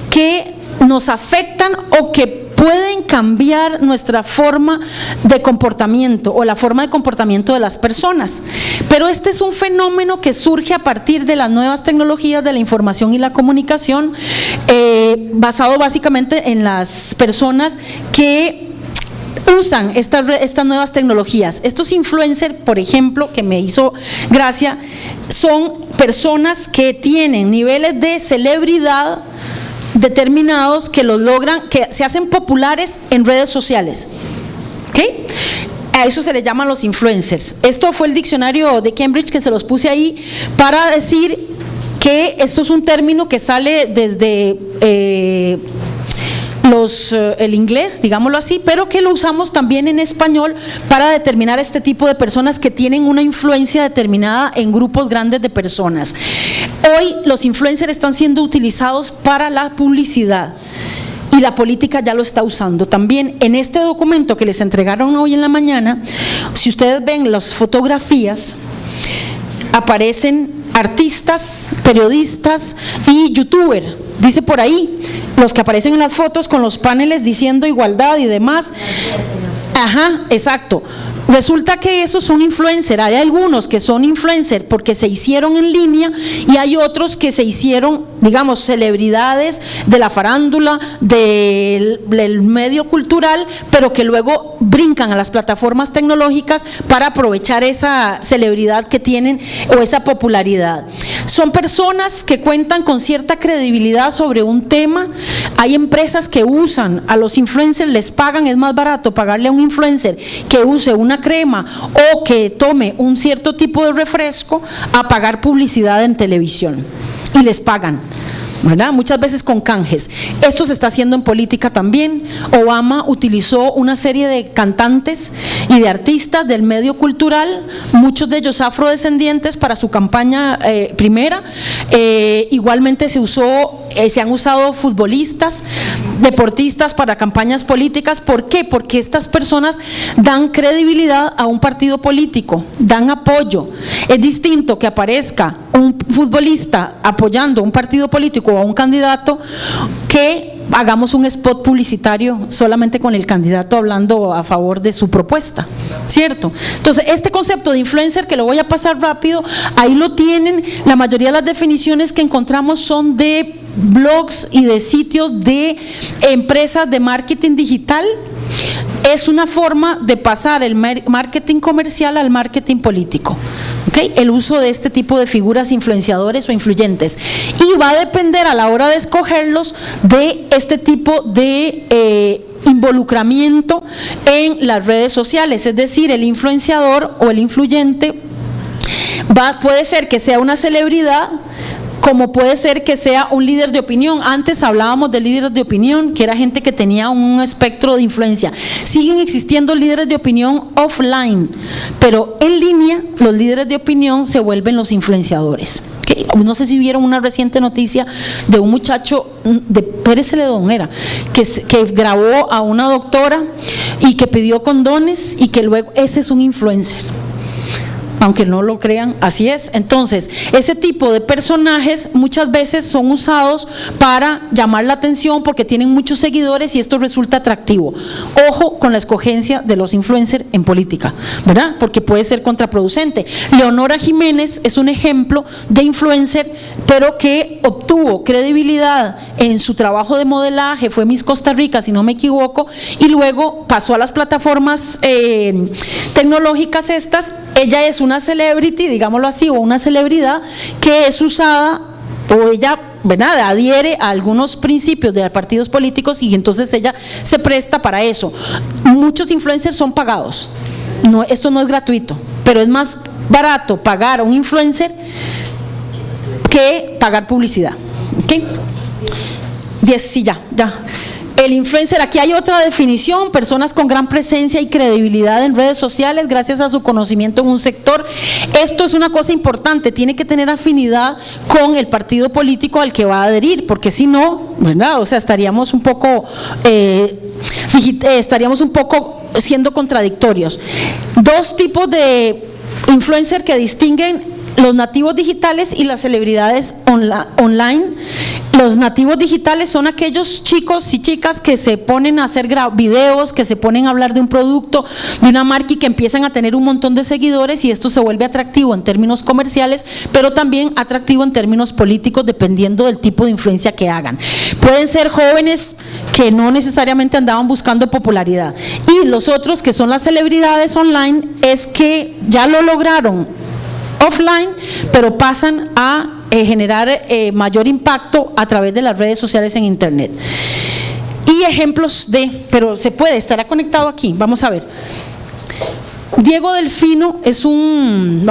que nos afectan o que pueden cambiar nuestra forma de comportamiento o la forma de comportamiento de las personas. Pero este es un fenómeno que surge a partir de las nuevas tecnologías de la información y la comunicación, basado básicamente en las personas que usan estas nuevas tecnologías. Estos influencers, por ejemplo, que me hizo gracia, son personas que tienen niveles de celebridad determinados, que los logran, que se hacen populares en redes sociales. ¿Ok? A eso se le llaman los influencers. Esto fue el diccionario de Cambridge que se los puse ahí para decir que esto es un término que sale desde el inglés, digámoslo así, pero que lo usamos también en español para determinar este tipo de personas que tienen una influencia determinada en grupos grandes de personas. Hoy los influencers están siendo utilizados para la publicidad y la política ya lo está usando también. En este documento que les entregaron hoy en la mañana, si ustedes ven las fotografías, aparecen artistas, periodistas y youtubers. Dice por ahí, los que aparecen en las fotos con los paneles diciendo igualdad y demás. Ajá, exacto. Resulta que esos son influencers. Hay algunos que son influencers porque se hicieron en línea y hay otros que se hicieron, digamos, celebridades de la farándula, del medio cultural, pero que luego brincan a las plataformas tecnológicas para aprovechar esa celebridad que tienen o esa popularidad. Son personas que cuentan con cierta credibilidad sobre un tema. Hay empresas que usan a los influencers, les pagan, es más barato pagarle a un influencer que use una crema o que tome un cierto tipo de refresco a pagar publicidad en televisión, y les pagan, ¿verdad? Muchas veces con canjes. Esto se está haciendo en política también. Obama utilizó una serie de cantantes y de artistas del medio cultural, muchos de ellos afrodescendientes, para su campaña primera. Igualmente se han usado futbolistas, deportistas para campañas políticas. ¿Por qué? Porque estas personas dan credibilidad a un partido político, dan apoyo. Es distinto que aparezca un futbolista apoyando un partido político o a un candidato que hagamos un spot publicitario solamente con el candidato hablando a favor de su propuesta, ¿cierto? Entonces, este concepto de influencer, que lo voy a pasar rápido, ahí lo tienen. La mayoría de las definiciones que encontramos son de blogs y de sitios de empresas de marketing digital. Es una forma de pasar el marketing comercial al marketing político. ¿Okay? El uso de este tipo de figuras influenciadores o influyentes, y va a depender a la hora de escogerlos de este tipo de involucramiento en las redes sociales. Es decir, el influenciador o el influyente puede ser que sea una celebridad, como puede ser que sea un líder de opinión. Antes hablábamos de líderes de opinión, que era gente que tenía un espectro de influencia. Siguen existiendo líderes de opinión offline, pero en línea los líderes de opinión se vuelven los influenciadores. ¿Okay? No sé si vieron una reciente noticia de un muchacho de Pérez Celedón, que grabó a una doctora y que pidió condones, y que luego ese es un influencer. Aunque no lo crean, así es. Entonces, ese tipo de personajes muchas veces son usados para llamar la atención porque tienen muchos seguidores y esto resulta atractivo. Ojo con la escogencia de los influencers en política, ¿verdad? Porque puede ser contraproducente. Leonora Jiménez es un ejemplo de influencer, pero que obtuvo credibilidad en su trabajo de modelaje, fue Miss Costa Rica, si no me equivoco, y luego pasó a las plataformas tecnológicas estas. Ella es una celebrity, digámoslo así, o una celebridad que es usada, o ella, ¿verdad?, adhiere a algunos principios de partidos políticos, y entonces ella se presta para eso. Muchos influencers son pagados, no, esto no es gratuito, pero es más barato pagar a un influencer que pagar publicidad. ¿Okay? Yes, sí, ya. El influencer, aquí hay otra definición: personas con gran presencia y credibilidad en redes sociales gracias a su conocimiento en un sector. Esto es una cosa importante, tiene que tener afinidad con el partido político al que va a adherir, porque si no, ¿verdad? O sea, estaríamos un poco siendo contradictorios. Dos tipos de influencer que distinguen: los nativos digitales y las celebridades online. Los nativos digitales son aquellos chicos y chicas que se ponen a hacer videos, que se ponen a hablar de un producto, de una marca, y que empiezan a tener un montón de seguidores, y esto se vuelve atractivo en términos comerciales, pero también atractivo en términos políticos, dependiendo del tipo de influencia que hagan. Pueden ser jóvenes que no necesariamente andaban buscando popularidad. Y los otros, que son las celebridades online, es que ya lo lograron offline, pero pasan a generar mayor impacto a través de las redes sociales en internet. Y ejemplos pero se puede, estará conectado aquí, vamos a ver. Diego Delfino es un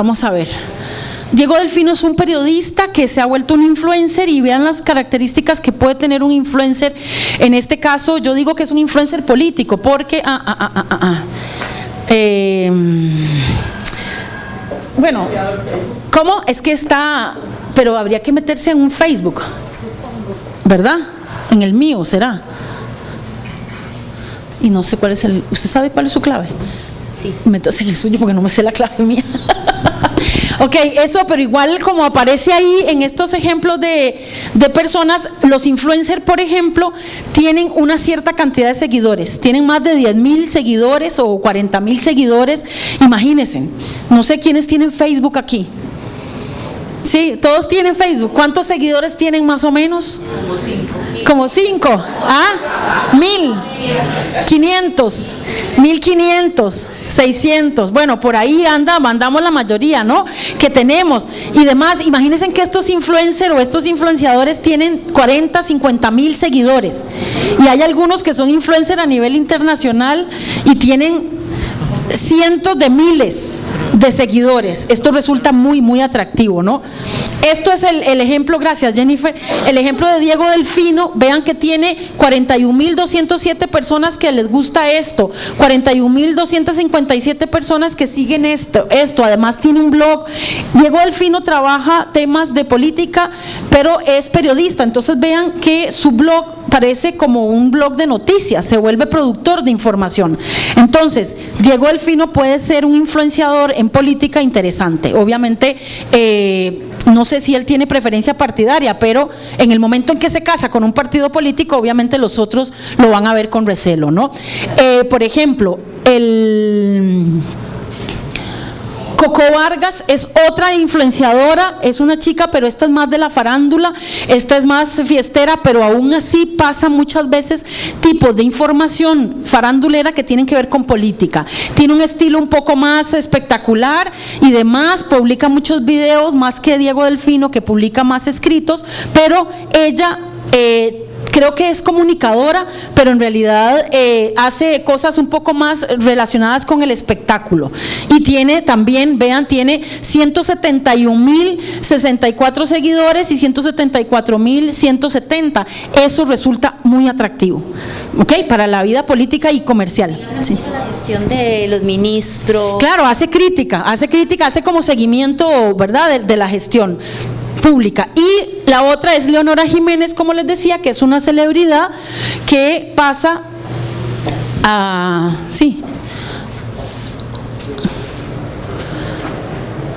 periodista que se ha vuelto un influencer, y vean las características que puede tener un influencer. En este caso yo digo que es un influencer político porque bueno, ¿cómo? Es que está, pero habría que meterse en un Facebook, ¿verdad? En el mío, ¿será? Y no sé cuál es ¿usted sabe cuál es su clave? Sí. Métase en el suyo porque no me sé la clave mía. Ok, eso, pero igual como aparece ahí en estos ejemplos de personas, los influencers, por ejemplo, tienen una cierta cantidad de seguidores, tienen más de 10,000 seguidores o 40,000 seguidores. Imagínense, no sé quiénes tienen Facebook aquí. Sí, todos tienen Facebook. ¿Cuántos seguidores tienen más o menos? Como 5. ¿Ah? 1,000, 500, 1,500, 600. Bueno, por ahí mandamos la mayoría, ¿no? Que tenemos y demás. Imagínense que estos influencers o estos influenciadores tienen 40, 50,000 seguidores. Y hay algunos que son influencers a nivel internacional y tienen cientos de miles de seguidores. Esto resulta muy, muy atractivo, ¿no? Esto es el ejemplo, gracias Jennifer, el ejemplo de Diego Delfino. Vean que tiene 41,207 personas que les gusta esto, 41,257 personas que siguen esto, además tiene un blog. Diego Delfino trabaja temas de política, pero es periodista, entonces vean que su blog parece como un blog de noticias, se vuelve productor de información. Entonces, Diego Delfino puede ser un influenciador en política interesante. Obviamente, no sé si él tiene preferencia partidaria, pero en el momento en que se casa con un partido político, obviamente los otros lo van a ver con recelo, ¿no? Por ejemplo, Coco Vargas es otra influenciadora, es una chica, pero esta es más de la farándula, esta es más fiestera, pero aún así pasa muchas veces tipos de información farandulera que tienen que ver con política. Tiene un estilo un poco más espectacular y demás, publica muchos videos, más que Diego Delfino, que publica más escritos, pero ella creo que es comunicadora, pero en realidad hace cosas un poco más relacionadas con el espectáculo. Y tiene también, vean, tiene 171.064 seguidores y 174.170. Eso resulta muy atractivo, ¿ok? Para la vida política y comercial. Sí. La gestión de los ministros. Claro, hace crítica, hace como seguimiento, ¿verdad?, de la gestión pública. Y la otra es Leonora Jiménez, como les decía, que es una celebridad que pasa a,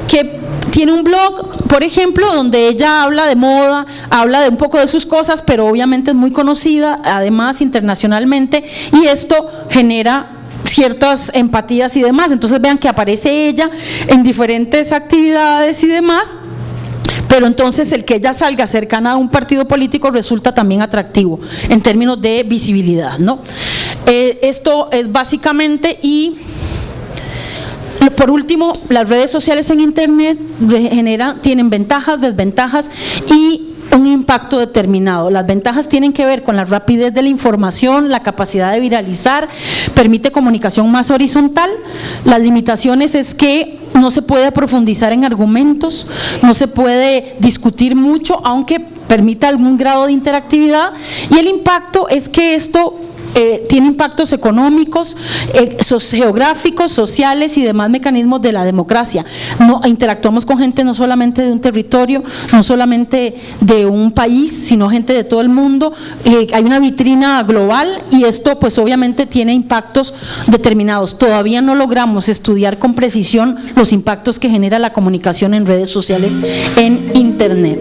que tiene un blog, por ejemplo, donde ella habla de moda, habla de un poco de sus cosas, pero obviamente es muy conocida, además internacionalmente, y esto genera ciertas empatías y demás. Entonces vean que aparece ella en diferentes actividades y demás, pero entonces el que ella salga cercana a un partido político resulta también atractivo en términos de visibilidad, ¿no? Esto es básicamente. Y por último, las redes sociales en internet tienen ventajas, desventajas y un impacto determinado. Las ventajas tienen que ver con la rapidez de la información, la capacidad de viralizar, permite comunicación más horizontal. Las limitaciones es que no se puede profundizar en argumentos, no se puede discutir mucho, aunque permita algún grado de interactividad. Y el impacto es que esto tiene impactos económicos, geográficos, sociales y demás mecanismos de la democracia. No interactuamos con gente no solamente de un territorio, no solamente de un país, sino gente de todo el mundo. Hay una vitrina global y esto pues obviamente tiene impactos determinados. Todavía no logramos estudiar con precisión los impactos que genera la comunicación en redes sociales en internet.